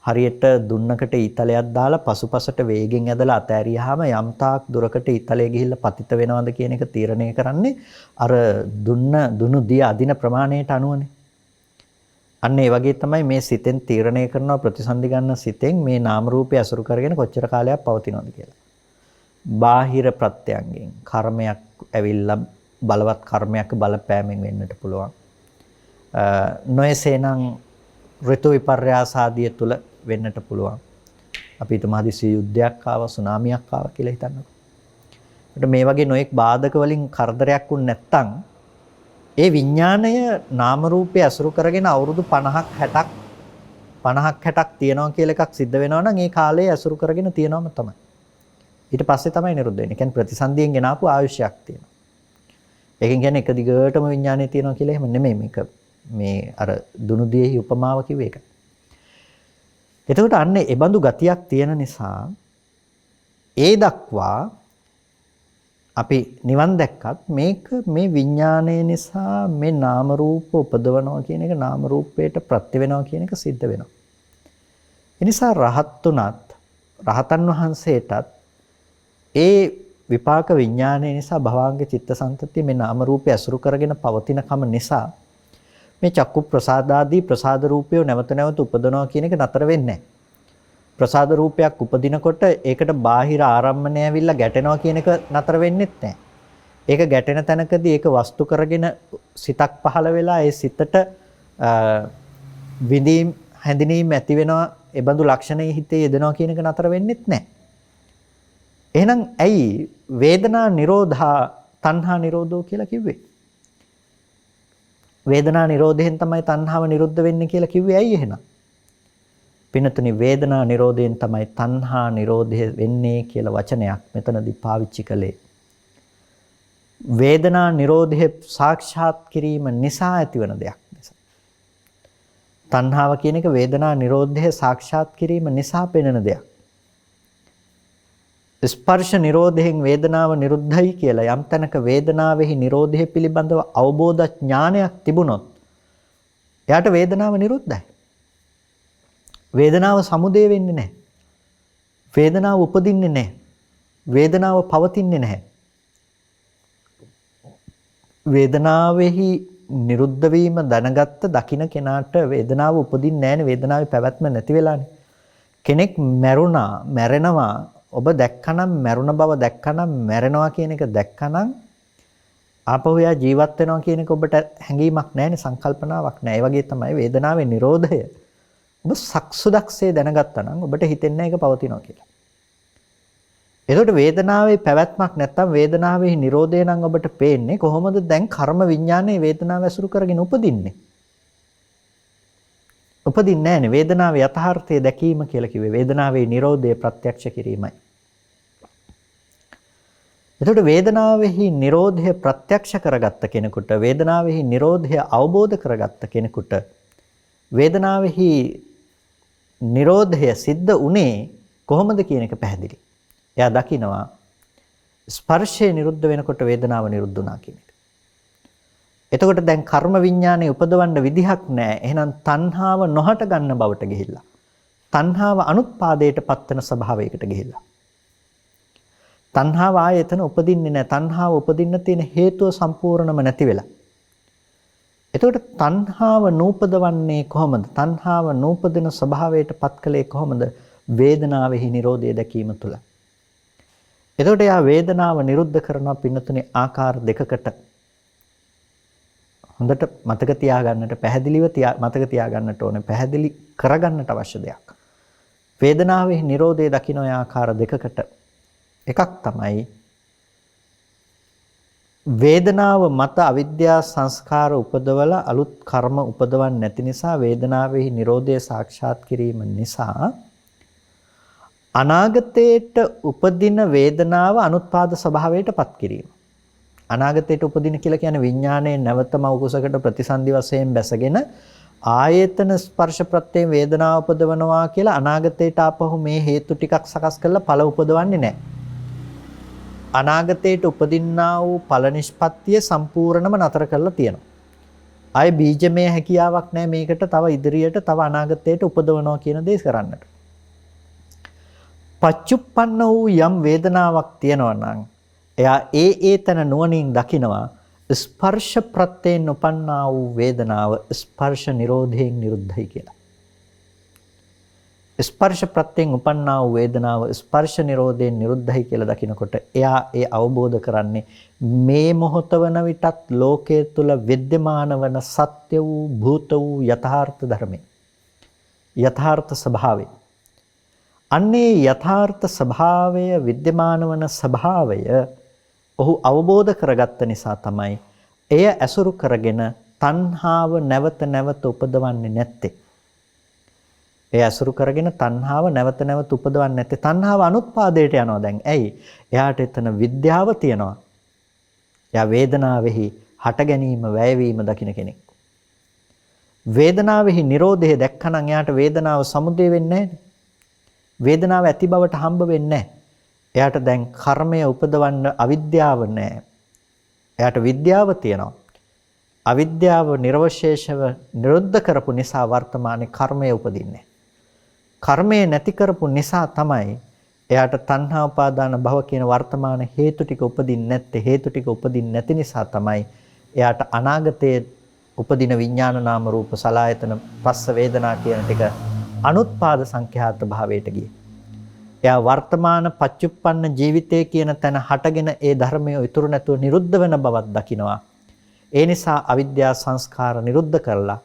හරියට දුන්නකට ඊතලයක් දාලා පසුපසට වේගෙන් ඇදලා අතෑරියාම යම් තාක් දුරකට ඊතලයේ ගිහිල්ලා පතිත වෙනවද කියන එක තීරණය කරන්නේ අර දුනු දිය අදින ප්‍රමාණයට අනුවනේ. අන්න ඒ වගේ තමයි මේ සිතෙන් තීරණය කරනවා ප්‍රතිසන්දි ගන්න සිතෙන් මේ නාම රූපය අසුරු කරගෙන කොච්චර කාලයක් පවතිනවද කියලා. බාහිර ප්‍රත්‍යයෙන් කර්මයක් ඇවිල්ලා බලවත් කර්මයක් බලපෑමෙන් වෙන්නට පුළුවන්. නොයසේනම් ඍතු විපර්යාස ආදිය තුල වෙන්නට පුළුවන්. අපි හිතමු හදිසි යුද්ධයක් ආවා, සුනාමියක් ආවා කියලා හිතන්නකෝ. ඒකට මේ වගේ නොඑක් බාධක වලින් කරදරයක් වුනේ නැත්තම් ඒ විඥාණය නාම රූපය අසුරු කරගෙන අවුරුදු 50ක් 60ක් තියනවා කියලා එකක් සිද්ධ වෙනවා නම් ඒ කාලේ අසුරු කරගෙන තියනවම තමයි. ඊට පස්සේ තමයි නිරුද්ධ වෙන්නේ. කියන්නේ ප්‍රතිසන්දියෙන් ගෙන ආපු ආයුෂයක් තියෙනවා. ඒකෙන් කියන්නේ එක දිගටම විඥාණය තියනවා කියලා එහෙම නෙමෙයි මේක. මේ අර දුනුදියේ උපමාව කිව්වේ ඒක. එතකොට අන්න ඒ බඳු ගතියක් තියෙන නිසා ඒ දක්වා අපි නිවන් දැක්කත් මේක මේ විඥානය නිසා මේ නාම රූප උපදවනවා කියන එක නාම රූපයට ප්‍රත්‍ය වෙනවා කියන එක සිද්ධ වෙනවා. ඒ නිසා රහත් උනත් රහතන් වහන්සේටත් ඒ විපාක විඥානය නිසා භවංග චිත්තසංතතිය මේ නාම රූපය අසුරු කරගෙන පවතින කම නිසා මේ චක්කු ප්‍රසාදාදී ප්‍රසාද රූපය නැවත නැවත උපදවනවා කියන එක නතර වෙන්නේ නැහැ. ප්‍රසාද රූපයක් උපදිනකොට ඒකට බාහිර ආරම්මණය ඇවිල්ලා ගැටෙනවා කියන එක නතර වෙන්නෙත් නැහැ. ඒක ගැටෙන තැනකදී ඒක වස්තු කරගෙන සිතක් පහළ වෙලා ඒ සිතට විඳීම් හැඳිනීම් ඇති වෙනවා. ඒ බඳු ලක්ෂණයේ හිතේ යෙදෙනවා කියන එක නතර වෙන්නෙත් නැහැ. එහෙනම් ඇයි වේදනා නිරෝධා තණ්හා නිරෝධෝ කියලා කිව්වේ? වේදනා නිරෝධයෙන් තමයි තණ්හාව නිරුද්ධ වෙන්නේ කියලා කිව්වේ ඇයි එහෙනම්? පිනතුනි වේදනා නිරෝධයෙන් තමයි තණ්හා නිරෝධය වෙන්නේ කියලා වචනයක් මෙතනදී පාවිච්චි කළේ. වේදනා නිරෝධය සාක්ෂාත් කිරීම නිසා ඇතිවන දෙයක් නිසා. තණ්හාව කියන එක වේදනා නිරෝධය සාක්ෂාත් කිරීම නිසා පෙනෙන දෙයක්. ස්පර්ශ නිරෝධයෙන් වේදනාව නිරුද්ධයි කියලා යම් තැනක වේදනාවෙහි නිරෝධය පිළිබඳව අවබෝධ ඥානයක් තිබුණොත් එයාට වේදනාව නිරුද්ධයි. වේදනාව සමුදය වෙන්නේ නැහැ. වේදනාව උපදින්නේ නැහැ. වේදනාව පවතින්නේ නැහැ. වේදනාවෙහි නිරුද්ධ වීම දැනගත්ත දකින්න කෙනාට වේදනාව උපදින්නේ නැහැනේ. වේදනාවේ පැවැත්ම නැති වෙලානේ. කෙනෙක් මැරුණා, මැරෙනවා ඔබ දැක්කනම් මැරුණ බව දැක්කනම් මැරෙනවා කියන එක දැක්කනම් ආපහු එයා ජීවත් වෙනවා කියන එක ඔබට හැඟීමක් නැහැනේ, සංකල්පනාවක් නැහැ. ඒ වගේ තමයි වේදනාවේ නිරෝධය. ඔබ සක්සුදක්සේ දැනගත්තා නම් ඔබට හිතෙන්නේ ඒක පවතිනවා කියලා. එතකොට වේදනාවේ පැවැත්මක් නැත්තම් වේදනාවේ නිරෝධය නම් ඔබට පේන්නේ කොහොමද දැන් කර්ම විඥානයේ වේදනාව ඇසුරු කරගෙන උපදින්නේ? උපදින්නේ නැහැනේ. වේදනාවේ යථාර්ථය දැකීම කියලා කිව්වේ වේදනාවේ නිරෝධය ප්‍රත්‍යක්ෂ කිරීමයි. එතකොට වේදනාවෙහි නිරෝධය ප්‍රත්‍යක්ෂ කරගත්ත කෙනෙකුට වේදනාවෙහි නිරෝධය අවබෝධ කරගත්ත කෙනෙකුට වේදනාවෙහි නිරෝධය සිද්ධ උනේ කොහොමද කියන එක පැහැදිලි. එයා දකිනවා ස්පර්ශය නිරුද්ධ වෙනකොට වේදනාව නිරුද්ධ වුණා කියන එක. එතකොට දැන් කර්ම විඥානේ උපදවන්න විදිහක් නැහැ. එහෙනම් තණ්හාව නොහට ගන්න බවට ගිහිල්ලා. තණ්හාව අනුත්පාදයට පත්වන ස්වභාවයකට ගිහිල්ලා. තණ්හාව ආයතන උපදින්නේ නැහැ. තණ්හාව උපදින්න තියෙන හේතුව සම්පූර්ණම නැති වෙලා. එතකොට තණ්හාව නූපදවන්නේ කොහොමද? තණ්හාව නූපදින ස්වභාවයට පත් කලේ කොහොමද? වේදනාවෙහි නිරෝධය දැකීම තුළ. එතකොට යා වේදනාව නිරුද්ධ කරනවා පින්නතුනේ ආකාර දෙකකට. හොඳට මතක තියාගන්නට පැහැදිලිව මතක තියාගන්නට ඕනේ. පැහැදිලි කරගන්නට අවශ්‍ය දෙයක්. වේදනාවේ නිරෝධය දකින්න ආකාර දෙකකට. එකක් තමයි වේදනාව මත අවිද්‍යා සංස්කාර උපදවලා අලුත් කර්ම උපදවන්නේ නැති නිසා වේදනාවේ නිරෝධය සාක්ෂාත් කිරීම නිසා අනාගතයට උපදින වේදනාව අනුත්පාද ස්වභාවයටපත් කිරීම. අනාගතයට උපදින කියලා කියන්නේ විඥානයේ නැවතම උකුසකට ප්‍රතිසන්දි වශයෙන් බැසගෙන ආයතන ස්පර්ශ ප්‍රත්‍යයෙන් වේදනාව උපදවනවා කියලා අනාගතයට ආපහු මේ හේතු ටිකක් සකස් කරලා ඵල උපදවන්නේ නැහැ. අනාගතයට උපදින්නා වූ ඵල නිෂ්පත්තිය සම්පූර්ණම නතර කරලා තියෙනවා. ආයේ බීජමය හැකියාවක් නැහැ මේකට තව ඉදිරියට තව අනාගතයට උපදවනවා කියන දේ කරන්නට. පච්චුප්පන්න වූ යම් වේදනාවක් තියෙනවා නම් එයා ඒ තන නුවණින් දකිනවා ස්පර්ශ ප්‍රත්‍යයෙන් උපන්නා වූ වේදනාව ස්පර්ශ නිරෝධයෙන් නිරුද්ධයි කියලා. ස්පර්ශ ප්‍රත්‍යයෙන් උපන්නා වූ වේදනාව ස්පර්ශ නිරෝධයෙන් නිරුද්ධයි කියලා දකිනකොට එයා ඒ අවබෝධ කරන්නේ මේ මොහොත වන විටත් ලෝකයේ තුල विद्यमान වන සත්‍ය වූ භූත වූ යථාර්ථ ධර්මය. යථාර්ථ ස්වභාවය. අන්නේ යථාර්ථ ස්වභාවය विद्यमान වන ස්වභාවය ඔහු අවබෝධ කරගත්ත නිසා තමයි එය ඇසුරු කරගෙන තණ්හාව නැවත නැවත උපදවන්නේ නැත්තේ. ඒ ඇසුරු කරගෙන තණ්හාව නැවත නැවත උපදවන්නේ නැත්තේ. තණ්හාව අනුත්පාදයට යනවා දැන්. ඇයි? එයාට එතන විද්‍යාව තියෙනවා. එයා වේදනාවෙහි හට ගැනීම වැයවීම දකින්න කෙනෙක්. වේදනාවෙහි Nirodhe දැක්කනම් එයාට වේදනාව සමුදය වෙන්නේ නැහැ. වේදනාව ඇති බවට හම්බ වෙන්නේ නැහැ. එයාට දැන් කර්මය උපදවන්න අවිද්‍යාව නැහැ. එයාට විද්‍යාව තියෙනවා. අවිද්‍යාව නිර්වශේෂව නිරුද්ධ කරපු නිසා වර්තමානයේ කර්මය උපදින්නේ. කර්මය නැති කරපු නිසා තමයි එයාට තණ්හා උපාදාන භව කියන වර්තමාන හේතු ටික උපදින්නේ නැත්තේ. හේතු ටික උපදින්නේ නැති නිසා තමයි එයාට අනාගතයේ උපදින විඥාන නාම රූප සලආයතන පස්ස වේදනා කියන ටික අනුත්පාද සංඛ්‍යාත භාවයට ගියේ. එයා වර්තමාන පච්චුප්පන්න ජීවිතයේ කියන තැන හටගෙන ඒ ධර්මය ඉතුරු නැතුව නිරුද්ධ වෙන බවක් දකිනවා. ඒ නිසා අවිද්‍යා සංස්කාර නිරුද්ධ කරලා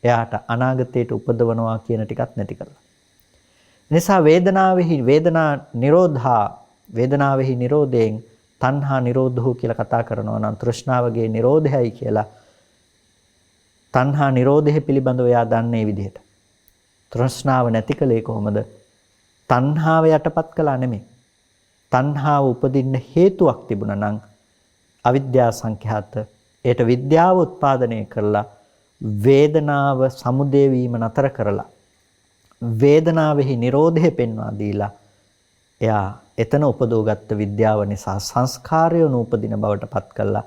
එයාට අනාගතයට උපදවනවා කියන ටිකත් නැති කරලා. නිසා වේදනාවෙහි වේදනා නිරෝධා වේදනාවෙහි නිරෝධයෙන් තණ්හා නිරෝධෝ කියලා කතා කරනවා නම් තෘෂ්ණාවගේ නිරෝධයයි කියලා තණ්හා නිරෝධය පිළිබඳව එයා දන්නේ විදිහට. තෘෂ්ණාව නැති කලේ කොහොමද? තණ්හාව යටපත් කළා නෙමෙයි. තණ්හාව උපදින්න හේතුවක් තිබුණා නම් අවිද්‍යා සංඛ්‍යාත ඒට විද්‍යාව උත්පාදනය කරලා වේදනාව සමුදය වීම නතර කරලා වේදනාවෙහි Nirodhe පෙන්වා දීලා එයා එතන උපදෝගත්ත විද්‍යාව නිසා සංස්කාරය නූපදින බවට පත් කළා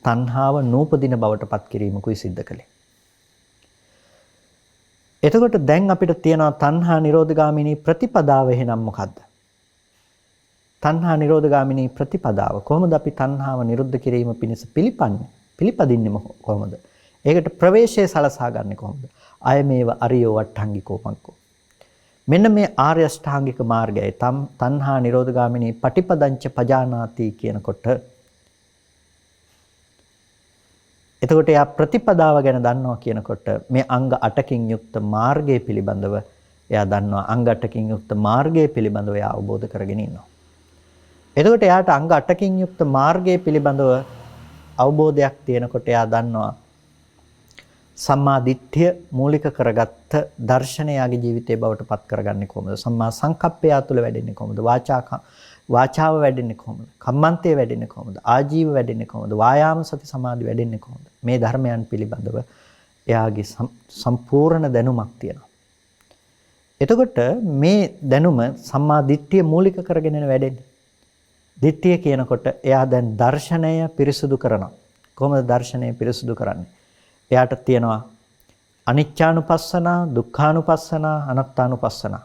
තණ්හාව නූපදින බවට පත් කිරීමකුයි සිද්ධ කළේ. එතකොට දැන් අපිට තියෙනවා තණ්හා නිරෝධගාමිනී ප්‍රතිපදාව එහෙනම් මොකද්ද? තණ්හා නිරෝධගාමිනී ප්‍රතිපදාව කොහොමද අපි තණ්හාව නිරුද්ධ කිරීම පිණිස පිළිපදින්නේ කොහොමද? ඒකට ප්‍රවේශය සලසා ගන්න කොහොමද? අයමේව අරියෝ වට්ටංගිකෝ මග්ගෝ. මෙන්න මේ ආර්ය අෂ්ටාංගික මාර්ගයයි තණ්හා නිරෝධගාමිනී පටිපදංච පජානාති කියනකොට එතකොට යා ප්‍රතිපදාව ගැන දන්නවා කියනකොට මේ අංග 8කින් යුක්ත මාර්ගය පිළිබඳව එයා දන්නවා. අංග 8කින් යුක්ත මාර්ගය පිළිබඳව එයා අවබෝධ කරගෙන ඉන්නවා. එතකොට එයාට අංග 8කින් යුක්ත මාර්ගය පිළිබඳව අවබෝධයක් තියෙනකොට එයා දන්නවා සම්මා දිට්ඨිය මූලික කරගත්ත දර්ශනයාගේ ජීවිතේ බවට පත් කරගන්නේ කොහොමද? සම්මා සංකප්පය තුළ වැඩෙන්නේ කොහොමද? වාචාව වැඩෙන්නේ කොහොමද? කම්මන්තේ වැඩෙන්නේ කොහොමද? ආජීව වැඩෙන්නේ කොහොමද? වායාම සති සමාධි වැඩෙන්නේ කොහොමද? මේ ධර්මයන් පිළිබඳව එයාගේ සම්පූර්ණ දැනුමක් තියෙනවා. එතකොට මේ දැනුම සම්මා දිට්ඨිය මූලික කරගෙන වැඩෙන්නේ. දිට්ඨිය කියනකොට එයා දැන් දර්ශනය පිරිසුදු කරනවා. කොහොමද දර්ශනය පිරිසුදු කරන්නේ? එයාට තියෙනවා අනිච්චානුපස්සනා, දුක්ඛානුපස්සනා, අනාත්තානුපස්සනා.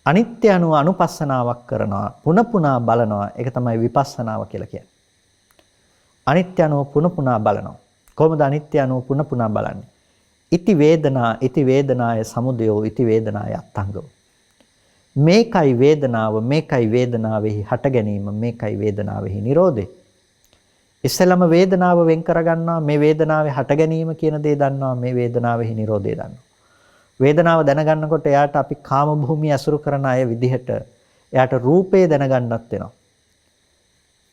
අනිත්‍ය අනුව අනුපස්සනාවක් කරනවා, පුන පුනා බලනවා. ඒක තමයි විපස්සනාව කියලා කියන්නේ. අනිත්‍ය අනුව පුන පුනා බලනවා. කොහොමද අනිත්‍ය අනුව පුන පුනා බලන්නේ? ඉති වේදනාය සමුදයෝ ඉති වේදනාය අත්ංගෝ. මේකයි වේදනාව, මේකයි වේදනාවෙහි හට ගැනීම, මේකයි වේදනාවෙහි නිරෝධය. ඉස්සෙල්ලම වේදනාව වෙන් කරගන්නවා, මේ වේදනාවේ හට ගැනීම කියන දේ දන්නවා, මේ වේදනාවෙහි නිරෝධය දන්නවා. වේදනාව දැනගන්නකොට එයාට අපි කාම භූමිය අසුරු කරන අය විදිහට එයාට රූපේ දැනගන්නත් වෙනවා.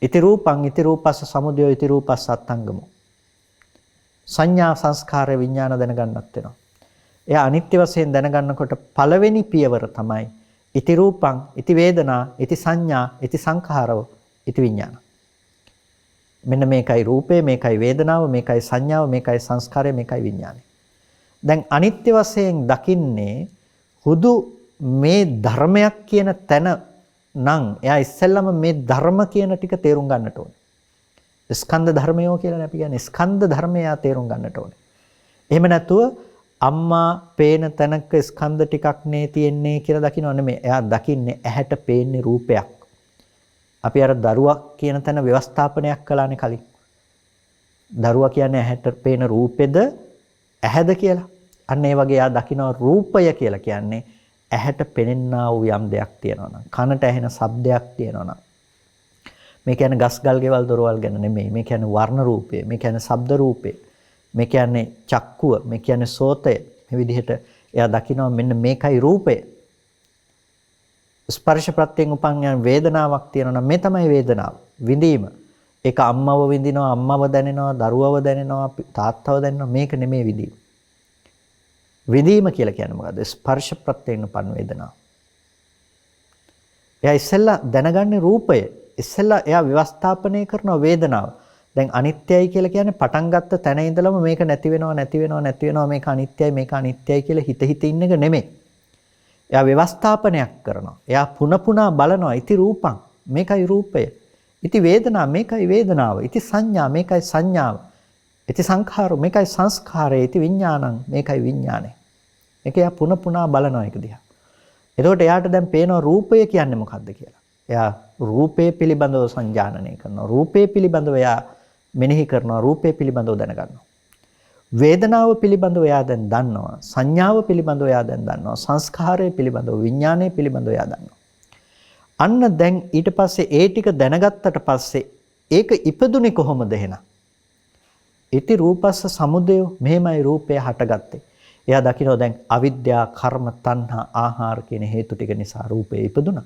ඉති රූපං ඉති රූපස්ස සමුදය ඉති රූපස්ස අත්ංගමෝ. සංඥා සංස්කාර විඥාන දැනගන්නත් වෙනවා. එයා අනිත්‍ය වශයෙන් දැනගන්නකොට පළවෙනි පියවර තමයි ඉති රූපං ඉති වේදනා ඉති සංඥා ඉති සංඛාරව ඉති විඥාන. මෙන්න මේකයි රූපේ, මේකයි වේදනාව, මේකයි සංඥාව, මේකයි සංස්කාරය, මේකයි විඥානය. දැන් අනිත්‍ය වශයෙන් දකින්නේ හුදු මේ ධර්මයක් කියන තැන නම් එයා ඉස්සෙල්ලම මේ ධර්ම කියන ටික තේරුම් ගන්නට ඕනේ. ස්කන්ධ ධර්මයෝ කියලා අපි කියන්නේ ස්කන්ධ ධර්මය තේරුම් ගන්නට ඕනේ. එහෙම නැතුව අම්මා පේන තැනක ස්කන්ධ ටිකක් නේ තියෙන්නේ කියලා දකින්නව නෙමෙයි. එයා දකින්නේ ඇහැට පේන්නේ රූපයක්. අපි අර දරුවා කියන තැන ව්‍යවස්ථාපනයක් කළානේ කලින්. දරුවා කියන්නේ ඇහැට පේන රූපෙද ඇහැද කියලා. අන්න ඒ වගේ එයා දකින්න රූපය කියලා කියන්නේ ඇහැට පෙනෙනා වූ යම් දෙයක් තියෙනවා නම්, කනට ඇහෙන ශබ්දයක් තියෙනවා නම්. මේ කියන්නේ ගස් ගල් ගෙවල් දොරවල් ගැන නෙමෙයි. මේ කියන්නේ වර්ණ රූපය, මේ කියන්නේ ශබ්ද රූපය. මේ කියන්නේ චක්කුව, මේ කියන්නේ සෝතය. මේ විදිහට එයා දකිනවා මෙන්න මේකයි රූපය. ස්පර්ශ ප්‍රත්‍යයෙන් උපන් යන වේදනාවක් තියෙනවා නම් මේ තමයි වේදනාව. විඳීම. ඒක අම්මව විඳිනවා, අම්මව දැනෙනවා, දරුවව දැනෙනවා, තාත්තව දැනෙනවා. මේක නෙමෙයි විඳීම. විඳීම කියලා කියන්නේ මොකද්ද? ස්පර්ශ ප්‍රත්‍යයෙන් උපන් වේදනාව. එයා ඉස්සෙල්ලා දැනගන්නේ රූපය. ඉස්සෙල්ලා එයා ව්‍යවස්ථාපනය කරන වේදනාව. දැන් අනිත්‍යයි කියලා කියන්නේ පටන් ගත්ත තැන ඉඳලම මේක නැති වෙනවා නැති වෙනවා නැති වෙනවා මේක අනිත්‍යයි මේක අනිත්‍යයි කියලා හිත ඉන්න එක නෙමෙයි. එයා ව්‍යවස්ථාපනයක් කරනවා. එයා පුනපුනා බලනවා. ඉති රූපං මේකයි රූපය. ඉති වේදනා මේකයි වේදනාව. ඉති සංඥා මේකයි සංඥාව. ඉති සංඛාරෝ මේකයි සංස්කාරය. ඉති විඥානං මේකයි විඥානය. මේක එයා පුනපුනා බලනවා එක දිහා. එතකොට එයාට දැන් පේනවා රූපය කියන්නේ මොකද්ද කියලා. එයා රූපේ පිළිබඳව සංජානනය කරනවා. රූපේ පිළිබඳව එයා මෙනෙහි කරනවා. රූපේ පිළිබඳව දැනගන්නවා. වේදනාව පිළිබඳව එයා දැන් දන්නවා. සංඥාව පිළිබඳව එයා දැන් දන්නවා. සංස්කාරය පිළිබඳව, විඥානය පිළිබඳව එයා දන්නවා. අන්න දැන් ඊට පස්සේ ඒ ටික දැනගත්තට පස්සේ ඒක ඉපදුනේ කොහොමද එහෙනම්? ඉති රූපස්ස සමුදය මෙහෙමයි රූපය හටගත්තේ. එයා දකිනවා දැන් අවිද්‍යා, කර්ම, තණ්හා, ආහාර කියන හේතු ටික නිසා රූපය ඉපදුනා.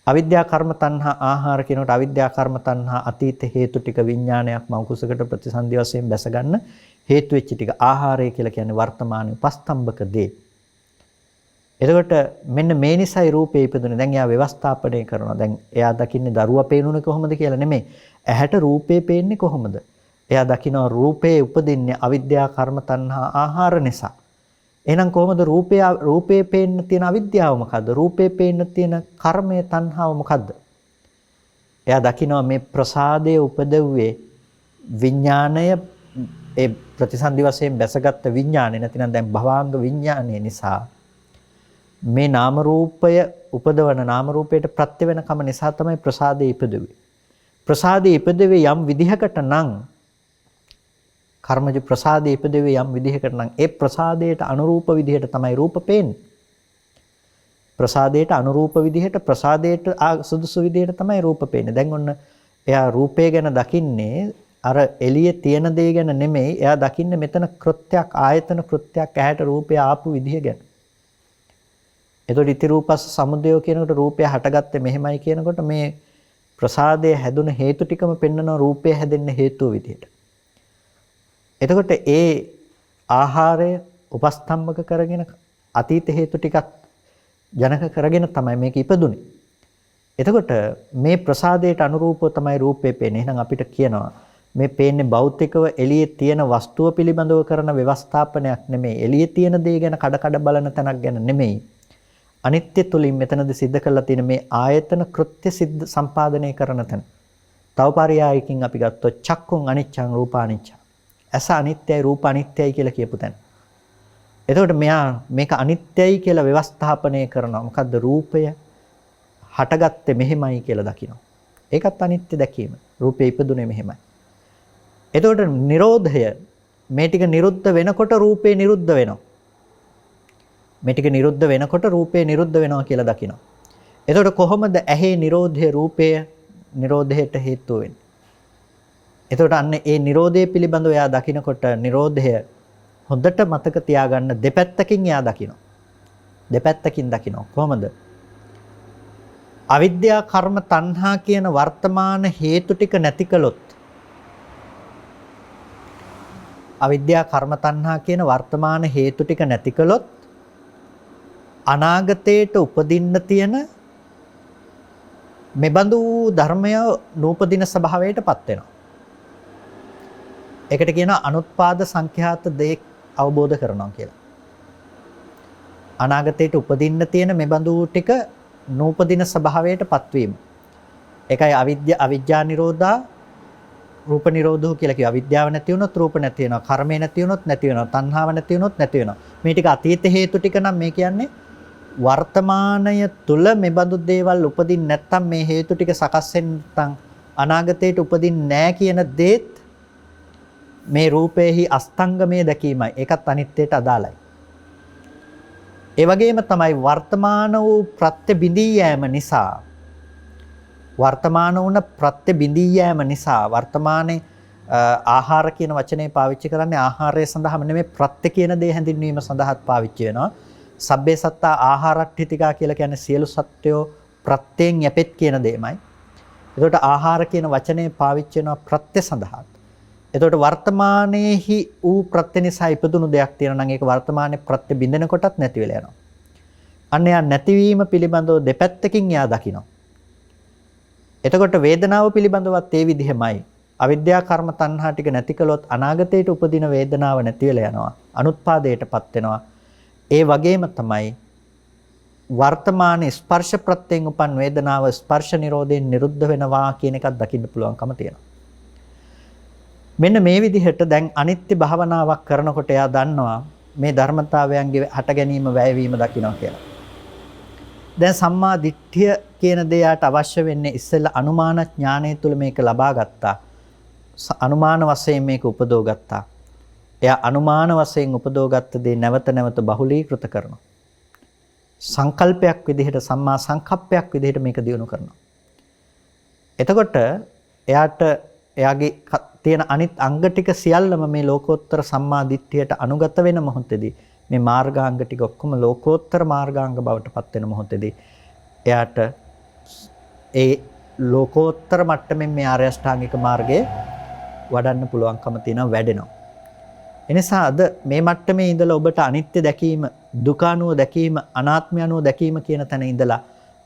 අවිද්‍යා, කර්ම, තණ්හා, ආහාර කියනකොට අවිද්‍යා, කර්ම, තණ්හා අතීත හේතු ටික විඥානයක් මෞකුසකට ප්‍රතිසන්දි වශයෙන් බැස ගන්න හේතු වෙච්ච ටික. ආහාරය කියලා කියන්නේ වර්තමාන උපස්තම්භක දේ. එතකොට මෙන්න මේ නිසයි රූපේ ඉපදුනේ. දැන් එයා ව්‍යවස්ථාපනය කරනවා. දැන් එයා දකින්නේ දරුවා පේනුනේ කොහොමද කියලා නෙමෙයි. ඇහැට රූපේ පේන්නේ කොහොමද? එයා දකිනවා රූපේ උපදින්නේ අවිද්‍යා, කර්ම, තණ්හා, ආහාර නිසා. එහෙනම් කොහොමද රූපේ පේන්න තියෙන අවිද්‍යාව මොකද්ද? රූපේ පේන්න තියෙන කර්මය, තණ්හාව මොකද්ද? එයා දකිනවා මේ ප්‍රසාදයේ උපදවුවේ විඥාණය, ඒ ප්‍රතිසන්දි වශයෙන් බැසගත් විඥාණය නැතිනම් දැන් භවාංග විඥාණය නිසා මේ නාම රූපය උපදවන නාම රූපයට ප්‍රත්‍ය වෙන කම නිසා තමයි ප්‍රසාදයේ ඉපදුවේ. ප්‍රසාදයේ ඉපදුවේ යම් විදිහකට නම් කර්මජ ප්‍රසාදයේ ඉපදුවේ යම් විදිහකට නම් ඒ ප්‍රසාදයට අනුරූප විදිහට තමයි රූප පේන්නේ. ප්‍රසාදයට අනුරූප විදිහට ප්‍රසාදයට සුදුසු විදිහට තමයි රූප පේන්නේ. දැන් ඔන්න එයා රූපය ගැන දකින්නේ අර එළියේ තියෙන දේ ගැන නෙමෙයි. එයා දකින්නේ මෙතන කෘත්‍යයක්, ආයතන කෘත්‍යයක් ඇහැට රූපය ආපු විදිහ ගැන. එතකොට ඉති රූපස්ස සමුදය කියනකොට රූපය හටගත්තේ මෙහෙමයි කියනකොට මේ ප්‍රසාදය හැදුන හේතු ටිකම පෙන්වන රූපය හැදෙන්න හේතුව විදිහට. එතකොට ඒ ආහාරය උපස්තම්භක කරගෙන අතීත හේතු ටිකක් ජනක කරගෙන තමයි මේක ඉපදුනේ. එතකොට මේ ප්‍රසාදයට අනුරූපව තමයි රූපේ පේන්නේ. එහෙනම් අපිට කියනවා මේ පේන්නේ භෞතිකව එළියේ තියෙන වස්තුව පිළිබඳව කරන ව්‍යවස්ථාපනයක් නෙමෙයි. එළියේ තියෙන දේ ගැන කඩ බලන තැනක් ගැන නෙමෙයි. අනිත්‍ය තුලින් මෙතනද සිද්ධ කරලා තියෙන මේ ආයතන කෘත්‍ය සිද්ධ සම්පාදනය කරන තැන. තව පරයයකින් අපි ගත්තොත් චක්කුං අනිච්චං රූපානිච්චං. ඇස අනිත්‍යයි රූප අනිත්‍යයි කියලා කියපු තැන. එතකොට මෙයා මේක අනිත්‍යයි කියලා ව්‍යවස්ථාපනය කරනවා. මොකද්ද රූපය හටගත්තේ මෙහෙමයි කියලා දකිනවා. ඒකත් අනිත්‍ය දැකීම. රූපේ ඉපදුනේ මෙහෙමයි. එතකොට නිරෝධය මේ ටික නිරුද්ධ වෙනකොට රූපේ නිරුද්ධ වෙනවා. මේ ටික නිරුද්ධ වෙනකොට රූපේ නිරුද්ධ වෙනවා කියලා දකිනවා. එතකොට කොහොමද ඇහි නිරෝධය රූපය නිරෝධයට හේතු වෙන්නේ? එතකොට අන්න ඒ නිරෝධය පිළිබඳව එයා දකිනකොට නිරෝධය හොඳට මතක තියාගන්න දෙපැත්තකින් එයා දකිනවා. දෙපැත්තකින් දකිනවා. කොහොමද? අවිද්‍යා කර්ම තණ්හා කියන වර්තමාන හේතු ටික නැති කළොත් අවිද්‍යා කර්ම තණ්හා කියන වර්තමාන හේතු ටික නැති කළොත් අනාගතයට උපදින්න තියෙන මෙබඳු ධර්මය නූපදින ස්වභාවයටපත් වෙනවා. ඒකට කියනවා අනුත්පාද සංඛ්‍යාත දේ අවබෝධ කරනවා කියලා. අනාගතයට උපදින්න තියෙන මෙබඳු ටික නූපදින ස්වභාවයටපත් වීම. ඒකයි අවිද්‍යා නිරෝධා රූප නිරෝධෝ කියලා කියනවා. අවිද්‍යාව නැති වුණොත් රූප නැති වෙනවා. කර්මය නැති වුණොත් නැති වෙනවා. තණ්හාව නැති වුණොත් නැති වෙනවා. මේ ටික අතීත හේතු ටික නම් මේ කියන්නේ වර්තමානය තුල මෙබඳු දේවල් උපදින්න නැත්නම් මේ හේතු ටික සකස් වෙන්න නැත්නම් අනාගතයට උපදින්නේ නැහැ කියන දේත් මේ රූපේහි අස්තංගමයේ දැකීමයි. ඒකත් අනිත්‍යයට අදාළයි. ඒ වගේම තමයි වර්තමාන වූ ප්‍රත්‍ය බිඳී යෑම නිසා වර්තමාන වුණ ප්‍රත්‍ය බිඳී යෑම නිසා වර්තමානයේ ආහාර කියන වචනේ පාවිච්චි කරන්නේ ආහාරය සඳහාම නෙමෙයි ප්‍රත්‍ය කියන දේ හැඳින්වීම සඳහාත් පාවිච්චි වෙනවා. සබ්බේ සත්තා ආහාරට්ඨිතිකා කියලා කියන්නේ සියලු සත්වෝ ප්‍රත්‍යයෙන් යැපෙත් කියන දෙයමයි. එතකොට ආහාර කියන වචනේ පාවිච්චි වෙනවා ප්‍රත්‍ය සඳහා. එතකොට වර්තමානයේහි ඌ ප්‍රත්‍ය නිසා ඉපදුණු දෙයක් තියෙනවා නම් ඒක වර්තමානයේ ප්‍රත්‍ය බින්දෙන කොටත් නැති වෙලා යනවා. අන්න යා නැතිවීම පිළිබඳව දෙපැත්තකින් යා දකිනවා. එතකොට වේදනාව පිළිබඳවත් ඒ විදිහමයි. අවිද්‍යා කර්ම තණ්හා ටික නැති කළොත් අනාගතයට උපදින වේදනාව නැති වෙලා යනවා. අනුත්පාදයටපත් වෙනවා. ඒ වගේම තමයි වර්තමානයේ ස්පර්ශ ප්‍රත්‍යයෙන් උපන් වේදනාව ස්පර්ශ නිරෝධයෙන් නිරුද්ධ වෙනවා කියන එකක් දකින්න පුළුවන්කම තියෙනවා. මෙන්න මේ විදිහට දැන් අනිත්‍ය භාවනාවක් කරනකොට එයා දන්නවා මේ ධර්මතාවයන්ගේ හට ගැනීම වැයවීම දකිනවා කියලා. දැන් සම්මා දිට්ඨිය කියන දෙයට අවශ්‍ය වෙන්නේ ඉස්සෙල්ලා අනුමාන ඥානය තුළ මේක ලබා ගත්තා. අනුමාන වශයෙන් මේක උපදව ගත්තා. එයා අනුමාන වශයෙන් උපදවගත්ත දේ නැවත නැවත බහුලීකృత කරනවා. සංකල්පයක් විදිහට සම්මා සංකප්පයක් විදිහට මේක දියුණු කරනවා. එතකොට එයාට එයාගේ තියෙන අනිත් අංග ටික සියල්ලම මේ ලෝකෝත්තර සම්මා දිට්ඨියට අනුගත වෙන මොහොතේදී මේ මාර්ගාංග ටික ඔක්කොම ලෝකෝත්තර මාර්ගාංග බවට පත් වෙන මොහොතේදී එයාට ඒ ලෝකෝත්තර මට්ටමින් මේ ආර්ය අෂ්ටාංගික මාර්ගයේ වඩන්න පුළුවන්කම තියෙනවා වැඩෙනවා. එනිසා අද මේ මට්ටමේ ඉඳලා ඔබට අනිත්‍ය දැකීම, දුක අනුව දැකීම, අනාත්මය අනුව දැකීම කියන තැන ඉඳලා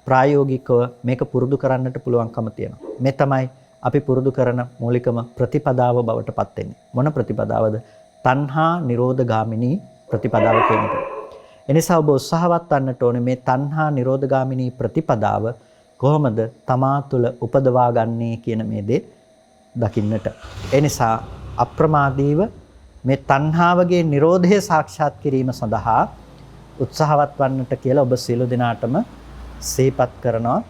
ප්‍රායෝගිකව මේක පුරුදු කරන්නට පුළුවන්කම තියෙනවා. මේ තමයි අපි පුරුදු කරන මූලිකම ප්‍රතිපදාව බවට පත් වෙන්නේ. මොන ප්‍රතිපදාවද? තණ්හා නිරෝධ ගාමිනී ප්‍රතිපදාව කියන එක. එනිසා ඔබ උත්සාහවත් වන්නට ඕනේ මේ තණ්හා නිරෝධ ගාමිනී ප්‍රතිපදාව කොහොමද තමා තුළ උපදවා ගන්නේ කියන මේ දේ දකින්නට. එනිසා අප්‍රමාදීව මේ තණ්හාවගේ නිරෝධය සාක්ෂාත් කිරීම සඳහා උත්සාහවත් වන්නට කියලා ඔබ සියලු දෙනාටම සිහිපත් කරනවා.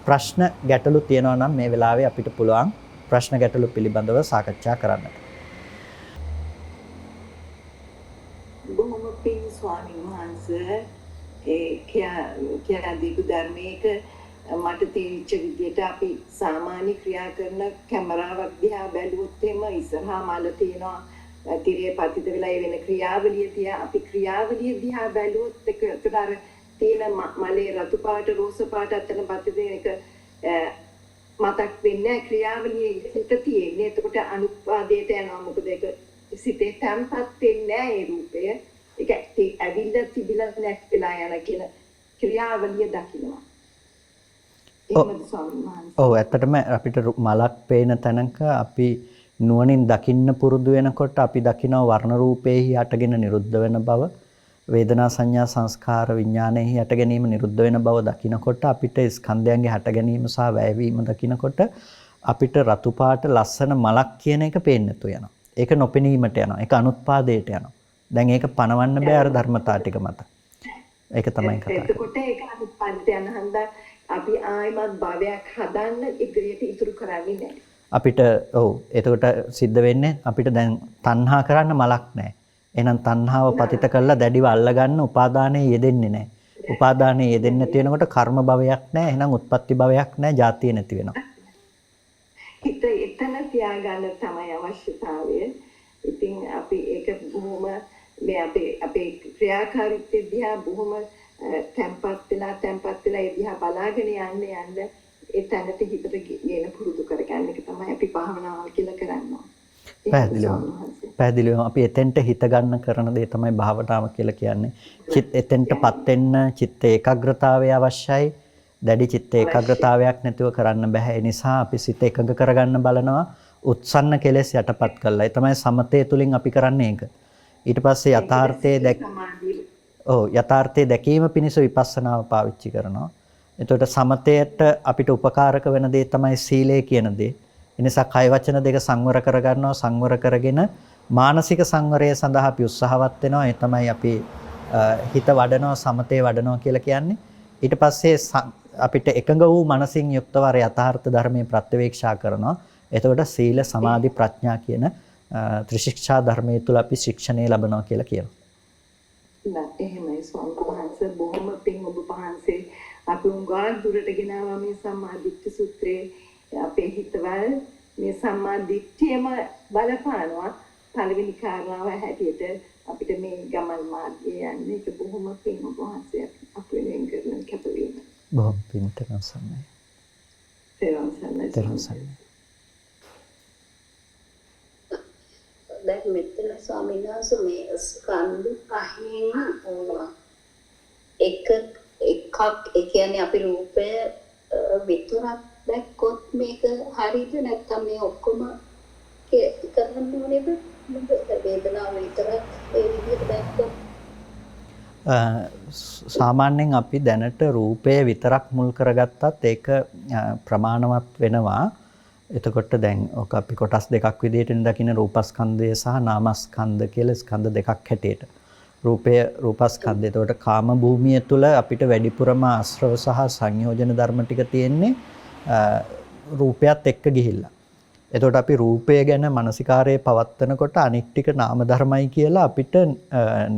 ප්‍රශ්න ගැටලු තියෙනවා නම් මේ වෙලාවේ අපිට පුළුවන් ප්‍රශ්න ගැටලු පිළිබඳව සාකච්ඡා කරන්නට. බොහොම පිං ස්වාමීන් වහන්සේ ඒ දීපු ධර්මයක මට තේරිච්ච විදිහට අපි සාමාන්‍ය ක්‍රියා කරන කැමරාවක් දිහා බැලුවොත් එහෙම ඉස්සරහා මල තියෙනවා තිරේ පතිත වෙලා වෙන ක්‍රියාවලිය තියා අපි ක්‍රියාවලිය දිහා බැලුවොත් ඒකට අර තියෙන මලේ රතු පාට රෝස පාට අතන පතිත එක මතක් වෙන්නේ ක්‍රියාවලියේ හිත තියෙන්නේ. එතකොට අනුත්පාදයට යනවා. මොකද ඒක සිතේ තැම්පත් වෙන්නේ නැහැ ඒ රූපය. ඒක ඇවිල්ලා තිබිලා නැතිලා යන කියන ක්‍රියාවලිය දකින්නවා. ඔව් ඇත්තටම අපිට මලක් පේන තැනක අපි නුවණින් දකින්න පුරුදු වෙනකොට අපි දකිනවා වර්ණ රූපේහි හටගෙන නිරුද්ධ වෙන බව, වේදනා සංඥා සංස්කාර විඥානයේහි හට ගැනීම නිරුද්ධ වෙන බව දකිනකොට අපිට ස්කන්ධයන්ගේ හට ගැනීම සහ වැයවීම දකිනකොට අපිට රතු පාට ලස්සන මලක් කියන එක පේන්න තු යනවා. ඒක නොපෙනීමට යනවා. ඒක අනුත්පාදයට යනවා. දැන් ඒක පණවන්න බෑ අර ධර්මතා ටික මත. ඒක තමයි කතාව. එතකොට ඒක අනුත්පාදයට යන හන්දා අපි ආයමත් භවයක් හදන්න ඉදිරියට ඉතුරු කරන්නේ නැහැ. අපිට ඔව් එතකොට සිද්ධ වෙන්නේ අපිට දැන් තණ්හා කරන්න මලක් නැහැ. එහෙනම් තණ්හාව පතිත කළා දැඩිව අල්ලගන්න උපාදානයේ යෙදෙන්නේ නැහැ. උපාදානයේ යෙදෙන්නේ නැති වෙනකොට කර්ම භවයක් නැහැ. එහෙනම් උත්පත්ති භවයක් නැහැ. ජාතිය නැති වෙනවා. හිත එතන තියාගන්න තමයි අවශ්‍යතාවය. ඉතින් අපි ඒක බොහොම මේ අපේ ක්‍රියාකාරීත්වය දිහා බොහොම තැම්පත් වෙලා ඒ දිහා බලාගෙන යන්න ඒ තැනට හිතට ගෙන පුරුදු කරගන්න එක තමයි අපි භාවනාව කියලා කරන්නේ. පැහැදිලිවම අපි එතෙන්ට හිත ගන්න කරන දේ තමයි භාවනාව කියලා කියන්නේ. එතෙන්ටපත් වෙන්න චිත්ත ඒකාග්‍රතාවය අවශ්‍යයි. දැඩි චිත්ත ඒකාග්‍රතාවයක් නැතුව කරන්න බෑ. ඒ නිසා අපි සිත එකඟ කරගන්න බලනවා. උත්සන්න කෙලෙස් යටපත් කළා. ඒ තමයි සමතේ තුලින් අපි කරන්නේ ඒක. ඊට පස්සේ යථාර්ථයේ දැකීම පිණිස විපස්සනාව පාවිච්චි කරනවා. එතකොට සමතයට අපිට උපකාරක වෙන දේ තමයි සීලය කියන දේ. ඒ නිසා කය වචන දෙක සංවර කරගන්නවා. සංවර කරගෙන මානසික සංවරය සඳහා අපි උත්සාහවත් වෙනවා. ඒ තමයි අපි හිත වඩනවා, සමතේ වඩනවා කියලා කියන්නේ. ඊට පස්සේ අපිට එකඟ වූ මනසින් යුක්තව යථාර්ථ ධර්මයේ ප්‍රත්‍යවේක්ෂා කරනවා. එතකොට සීල, සමාධි, ප්‍රඥා කියන ත්‍රිශික්ෂා ධර්මයේ තුල අපි ශික්ෂණය ලබනවා කියලා කියනවා. නෑ එහෙමයි ස්වාමීන් වහන්සේ බොහොම පිං ඔබ වහන්සේ අපි උංගා දුරට ගෙනාවා මේ සම්මා දිට්ඨි සූත්‍රයේ අපේ හිතවල මේ සම්මා දිට්ඨියම බලපානවා පළවෙනි කාරණාව හැටියට අපිට මේ ගමන් මාර්ගය යන්නේ ඒක බොහොම පිං ඔබ වහන්සේ අපි වෙනින් කරන කැපවීම. බොහොම පිං තරසන්නේ. තරසන්නේ. දැන් මෙතන ස්වාමීන් වහන්සේ මේ ස්කන්ධ පහෙන් එකක් ඒ කියන්නේ අපි රූපය විතරක් දැක්කොත් මේක හරියද නැත්නම් මේ ඔක්කොම කරන්න ඕනේද වේදනාව විතරක් ඒ විදිහට දැක්කොත් සාමාන්‍යයෙන් අපි දැනට රූපය විතරක් මුල් කරගත්තත් ඒක ප්‍රමාණවත් වෙනවා. එතකොට දැන් ඔක අපි කොටස් දෙකක් විදිහට දකින රූපස්කන්ධය සහ නාමස්කන්ධ කියලා ස්කන්ධ දෙකක් හැටියට. රූපය රූපස්කන්ධය. එතකොට කාම භූමිය තුල අපිට වැඩිපුරම ආශ්‍රව සහ සංයෝජන ධර්ම ටික තියෙන්නේ රූපයත් එක්ක ගිහිල්ලා. එතකොට අපි රූපය ගැන මානසිකාරයේ පවත්නකොට අනික් ටික නාම ධර්මයි කියලා අපිට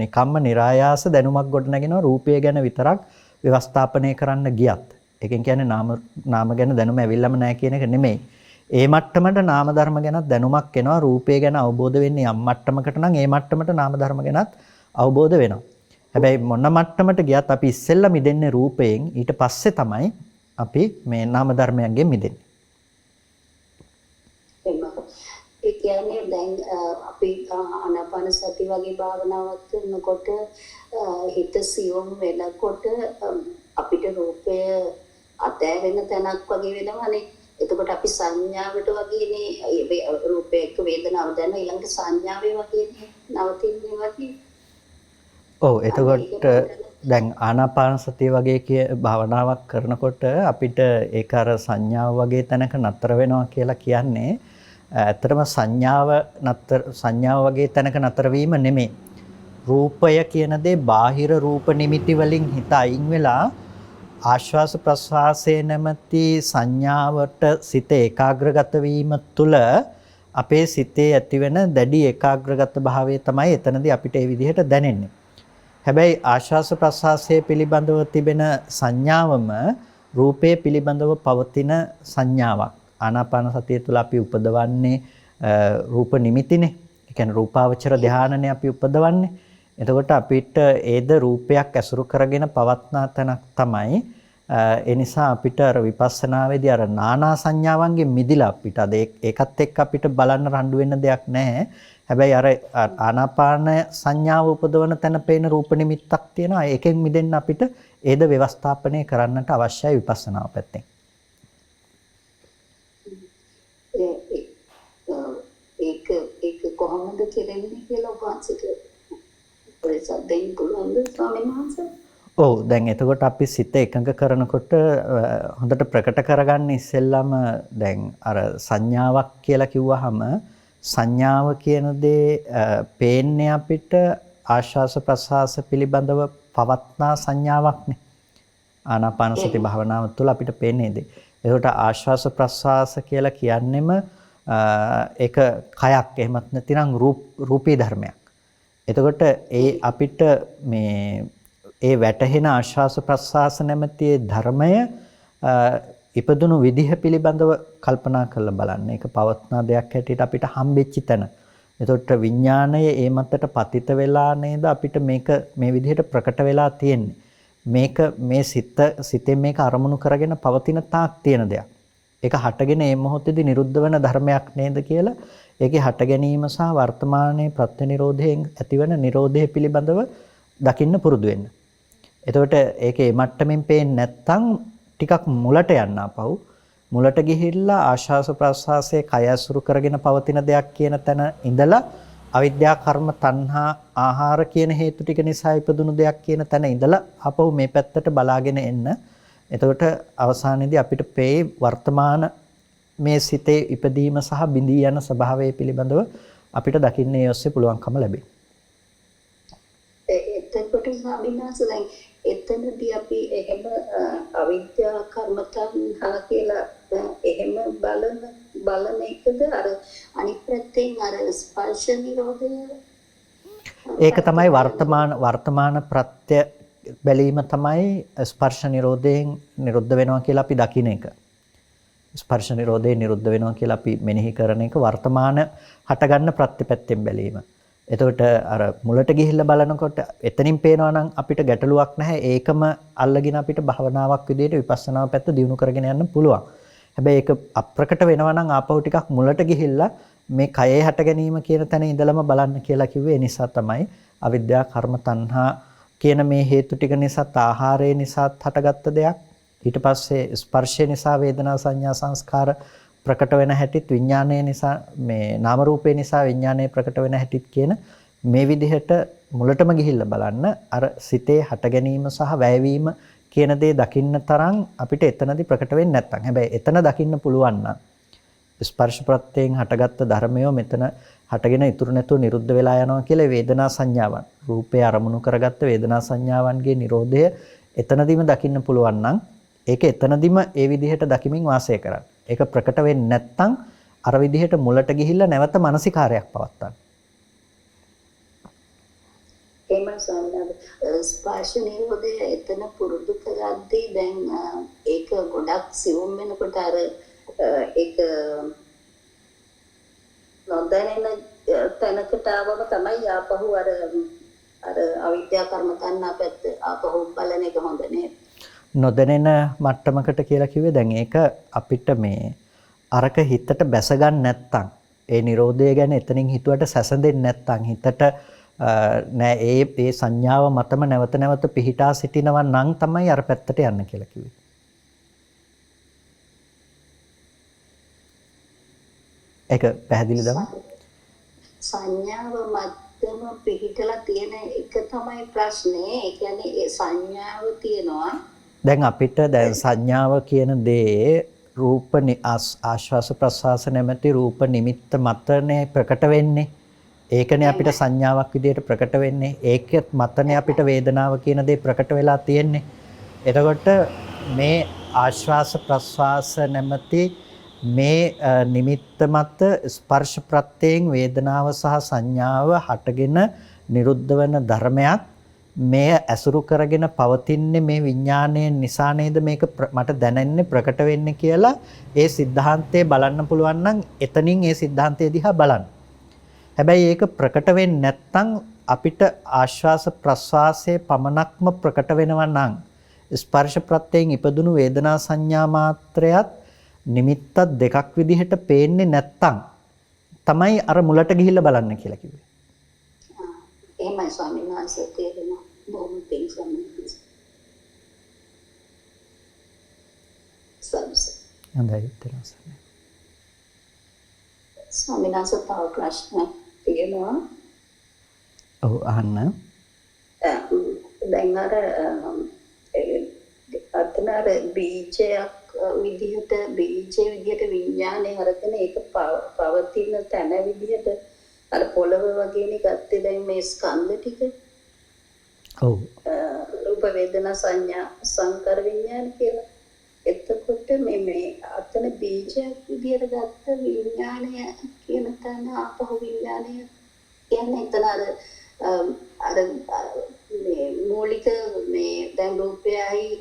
නිකම්ම નિરાයාස දැනුමක් ගොඩනගෙනවා රූපය ගැන විතරක් ව්‍යවස්ථාපනය කරන්න ගියත්. ඒකෙන් කියන්නේ නාම ගැන දැනුම ඇවිල්ලාම නැහැ කියන එක නෙමෙයි. ඒ මට්ටමට නාම ධර්ම ගැනත් දැනුමක් එනවා. රූපය ගැන අවබෝධ වෙන්නේ යම් මට්ටමකට නම් ඒ මට්ටමට නාම ධර්ම ගැනත් අවබෝධ වෙනවා. හැබැයි මොන මට්ටමට ගියත් අපි ඉස්සෙල්ලා මිදෙන්නේ රූපයෙන්. ඊට පස්සේ තමයි අපි මේ නාම ධර්මයන්ගෙන් මිදෙන්නේ. ඒ කියන්නේ දැන් අපි ආනාපාන සති වගේ භාවනාවක් කරනකොට හිත සියොම් වෙනකොට අපිට රූපය අතෑරෙන තැනක් වගේ වෙනවනේ. එතකොට අපි සංඥාවට වගේනේ රූපය එක්ක වේදනාව දැන ඊළඟට සංඥාවේ වගේනේ නවතින්නේ වගේ. ඔව් එතකොට දැන් ආනාපාන සතිය වගේ භාවනාවක් කරනකොට අපිට ඒක අර සංඥාව වගේ තැනක නතර වෙනවා කියලා කියන්නේ ඇත්තටම සංඥාව වගේ තැනක නතර වීම නෙමෙයි. රූපය කියන දේ බාහිර රූප නිමිති වලින් හිත අයින් වෙලා ආශ්වාස ප්‍රශ්වාසයේ නැමැති සංඥාවට සිත ඒකාග්‍රගත වීම තුළ අපේ සිතේ ඇතිවෙන දැඩි ඒකාග්‍රගත භාවය තමයි එතනදී අපිට ඒ විදිහට දැනෙන්නේ. හැබැයි ආශ්වාස ප්‍රශ්වාසයේ පිළිබඳව තිබෙන සංඥාවම රූපයේ පිළිබඳව පවතින සංඥාවක්. ආනාපාන සතිය තුළ අපි උපදවන්නේ රූප නිමිතිනේ. ඒ කියන්නේ රූපාවචර ධානයනේ අපි උපදවන්නේ. එතකොට අපිට ඒද රූපයක් ඇසුරු කරගෙන පවත්නා තැනක් තමයි. ඒ නිසා අපිට අර විපස්සනාවේදී අර නානා සංඥාවන්ගෙන් මිදිලා අපිට අද ඒකත් එක්ක අපිට බලන්න රණ්ඩු වෙන්න දෙයක් නැහැ. හැබැයි අර ආනාපාන සංඥාව උපදවන තැන පේන රූප නිමිත්තක් තියෙනවා. ඒකෙන් මිදෙන්න අපිට ඒද ව්‍යවස්ථාපනය කරන්නට අවශ්‍යයි විපස්සනාව පැත්තෙන්. ඒක කොහොමද කෙරෙන්නේ කියලා ඔබවහන්සේට පොරසක් දෙන්න පුළුවන්ද ස්වාමීන් වහන්සේ? ඔව් දැන් එතකොට අපි සිත එකඟ කරනකොට හොඳට ප්‍රකට කරගන්න ඉස්සෙල්ලාම දැන් අර සංඥාවක් කියලා කිව්වහම සංඥාව කියන දේ පේන්නේ අපිට ආශ්වාස ප්‍රශ්වාස පිළිබඳව පවත්නා සංඥාවක්නේ. ආනාපාන සති භාවනාව තුළ අපිට පේන්නේ දේ. ඒකට ආශ්වාස ප්‍රශ්වාස කියලා කියන්නෙම ඒක කයක් එහෙමත් නැතිනම් රූපී ධර්මයක්. එතකොට ඒ අපිට මේ ඒ වැටහෙන ආශ්වාස ප්‍රශ්වාස නැමැති ධර්මය ඉපදුණු විදිහ පිළිබඳව කල්පනා කරලා බලන්න. ඒක පවත්නා දෙයක් හැටියට අපිට හම්බෙච්ච තැන. එතකොට විඥාණය ඒ මතට පතිත වෙලා නේද අපිට මේක මේ විදිහට ප්‍රකට වෙලා තියෙන්නේ. මේක මේ සිතෙන් මේක අරමුණු කරගෙන පවතින තාක් තියෙන දෙයක්. ඒක හටගෙන මේ මොහොතේදී නිරුද්ධ වෙන ධර්මයක් නේද කියලා ඒකේ හට ගැනීම සහ වර්තමානයේ ප්‍රත්‍යනිරෝධයෙන් ඇතිවන නිරෝධය පිළිබඳව දකින්න පුරුදු වෙන්න. එතකොට ඒකේ මට්ටමින් පේන්නේ නැත්නම් ටිකක් මුලට යන්න ආපහු මුලට ගිහිල්ලා ආශාස ප්‍රසආසයේ කය අසුරු කරගෙන පවතින දෙයක් කියන තැන ඉඳලා අවිද්‍යා කර්ම තණ්හා ආහාර කියන හේතු ටික නිසා ඉපදුණු දෙයක් කියන තැන ඉඳලා ආපහු මේ පැත්තට බලාගෙන එන්න. එතකොට අවසානයේදී අපිට පේ වර්තමාන මේ සිතේ ඉපදීම සහ බිඳී යන ස්වභාවය පිළිබඳව අපිට දකින්න ඒ ඔස්සේ පුළුවන්කම ලැබේ. එතකොට ස්වාමීනාස දැන් එතනදී අපි එහෙම අවිද්‍යා කර්ම තණ්හා කියලා එහෙම බලන එකද අර අනිත් පැත්තෙන් අර ස්පර්ශ නිරෝධය ඒක තමයි වර්තමාන ප්‍රත්‍ය බැලීම තමයි ස්පර්ශ නිරෝධයෙන් නිරුද්ධ වෙනවා කියලා අපි දකින එක. ස්පර්ශ නිරෝධයෙන් නිරුද්ධ වෙනවා කියලා අපි මෙනෙහි කරන එක වර්තමාන හටගන්න ප්‍රත්‍යපැත්තෙන් බැලීම. එතකොට අර මුලට ගිහිල්ලා බලනකොට එතනින් පේනවා නම් අපිට ගැටලුවක් නැහැ. ඒකම අල්ලගෙන අපිට භවනාවක් විදිහට විපස්සනාව පැත්ත දියුණු කරගෙන යන්න පුළුවන්. හැබැයි ඒක අප්‍රකට වෙනවා නම් ආපහු ටිකක් මුලට ගිහිල්ලා මේ කයේ හට ගැනීම කියන තැන ඉඳලම බලන්න කියලා කිව්වේ. ඒ නිසා තමයි අවිද්‍යා කර්ම තණ්හා කියන මේ හේතු ටික නිසා ආහාරය නිසා හටගත්ත දෙයක්. ඊට පස්සේ ස්පර්ශය නිසා වේදනා සංඥා සංස්කාර ප්‍රකට වෙන හැටිත් විඥානය නිසා මේ නාම රූපේ නිසා විඥානය ප්‍රකට වෙන හැටිත් කියන මේ විදිහට මුලටම ගිහිල්ලා බලන්න අර සිතේ හට ගැනීම සහ වැයවීම කියන දේ දකින්න තරම් අපිට එතනදී ප්‍රකට වෙන්නේ නැත්තම්. හැබැයි එතන දකින්න පුළුවන් නම් ස්පර්ශ ප්‍රත්‍යයෙන් හටගත්ත ධර්මය මෙතන හටගෙන ඉතුරු නැතුව නිරුද්ධ වෙලා යනවා කියලා වේදනා සංඥාවන් රූපේ අරමුණු කරගත්ත වේදනා සංඥාවන්ගේ Nirodhaය එතනදීම දකින්න පුළුවන් නම් ඒක එතනදීම ඒ විදිහට දකිමින් වාසය කරන්න. ඒක ප්‍රකට වෙන්නේ නැත්නම් අර විදිහට මුලට ගිහිල්ලා නැවත මානසිකාරයක් පවත්තන්න. එහෙම ස්පර්ශ නිරෝධය එතන පුරුදු කරද්දී දැන් ඒක ගොඩක් සිවුම් වෙනකොට අර ඒක නොදැනෙන තැනකට ආවම තමයි ආපහු අර අවිද්‍යා කර්ම තණ්හා පැත්ත ආපහු බලන එක හොඳ නේද? නොදැනෙන මට්ටමකට කියලා කිව්වේ දැන් ඒක අපිට මේ අරක හිතට බැස ගන්න නැත්තම් ඒ Nirodhaය ගැන එතනින් හිතුවට සැසඳෙන්නේ නැත්තම් හිතට නෑ ඒ සංඥාව මතම නැවත නැවත පිහිටා සිටිනවා නම් තමයි අර පැත්තට යන්න කියලා කිව්වේ. ඒක පැහැදිලිද? සංඥාව මතම පිහිටලා තියෙන එක තමයි ප්‍රශ්නේ. ඒ කියන්නේ ඒ සංඥාව තියෙනවා. දැන් අපිට දැන් සංඥාව කියන දේ රූප ආශ්වාස ප්‍රශ්වාස නැමැති රූප නිමිත්ත මතනේ ප්‍රකට වෙන්නේ. ඒකනේ අපිට සංඥාවක් විදියට ප්‍රකට වෙන්නේ. ඒකෙත් මතනේ අපිට වේදනාව කියන දේ ප්‍රකට වෙලා තියෙන්නේ. එතකොට මේ ආශ්වාස ප්‍රශ්වාස නැමැති මේ නිමිත්ත මත ස්පර්ශ ප්‍රත්‍යයෙන් වේදනාව සහ සංඥාව හටගෙන නිරුද්ධ වෙන ධර්මයක් මේ ඇසුරු කරගෙන පවතින්නේ මේ විඥාණයෙන් නිසා නේද මේක මට දැනෙන්නේ ප්‍රකට වෙන්නේ කියලා ඒ સિદ્ધාන්තය බලන්න පුළුවන් නම් එතනින් ඒ સિદ્ધාන්තය දිහා බලන්න. හැබැයි ඒක ප්‍රකට වෙන්නේ නැත්නම් අපිට ආශ්වාස ප්‍රශ්වාසයේ පමණක්ම ප්‍රකට වෙනවා නම් ස්පර්ශ ප්‍රත්‍යයෙන් ඉපදුණු වේදනා සංඥා මාත්‍රයත් නිමිත්තත් දෙකක් විදිහට පේන්නේ නැත්තම් තමයි අර මුලට ගිහිල්ලා බලන්න කියලා කිව්වේ. එහෙමයි ස්වාමීන් වහන්සේ තේරෙනවා. බොහොම පිං ස්වාමීන් වහන්සේ. හොඳයි තේරුණා. ස්වාමීන් වහන්සේ තව ප්‍රශ්න තියෙනවා. ඔව් අහන්න. දැන් අර බීජයක් විදිහට විඥානය අරගෙන ඒක පවතින තැන විදිහට අර පොළව වගේනේ ගත්තේ දැන් මේ ස්කන්ධ ටික. ඔව්. රූප වේදනා සංඥා සංකාර විඥාන කියලා. එතකොට මේ අතන බීජයක් විදිහට ගත්ත විඥානය කියන තැන ආපහු විඥානය කියන්නේ එතන අර අර මේ මූලික මේ දැන් රූපයයි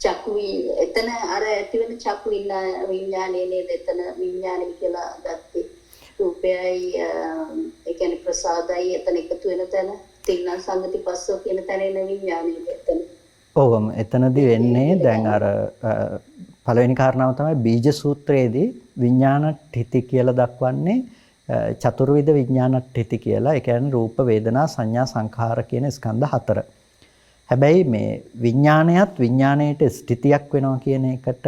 චක්කු එතන අර ඇති වෙන චක්කු විඥානයේ නේද එතන විඥානය කියලා ගත්තේ රූපයයි ඒ කියන්නේ ප්‍රසාදයි එතන එකතු වෙන තැන තින්න සංගති පස්සෝ කියන තැන එන විඥානයේ එතන ඔවම එතනදී වෙන්නේ දැන් අර පළවෙනි කාරණාව තමයි බීජ සූත්‍රයේදී විඥාන ඨිති කියලා දක්වන්නේ චතුර්විධ විඥාන ඨිති කියලා. ඒ කියන්නේ රූප වේදනා සංඥා සංඛාර කියන ස්කන්ධ හතර. හැබැයි මේ විඥානයත් විඥාණයට ස්ථිතියක් වෙනවා කියන එකට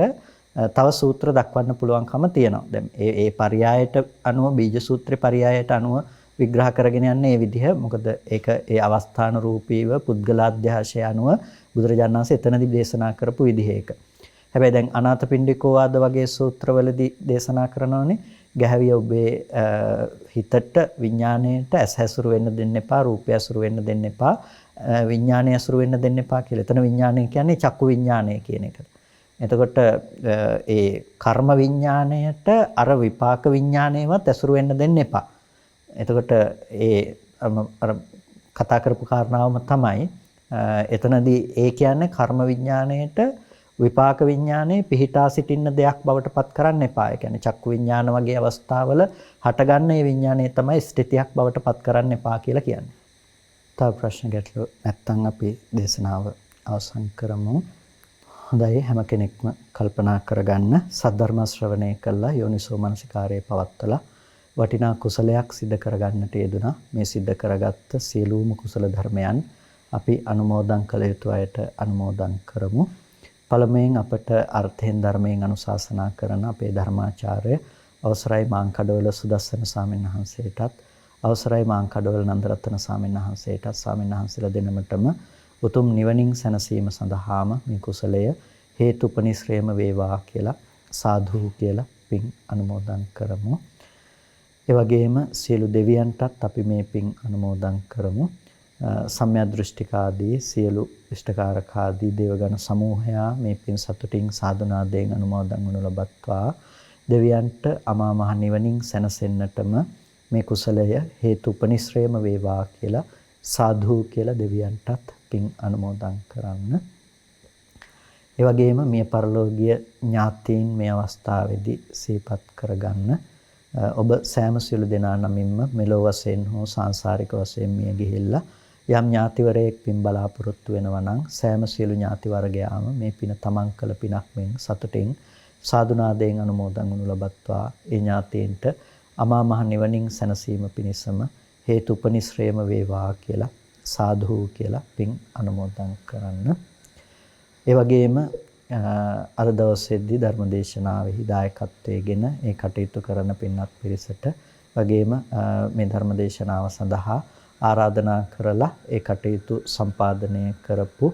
තව සූත්‍ර දක්වන්න පුළුවන්කම තියෙනවා. දැන් ඒ පරයයට අනුව බීජ සූත්‍රේ පරයයට අනුව විග්‍රහ කරගෙන යන්නේ මේ විදිහ. මොකද ඒක ඒ අවස්ථාන රූපීව පුද්ගලාධ්‍යාශය අනුව බුදුරජාණන් වහන්සේ එතනදී දේශනා කරපු විදිහ ඒක. හැබැයි දැන් අනාථපිණ්ඩිකෝ ආද වගේ සූත්‍රවලදී දේශනා කරනවානේ ගැහැවිය ඔබේ හිතට විඥාණයට ඇස හැසුරු වෙන්න දෙන්න එපා, රූපය හැසුරු වෙන්න දෙන්න එපා, විඥානය හැසුරු වෙන්න දෙන්න එපා කියලා. එතන විඥානය කියන්නේ චක්කු විඥානය කියන එක. එතකොට ඒ කර්ම විඥාණයට අර විපාක විඥාණයවත් ඇසුරු වෙන්න දෙන්න එපා. එතකොට ඒ අර කතා කරපු කාරණාවම තමයි එතනදී ඒ කියන්නේ කර්ම විඥාණයට විපාක විඥානයේ පිහිටා සිටින්න දෙයක් බවට පත් කරන්න එපා. ඒ කියන්නේ චක්කු විඥාන වගේ අවස්ථාවල හටගන්න මේ විඥානය තමයි ස්ථිතියක් බවට පත් කරන්න එපා කියලා කියන්නේ. තව ප්‍රශ්න ගැටළු නැත්නම් අපි දේශනාව අවසන් කරමු. හොඳයි හැම කෙනෙක්ම කල්පනා කරගන්න සද්ධර්ම ශ්‍රවණය කළා යෝනිසෝ මනසිකාරයේ පවත්තලා වටිනා කුසලයක් සිද්ධ කරගන්නට යෙදුණා. මේ සිද්ධ කරගත්ත සියලුම කුසල ධර්මයන් අපි අනුමෝදන් කළ යුතු අයට අනුමෝදන් කරමු. පළමුවෙන් අපට අර්ථයෙන් ධර්මයෙන් අනුශාසනා කරන අපේ ධර්මාචාර්ය අවසරයි මාංකඩවල සුදස්සන ස්වාමීන් වහන්සේටත් අවසරයි මාංකඩවල නන්දරත්න ස්වාමීන් වහන්සේටත් ස්වාමීන් වහන්සේලා දෙනමටම උතුම් නිවනින් සැනසීම සඳහාම මේ කුසලය හේතුපනිශ්‍රේම වේවා කියලා සාදු කියලා පින් අනුමෝදන් කරමු. ඒ වගේම සියලු දෙවියන්ටත් අපි මේ පින් අනුමෝදන් කරමු. සම්‍යක් දෘෂ්ටිකාදී සියලු ඉෂ්ඨකාරකාදී දේවගණ සමූහයා මේ පින් සතුටින් සාදුනාදයෙන් අනුමෝදන් වනු ලබත්වා දෙවියන්ට අමා මහ නිවනින් සැනසෙන්නටම මේ කුසලය හේතුපනිශ්‍රේම වේවා කියලා සාදු කියලා දෙවියන්ටත් පින් අනුමෝදන් කරන්න. ඒ වගේම මිය පරලෝකීය ඥාතීන් මේ අවස්ථාවේදී සිහිපත් කරගන්න. ඔබ සෑම සියලු දෙනා නමින්ම මෙලොව වශයෙන් හෝ සාංශාරික වශයෙන් මිය ගිහිල්ලා යම් ඥාතිවරයෙක් පින් බලාපොරොත්තු වෙනවා නම් සෑම සියලු ඥාති වර්ගයාම මේ පින තමන් කළ පිනක් මෙන් සතුටින් සාදුනාදයෙන් අනුමෝදන් වනු ලබත්වා ඒ ඥාතීන්ට අමා මහ නිවනින් සැනසීම පිණිසම හේතුපනිශ්‍රේම වේවා කියලා සාදු කියලා පින් අනුමෝදන් කරන්න. ඒ වගේම අද දවසේදී ධර්මදේශනාවෙහි දායකත්වයේගෙන ඒ කටයුතු කරන පින්වත් පිරිසට වගේම මේ ධර්මදේශනාව සඳහා ආරාධනා කරලා ඒ කටයුතු සම්පාදනය කරපු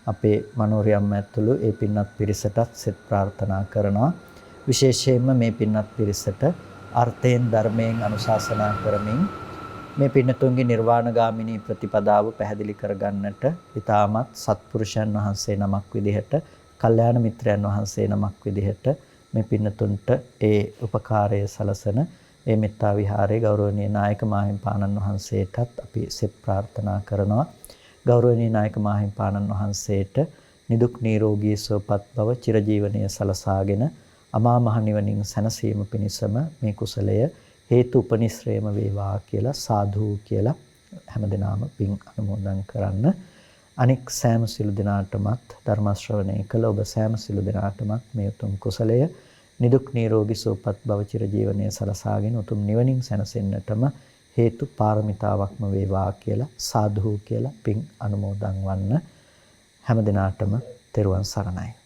අපේ මනෝරියම් ඇතුළු ඒ පින්වත් පිරිසටත් සෙත් ප්‍රාර්ථනා කරනවා. විශේෂයෙන්ම මේ පින්වත් පිරිසට අර්ථයෙන් ධර්මයෙන් අනුශාසනා කරමින් මේ පින්නතුන්ගේ නිර්වාණගාමිනී ප්‍රතිපදාව පැහැදිලි කරගන්නට ඊටමත් සත්පුරුෂයන් වහන්සේ නමක් විදිහට, කල්යාණ මිත්‍රයන් වහන්සේ නමක් විදිහට මේ පින්නතුන්ට ඒ උපකාරය සලසන ඒ මෙත්තා විහාරයේ ගෞරවනීය නායක මාහිම්පාණන් වහන්සේටත් අපි සෙත් ප්‍රාර්ථනා කරනවා. ගෞරවනීය නායක මාහිම්පාණන් වහන්සේට නිදුක් නිරෝගී සුවපත් බව චිරජීවනයේ සලසාගෙන අමා මහ නිවනින් සැනසීම පිණිසම මේ කුසලය හේතු උපනිශ්‍රේම වේවා කියලා සාදු කියලා හැමදෙනාම පින් අනුමෝදන් කරන්න. අනික් සෑම සිළු දිනාටමත් ධර්ම ශ්‍රවණය කළ ඔබ සෑම සිළු දිනාටමත් මේ උතුම් කුසලය නිදුක් නිරෝගී සුවපත් භව චිර ජීවනයේ සලසාගෙන උතුම් නිවනින් සැනසෙන්නටම හේතු පාරමිතාවක්ම වේවා කියලා සාදු කියලා පින් අනුමෝදන් වන්න. හැමදෙනාටම තෙරුවන් සරණයි.